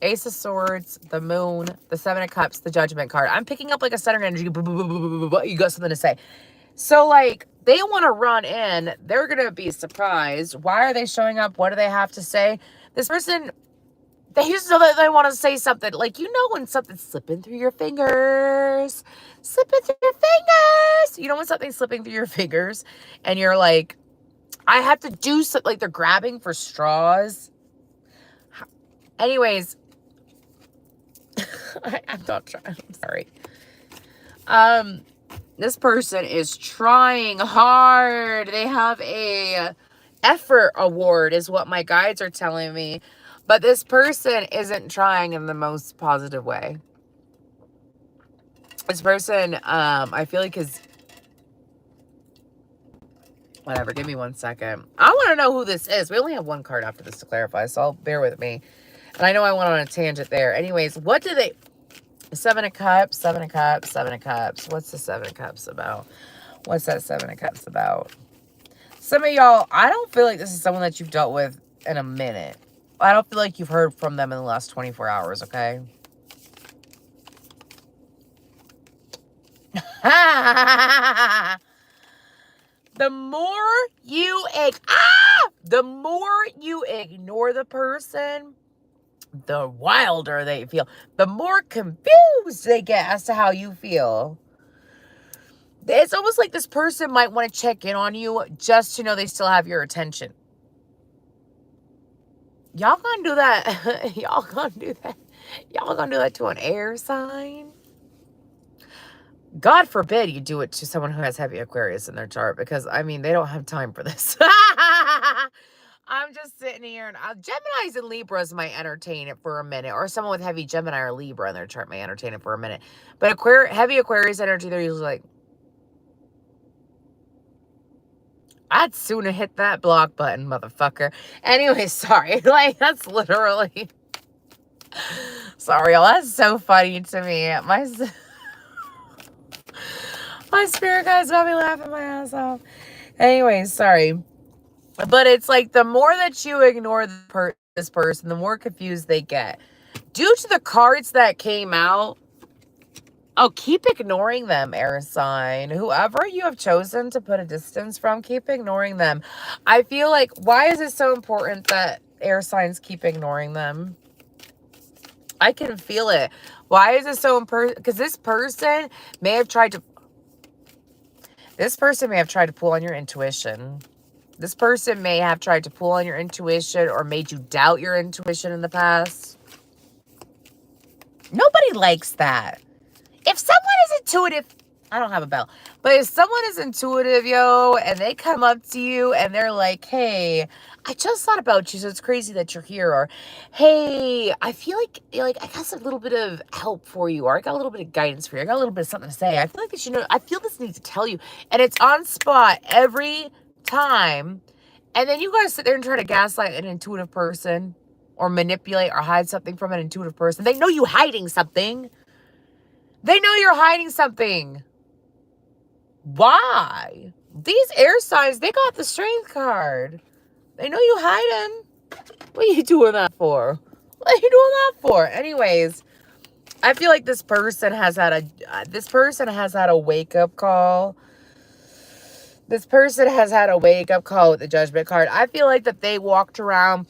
Ace of Swords, the Moon, the Seven of Cups, the Judgment card. I'm picking up like a Saturn energy. You got something to say. So like, they want to run in. They're going to be surprised. Why are they showing up? What do they have to say? This person, they just know that they want to say something. Like, you know when something's slipping through your fingers. Slipping through your fingers. You know when something's slipping through your fingers and you're like, I have to do something. Like they're grabbing for straws. Anyways, I'm not trying. I'm sorry. This person is trying hard. They have a effort award is what my guides are telling me. But this person isn't trying in the most positive way. This person, I feel like is... Whatever, give me 1 second. I want to know who this is. We only have one card after this to clarify, so bear with me. And I know I went on a tangent there. Anyways, what do they... Seven of Cups, Seven of Cups, Seven of Cups. What's the Seven of Cups about? What's that Seven of Cups about? Some of y'all, I don't feel like this is someone that you've dealt with in a minute. I don't feel like you've heard from them in the last 24 hours, okay? The more you ignore the person, the wilder they feel. The more confused they get as to how you feel. It's almost like this person might want to check in on you just to know they still have your attention. Y'all gonna do that? Y'all gonna do that? Y'all gonna do that to an air sign? God forbid you do it to someone who has heavy Aquarius in their chart, because, I mean, they don't have time for this. I'm just sitting here, and Geminis and Libras might entertain it for a minute, or someone with heavy Gemini or Libra in their chart may entertain it for a minute. But heavy Aquarius energy, they're usually like, I'd sooner hit that block button, motherfucker. Anyway, sorry. Like, that's literally... Sorry, y'all. That's so funny to me. My spirit guys got me laughing my ass off. Anyways, sorry. But it's like the more that you ignore this person, the more confused they get. Due to the cards that came out, oh, keep ignoring them, air sign. Whoever you have chosen to put a distance from, keep ignoring them. I feel like, why is it so important that air signs keep ignoring them? I can feel it. Why is it so important? Because this person may have tried to pull on your intuition. This person may have tried to pull on your intuition or made you doubt your intuition in the past. Nobody likes that. If someone is intuitive, I don't have a bell, but if someone is intuitive, yo, and they come up to you and they're like, hey, I just thought about you, so it's crazy that you're here. Or, hey, I feel like I got a little bit of help for you, or I got a little bit of guidance for you. I got a little bit of something to say. I feel like you should know. I feel this need to tell you. And it's on spot every time. And then you guys sit there and try to gaslight an intuitive person or manipulate or hide something from an intuitive person. They know you hiding something. They know you're hiding something. Why? These air signs, they got the strength card. They know you hiding. What are you doing that for? What are you doing that for? Anyways, I feel like this person has had a wake-up call. This person has had a wake-up call with the Judgment card. I feel like that they walked around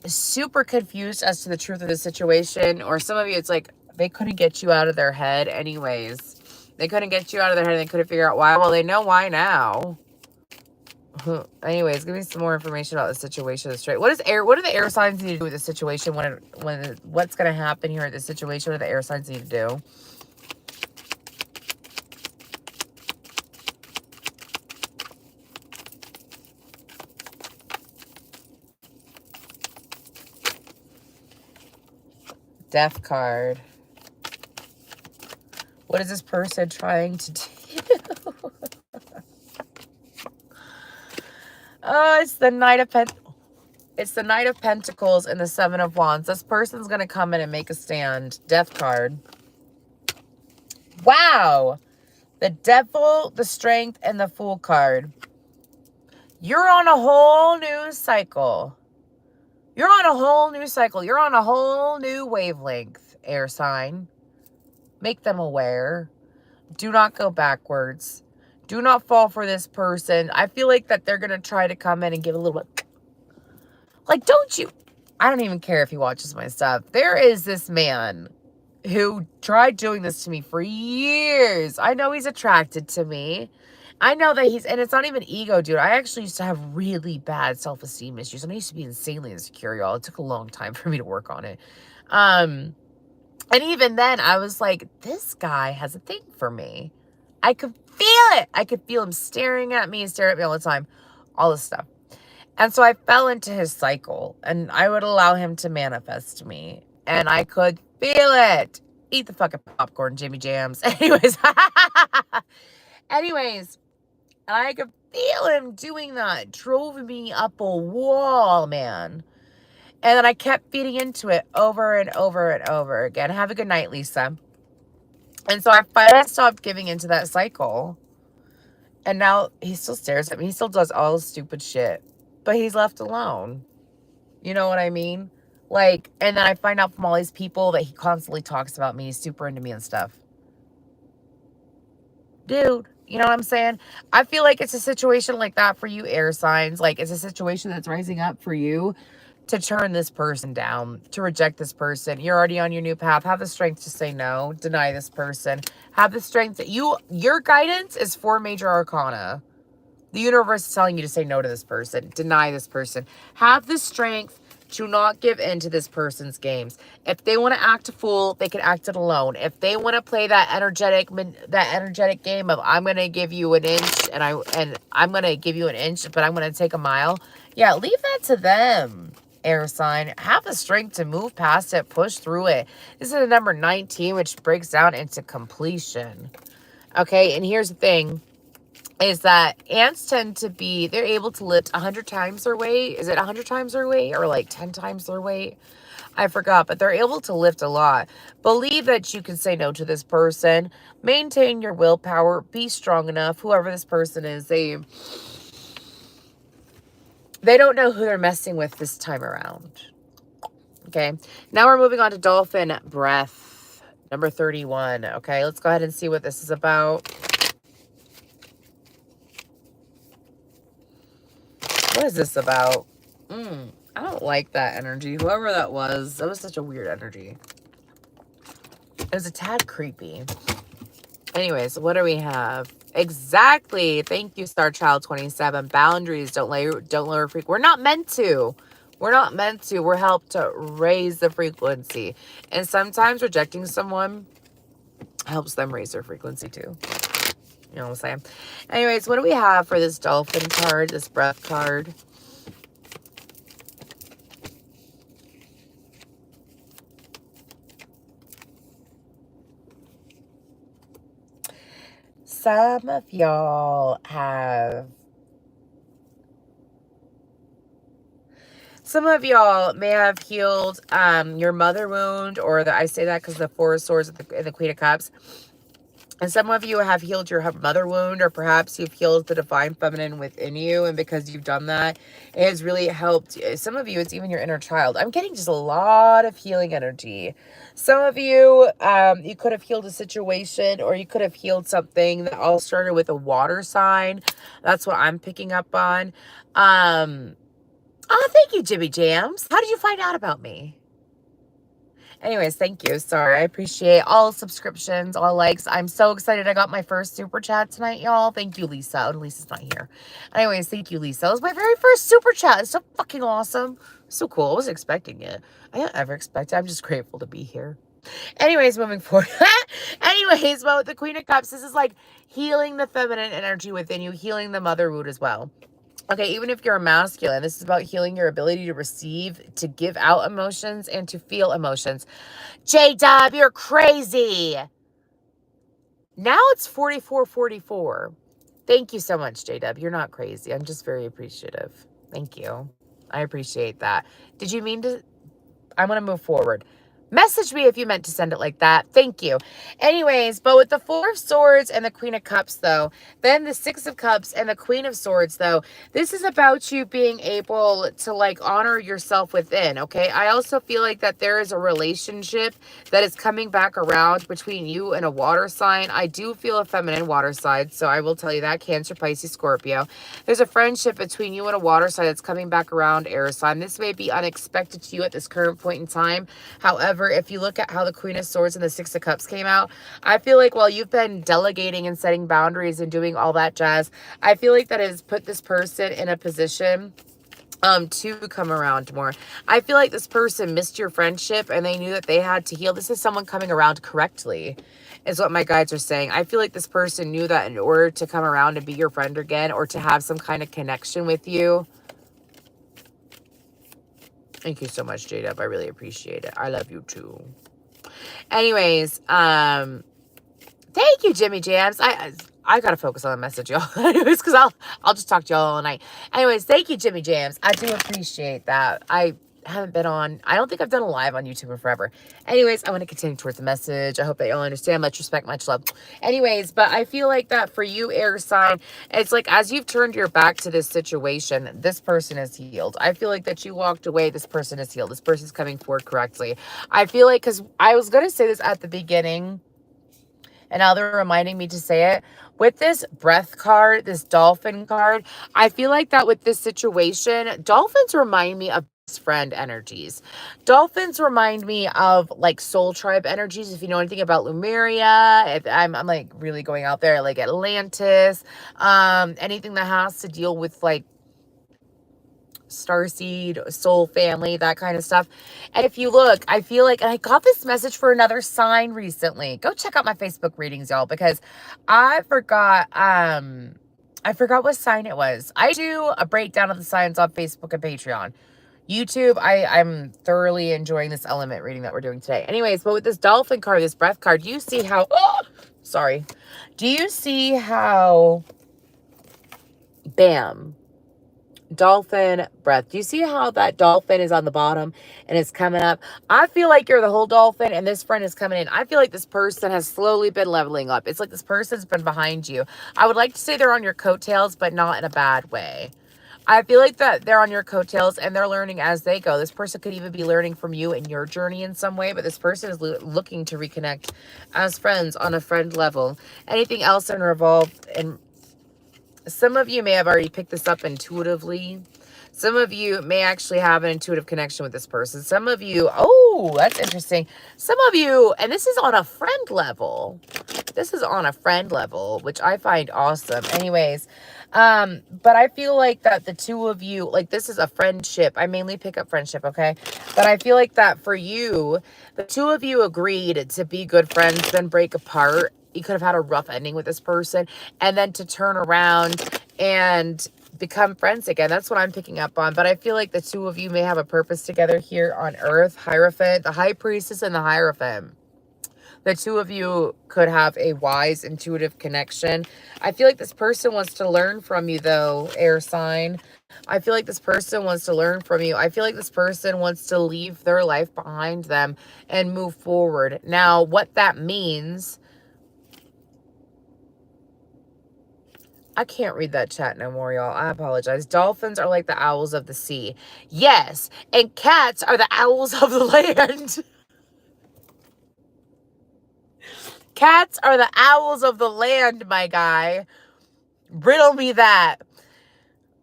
super confused as to the truth of the situation. Or some of you, it's like they couldn't get you out of their head anyways. They couldn't get you out of their head and they couldn't figure out why. Well, they know why now. Anyways, give me some more information about the situation straight. What do the air signs need to do with the situation? What's going to happen here at the situation? What do the air signs need to do? Death card. What is this person trying to do? Oh, it's the Knight of Pentacles and the Seven of Wands. This person's going to come in and make a stand. Death card. Wow. The Devil, the Strength, and the Fool card. You're on a whole new cycle. You're on a whole new cycle. You're on a whole new wavelength, air sign. Make them aware. Do not go backwards. Do not fall for this person. I feel like that they're going to try to come in and give a little bit. Like, don't you? I don't even care if he watches my stuff. There is this man who tried doing this to me for years. I know he's attracted to me. I know that and it's not even ego, dude. I actually used to have really bad self-esteem issues. And I used to be insanely insecure, y'all. It took a long time for me to work on it. And even then, I was like, this guy has a thing for me. I could feel it. I could feel him staring at me all the time. All this stuff. And so I fell into his cycle. And I would allow him to manifest me. And I could feel it. Eat the fucking popcorn, Jimmy Jams. Anyways. And I could feel him doing that. Drove me up a wall, man. And then I kept feeding into it over and over and over again. Have a good night, Lisa. And so I finally stopped giving into that cycle. And now he still stares at me. He still does all this stupid shit. But he's left alone. You know what I mean? Like, and then I find out from all these people that he constantly talks about me. He's super into me and stuff. Dude. You know what I'm saying? I feel like it's a situation like that for you, air signs. Like, it's a situation that's rising up for you to turn this person down, to reject this person. You're already on your new path. Have the strength to say no. Deny this person. Have the strength that your guidance is 4 major arcana. The universe is telling you to say no to this person. Deny this person. Have the strength to not give in to this person's games. If they want to act a fool, they can act it alone. If they want to play that energetic game of I'm going to give you an inch and I'm going to give you an inch, but I'm going to take a mile. Yeah, leave that to them, air sign. Have the strength to move past it, push through it. This is the number 19, which breaks down into completion. Okay, and here's the thing. is that ants tend to be, they're able to lift 100 times their weight. Is it 100 times their weight or like 10 times their weight? I forgot, but they're able to lift a lot. Believe that you can say no to this person. Maintain your willpower. Be strong enough. Whoever this person is, they don't know who they're messing with this time around. Okay. Now we're moving on to dolphin breath. Number 31. Okay. Let's go ahead and see what this is about. What is this about? I don't like that energy. Whoever that was such a weird energy. It was a tad creepy. Anyways, what do we have? Exactly. Thank you, Star Child 27. Boundaries. Don't lower frequency. We're not meant to. We're not meant to. We're helped to raise the frequency. And sometimes rejecting someone helps them raise their frequency too. You know what I'm saying? Anyways, what do we have for this dolphin card, this breath card? Some of y'all may have healed your mother wound, or I say that because the Four of Swords and the Queen of Cups. And some of you have healed your mother wound, or perhaps you've healed the divine feminine within you. And because you've done that, it has really helped. Some of you, it's even your inner child. I'm getting just a lot of healing energy. Some of you, you could have healed a situation, or you could have healed something that all started with a water sign. That's what I'm picking up on. Oh, thank you, Jimmy Jams. How did you find out about me? Anyways, thank you. Sorry, I appreciate all subscriptions, all likes. I'm so excited I got my first super chat tonight, y'all. Thank you, Lisa. Oh, Lisa's not here. Anyways, thank you, Lisa. It was my very first super chat. It's so fucking awesome. So cool. I wasn't expecting it. I don't ever expect it. I'm just grateful to be here. Anyways, moving forward. Anyways, well, with the Queen of Cups, this is like healing the feminine energy within you, healing the mother wound as well. Okay, even if you're a masculine, this is about healing your ability to receive, to give out emotions, and to feel emotions. J-Dub, you're crazy. Now it's 44:44. Thank you so much, J-Dub. You're not crazy. I'm just very appreciative. Thank you. I appreciate that. Did you mean to? I'm going to move forward. Message me if you meant to send it like that. Thank you. Anyways, but with the Four of Swords and the Queen of Cups, though, then the Six of Cups and the Queen of Swords, though, this is about you being able to, like, honor yourself within, okay? I also feel like that there is a relationship that is coming back around between you and a water sign. I do feel a feminine water sign, so I will tell you that. Cancer, Pisces, Scorpio. There's a friendship between you and a water sign that's coming back around, air sign. This may be unexpected to you at this current point in time. However, if you look at how the Queen of Swords and the Six of Cups came out, I feel like while you've been delegating and setting boundaries and doing all that jazz, I feel like that has put this person in a position to come around more. I feel like this person missed your friendship and they knew that they had to heal. This is someone coming around correctly, is what my guides are saying. I feel like this person knew that in order to come around and be your friend again, or to have some kind of connection with you. Thank you so much, J-Dub. I really appreciate it. I love you too. Anyways, thank you, Jimmy Jams. I gotta focus on the message, y'all. Anyways, because I'll just talk to y'all all night. Anyways, thank you, Jimmy Jams. I do appreciate that. I haven't been on, I don't think I've done a live on YouTube in forever. Anyways, I want to continue towards the message. I hope that y'all understand. Much respect, much love. Anyways, but I feel like that for you, air sign, it's like as you've turned your back to this situation, this person is healed. I feel like that you walked away, this person is healed. This person's coming forward correctly. I feel like, because I was going to say this at the beginning, and now they're reminding me to say it. With this breath card, this dolphin card, I feel like that with this situation, dolphins remind me of best friend energies. Dolphins remind me of like soul tribe energies. If you know anything about Lemuria, if I'm like really going out there, like Atlantis, anything that has to deal with like starseed, soul family, that kind of stuff. And if you look, I feel like, and I got this message for another sign recently. Go check out my Facebook readings, y'all, because I forgot what sign it was. I do a breakdown of the signs on Facebook and Patreon. YouTube, I'm thoroughly enjoying this element reading that we're doing today. Anyways, but with this dolphin card, this breath card, do you see how, do you see how Bam. Dolphin breath. Do you see how that dolphin is on the bottom and it's coming up? I feel like you're the whole dolphin and this friend is coming in. I feel like this person has slowly been leveling up. It's like this person's been behind you. I would like to say they're on your coattails, but not in a bad way. I feel like that they're on your coattails and they're learning as they go. This person could even be learning from you and your journey in some way, but this person is looking to reconnect as friends on a friend level. Anything else in revolve? And some of you may have already picked this up intuitively. Some of you may actually have an intuitive connection with this person. Some of you, oh, that's interesting. Some of you, and this is on a friend level. This is on a friend level, which I find awesome. Anyways, but I feel like that the two of you, like this is a friendship. I mainly pick up friendship, okay? But I feel like that for you, the two of you agreed to be good friends, then break apart. You could have had a rough ending with this person, and then to turn around and become friends again. That's what I'm picking up on. But I feel like the two of you may have a purpose together here on Earth. Hierophant, the High Priestess and the Hierophant. The two of you could have a wise, intuitive connection. I feel like this person wants to learn from you, though, air sign. I feel like this person wants to learn from you. I feel like this person wants to leave their life behind them and move forward. Now, what that means, I can't read that chat no more, y'all. I apologize. Dolphins are like the owls of the sea. Yes, and cats are the owls of the land. Cats are the owls of the land, my guy. Riddle me that.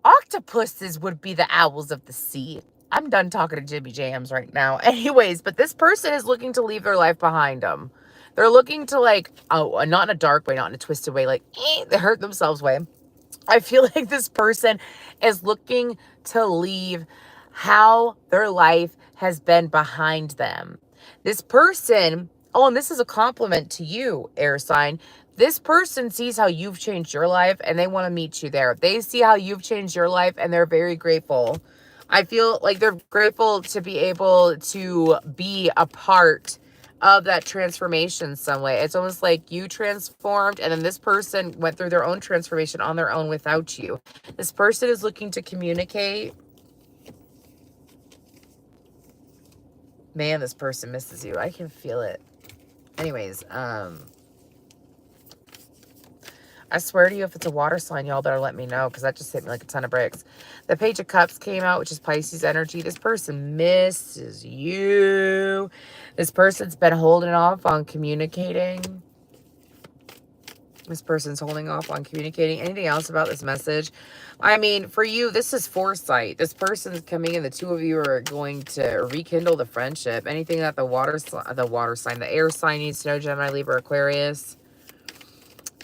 Octopuses would be the owls of the sea. I'm done talking to Jimmy Jams right now. Anyways, but this person is looking to leave their life behind them. They're looking to like, oh, not in a dark way, not in a twisted way, like they hurt themselves way. I feel like this person is looking to leave how their life has been behind them. This person, oh, and this is a compliment to you, air sign. This person sees how you've changed your life and they want to meet you there. They see how you've changed your life and they're very grateful. I feel like they're grateful to be able to be a part of that transformation some way. It's almost like you transformed and then this person went through their own transformation on their own without you. This person is looking to communicate. Man, this person misses you. I can feel it. Anyways, I swear to you, if it's a water sign, y'all better let me know because that just hit me like a ton of bricks. The Page of Cups came out, which is Pisces energy. This person misses you. This person's been holding off on communicating. This person's holding off on communicating. Anything else about this message? I mean, for you, this is foresight. This person's coming in. The two of you are going to rekindle the friendship. Anything that the air sign needs to know, Gemini, Libra, Aquarius.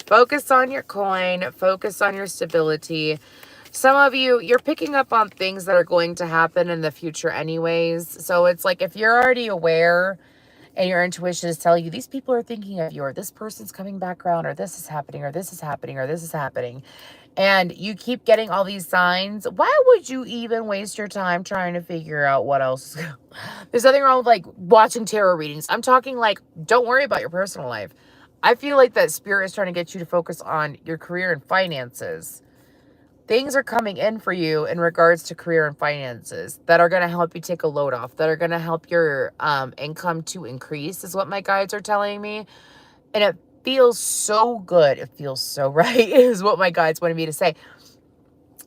Focus on your coin. Focus on your stability. Some of you, you're picking up on things that are going to happen in the future anyways. So it's like if you're already aware and your intuition is telling you these people are thinking of you, or this person's coming back around, or this is happening, or this is happening, or this is happening, and you keep getting all these signs, why would you even waste your time trying to figure out what else? There's nothing wrong with like watching tarot readings. I'm talking like, don't worry about your personal life. I feel like that spirit is trying to get you to focus on your career and finances. Things are coming in for you in regards to career and finances that are going to help you take a load off, that are going to help your income to increase, is what my guides are telling me. And it feels so good. It feels so right, is what my guides wanted me to say.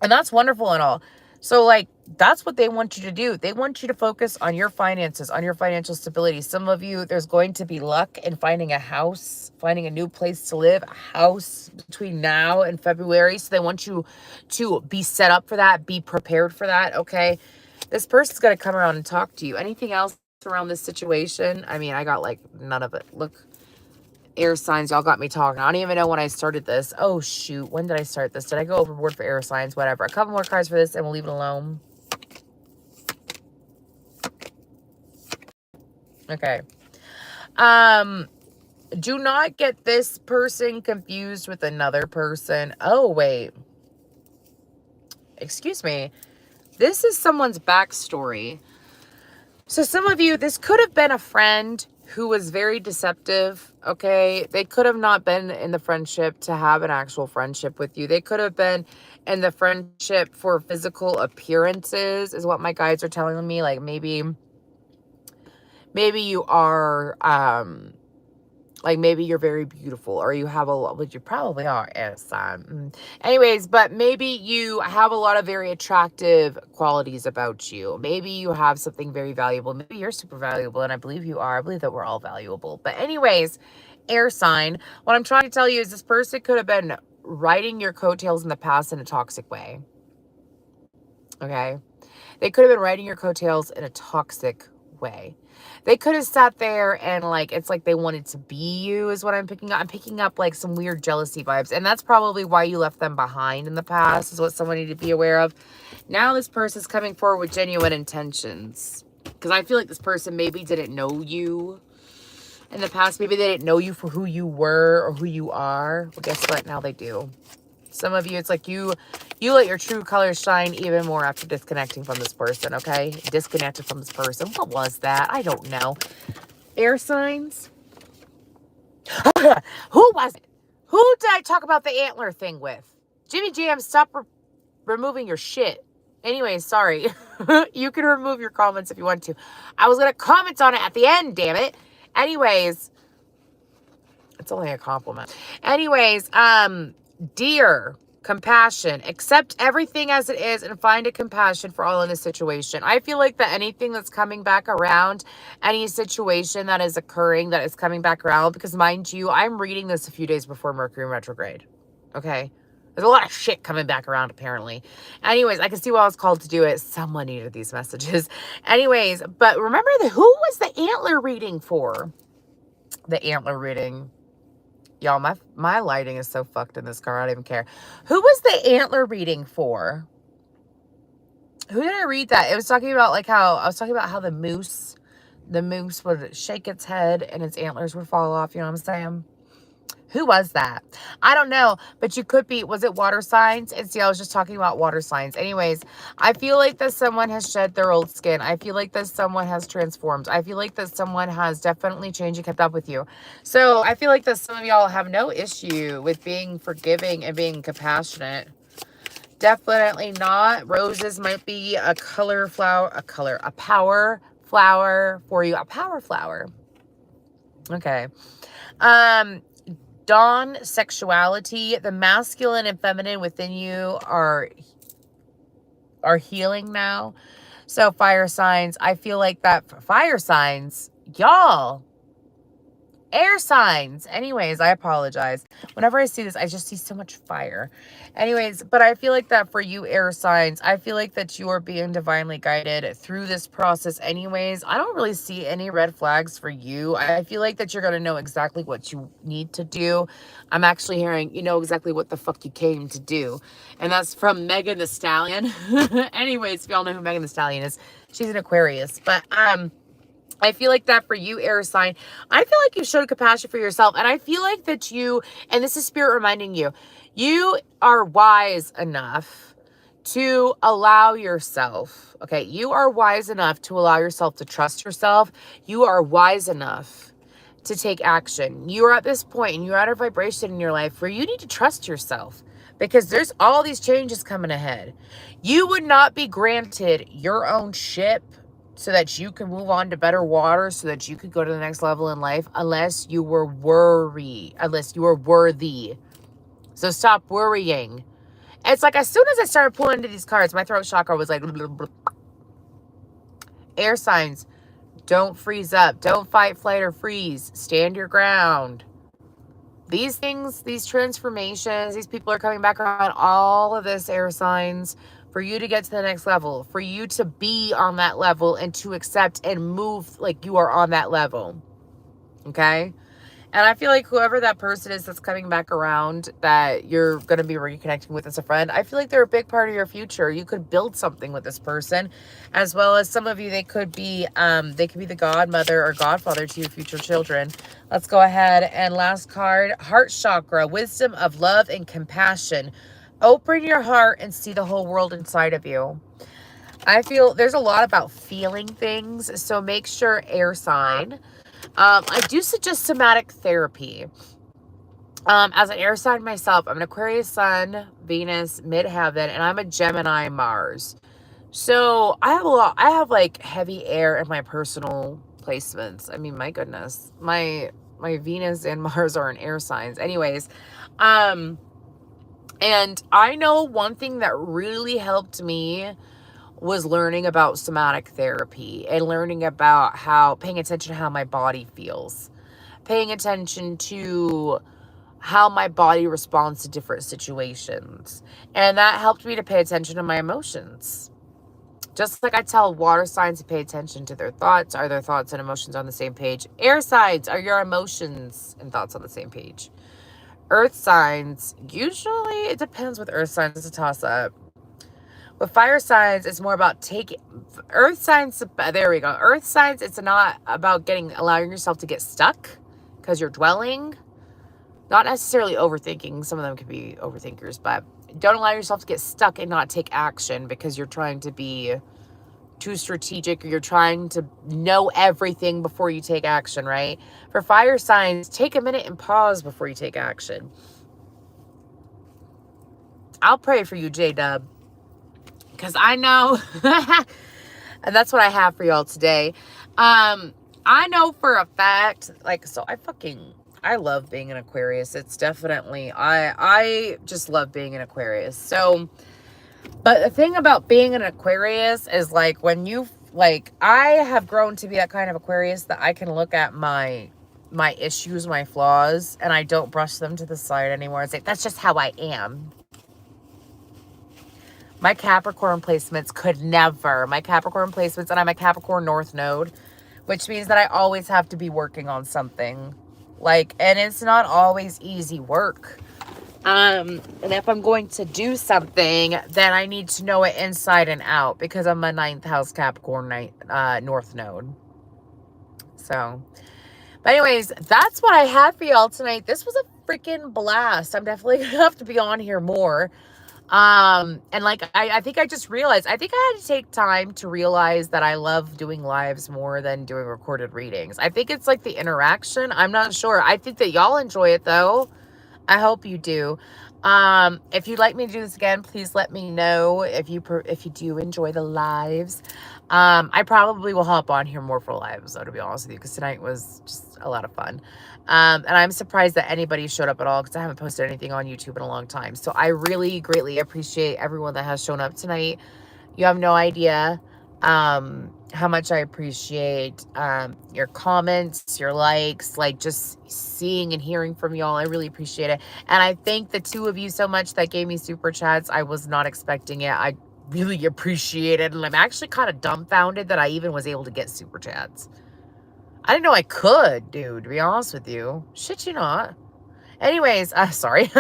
And that's wonderful and all. So, like, that's what they want you to do. They want you to focus on your finances, on your financial stability. Some of you, there's going to be luck in finding a house, finding a new place to live, a house between now and February. So they want you to be set up for that, be prepared for that, okay? This person's going to come around and talk to you. Anything else around this situation? I mean, I got, like, none of it. Look. Air signs, y'all got me talking. I don't even know when I started this. Oh, shoot. When did I start this? Did I go overboard for air signs? Whatever. A couple more cards for this and we'll leave it alone. Okay. Do not get this person confused with another person. Oh, wait. Excuse me. This is someone's backstory. So some of you, this could have been a friend who was very deceptive, okay? They could have not been in the friendship to have an actual friendship with you. They could have been in the friendship for physical appearances, is what my guides are telling me. Like maybe you are, like maybe you're very beautiful, or you have a lot, which you probably are, air sign. Anyways, but maybe you have a lot of very attractive qualities about you. Maybe you have something very valuable. Maybe you're super valuable, and I believe you are. I believe that we're all valuable. But anyways, air sign, what I'm trying to tell you is this person could have been riding your coattails in the past in a toxic way. Okay? They could have been riding your coattails in a toxic way. They could have sat there and like, it's like they wanted to be you is what I'm picking up. I'm picking up like some weird jealousy vibes. And that's probably why you left them behind in the past, is what someone needed to be aware of. Now this person's coming forward with genuine intentions. Because I feel like this person maybe didn't know you in the past. Maybe they didn't know you for who you were or who you are. Well, guess what? Now they do. Some of you, it's like you let your true colors shine even more after disconnecting from this person, okay? Disconnected from this person. What was that? I don't know. Air signs? Who was it? Who did I talk about the antler thing with? Jimmy Jam, stop removing your shit. Anyway, sorry. You can remove your comments if you want to. I was going to comment on it at the end, damn it. Anyways, it's only a compliment. Anyways, dear, compassion, accept everything as it is and find a compassion for all in this situation. I feel like that anything that's coming back around, any situation that is occurring that is coming back around, because mind you, I'm reading this a few days before Mercury retrograde. Okay. There's a lot of shit coming back around apparently. Anyways, I can see why I was called to do it. Someone needed these messages. Anyways, but remember who was the antler reading for? The antler reading. Y'all, my lighting is so fucked in this car. I don't even care. Who was the antler reading for? Who did I read that? It was talking about like how, I was talking about how the moose would shake its head and its antlers would fall off. You know what I'm saying? Who was that? I don't know, but you could be, was it water signs? And see, I was just talking about water signs. Anyways, I feel like that someone has shed their old skin. I feel like that someone has transformed. I feel like that someone has definitely changed and kept up with you. So I feel like that some of y'all have no issue with being forgiving and being compassionate. Definitely not. Roses might be a power flower for you. A power flower. Okay. Dawn sexuality, the masculine and feminine within you are healing now. So fire signs, I feel like that fire signs, y'all, air signs. Anyways, I apologize. Whenever I see this, I just see so much fire. Anyways, but I feel like that for you air signs, I feel like that you are being divinely guided through this process anyways. I don't really see any red flags for you. I feel like that you're going to know exactly what you need to do. I'm actually hearing, you know exactly what the fuck you came to do. And that's from Megan Thee Stallion. Anyways, if y'all know who Megan Thee Stallion is, she's an Aquarius. But, I feel like that for you, air sign, I feel like you showed compassion for yourself. And I feel like that you, and this is spirit reminding you, you are wise enough to allow yourself, okay? You are wise enough to allow yourself to trust yourself. You are wise enough to take action. You are at this point and you're at a vibration in your life where you need to trust yourself, because there's all these changes coming ahead. You would not be granted your own ship so that you can move on to better waters, so that you could go to the next level in life, unless you were worthy. So stop worrying. It's like as soon as I started pulling into these cards, my throat chakra was like, blah, blah, blah. Air signs, don't freeze up. Don't fight, flight, or freeze. Stand your ground. These things, these transformations, these people are coming back around, all of this air signs, for you to get to the next level, for you to be on that level and to accept and move like you are on that level. Okay? And I feel like whoever that person is that's coming back around that you're going to be reconnecting with as a friend, I feel like they're a big part of your future. You could build something with this person, as well as some of you, they could be the godmother or godfather to your future children. Let's go ahead and last card, heart chakra, wisdom of love and compassion. Open your heart and see the whole world inside of you. I feel there's a lot about feeling things. So make sure, air sign, I do suggest somatic therapy. As an air sign myself, I'm an Aquarius Sun, Venus, midheaven, and I'm a Gemini Mars. So I have like heavy air in my personal placements. I mean, my goodness, my Venus and Mars are in air signs. Anyways, and I know one thing that really helped me was learning about somatic therapy and learning about paying attention to how my body feels, paying attention to how my body responds to different situations. And that helped me to pay attention to my emotions. Just like I tell water signs to pay attention to their thoughts. Are their thoughts and emotions on the same page? Air signs, are your emotions and thoughts on the same page? Earth signs, usually it depends with earth signs. It's a toss-up. With fire signs, it's more about earth signs, there we go. Earth signs, it's not about allowing yourself to get stuck because you're dwelling. Not necessarily overthinking. Some of them could be overthinkers, but don't allow yourself to get stuck and not take action because you're trying to be too strategic, or you're trying to know everything before you take action, right? For fire signs, take a minute and pause before you take action. I'll pray for you, J-Dub, because I know, and that's what I have for y'all today. I know for a fact, like, so I love being an Aquarius. It's definitely, I just love being an Aquarius. So, but the thing about being an Aquarius is like I have grown to be that kind of Aquarius that I can look at my issues, my flaws, and I don't brush them to the side anymore. It's like, that's just how I am. My Capricorn placements could never. My Capricorn placements, and I'm a Capricorn North Node, which means that I always have to be working on something. And it's not always easy work. And if I'm going to do something, then I need to know it inside and out because I'm a 9th house Capricorn North Node. So, but anyways, that's what I had for y'all tonight. This was a freaking blast. I'm definitely going to have to be on here more. And I think I just realized, I think I had to take time to realize that I love doing lives more than doing recorded readings. I think it's like the interaction. I'm not sure. I think that y'all enjoy it though. I hope you do. If you'd like me to do this again, please let me know if you do enjoy the lives. I probably will hop on here more for lives, though, to be honest with you, because tonight was just a lot of fun. And I'm surprised that anybody showed up at all because I haven't posted anything on YouTube in a long time. So I really greatly appreciate everyone that has shown up tonight. You have no idea how much I appreciate your comments, your likes, like just seeing and hearing from y'all. I really appreciate it. And I thank the 2 of you so much that gave me super chats. I was not expecting it. I really appreciate it. And I'm actually kind of dumbfounded that I even was able to get super chats. I didn't know I could, dude, to be honest with you. Shit, you not. Anyways, sorry.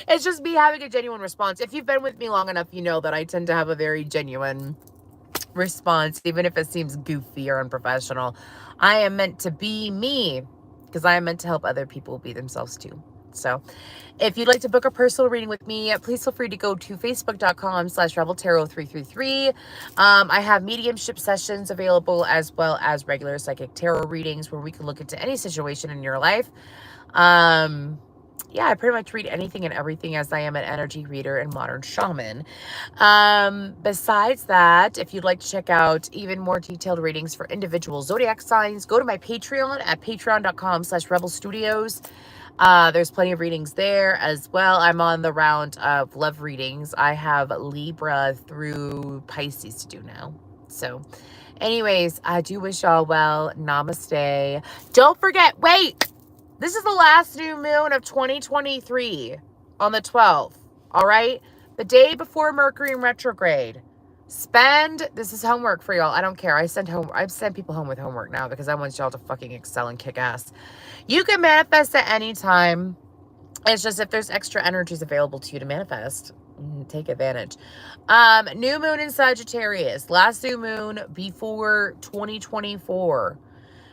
It's just me having a genuine response. If you've been with me long enough, you know that I tend to have a very genuine response, even if it seems goofy or unprofessional. I am meant to be me because I am meant to help other people be themselves too. So if you'd like to book a personal reading with me, please feel free to go to facebook.com/rebeltarot333. I have mediumship sessions available as well as regular psychic tarot readings where we can look into any situation in your life. Yeah, I pretty much read anything and everything as I am an energy reader and modern shaman. Besides that, if you'd like to check out even more detailed readings for individual zodiac signs, go to my Patreon at patreon.com/rebelstudios. There's plenty of readings there as well. I'm on the round of love readings. I have Libra through Pisces to do now. So anyways, I do wish y'all well. Namaste. Don't forget, wait, this is the last new moon of 2023 on the 12th. All right. The day before Mercury in retrograde. This is homework for y'all. I don't care. I send people home with homework now because I want y'all to fucking excel and kick ass. You can manifest at any time. It's just if there's extra energies available to you to manifest, take advantage. New moon in Sagittarius. Last new moon before 2024.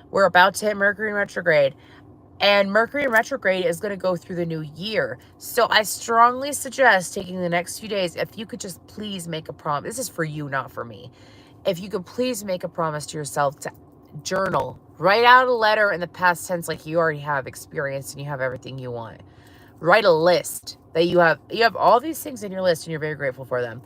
We're about to hit Mercury in retrograde. And Mercury in retrograde is going to go through the new year. So I strongly suggest taking the next few days, if you could just please make a promise. This is for you, not for me. If you could please make a promise to yourself to Journal. Write out a letter in the past tense like you already have experience and you have everything you want. Write a list that you have all these things in your list and you're very grateful for them.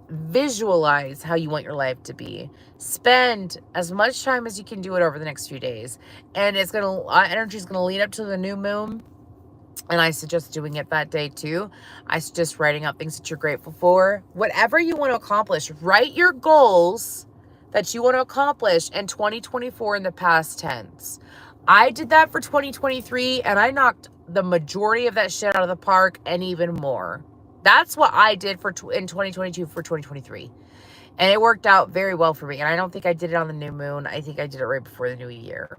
Visualize how you want your life to be. Spend as much time as you can do it over the next few days. And it's gonna energy is gonna lead up to the new moon. And I suggest doing it that day too. I suggest writing out things that you're grateful for. Whatever you want to accomplish, write your goals that you want to accomplish in 2024 in the past tense. I did that for 2023 and I knocked the majority of that shit out of the park and even more. That's what I did in 2022 for 2023. And it worked out very well for me. And I don't think I did it on the new moon. I think I did it right before the new year.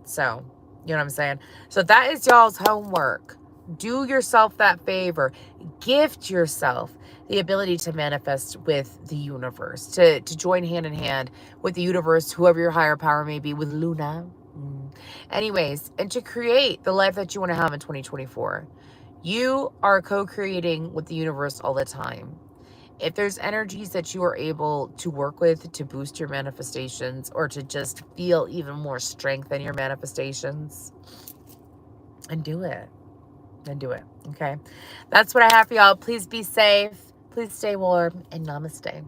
So, you know what I'm saying? So that is y'all's homework. Do yourself that favor. Gift yourself the ability to manifest with the universe, to join hand in hand with the universe, whoever your higher power may be, with Luna. Anyways, and to create the life that you want to have in 2024. You are co-creating with the universe all the time. If there's energies that you are able to work with to boost your manifestations or to just feel even more strength in your manifestations, and do it. And do it. Okay. That's what I have for y'all. Please be safe. Please stay warm and namaste.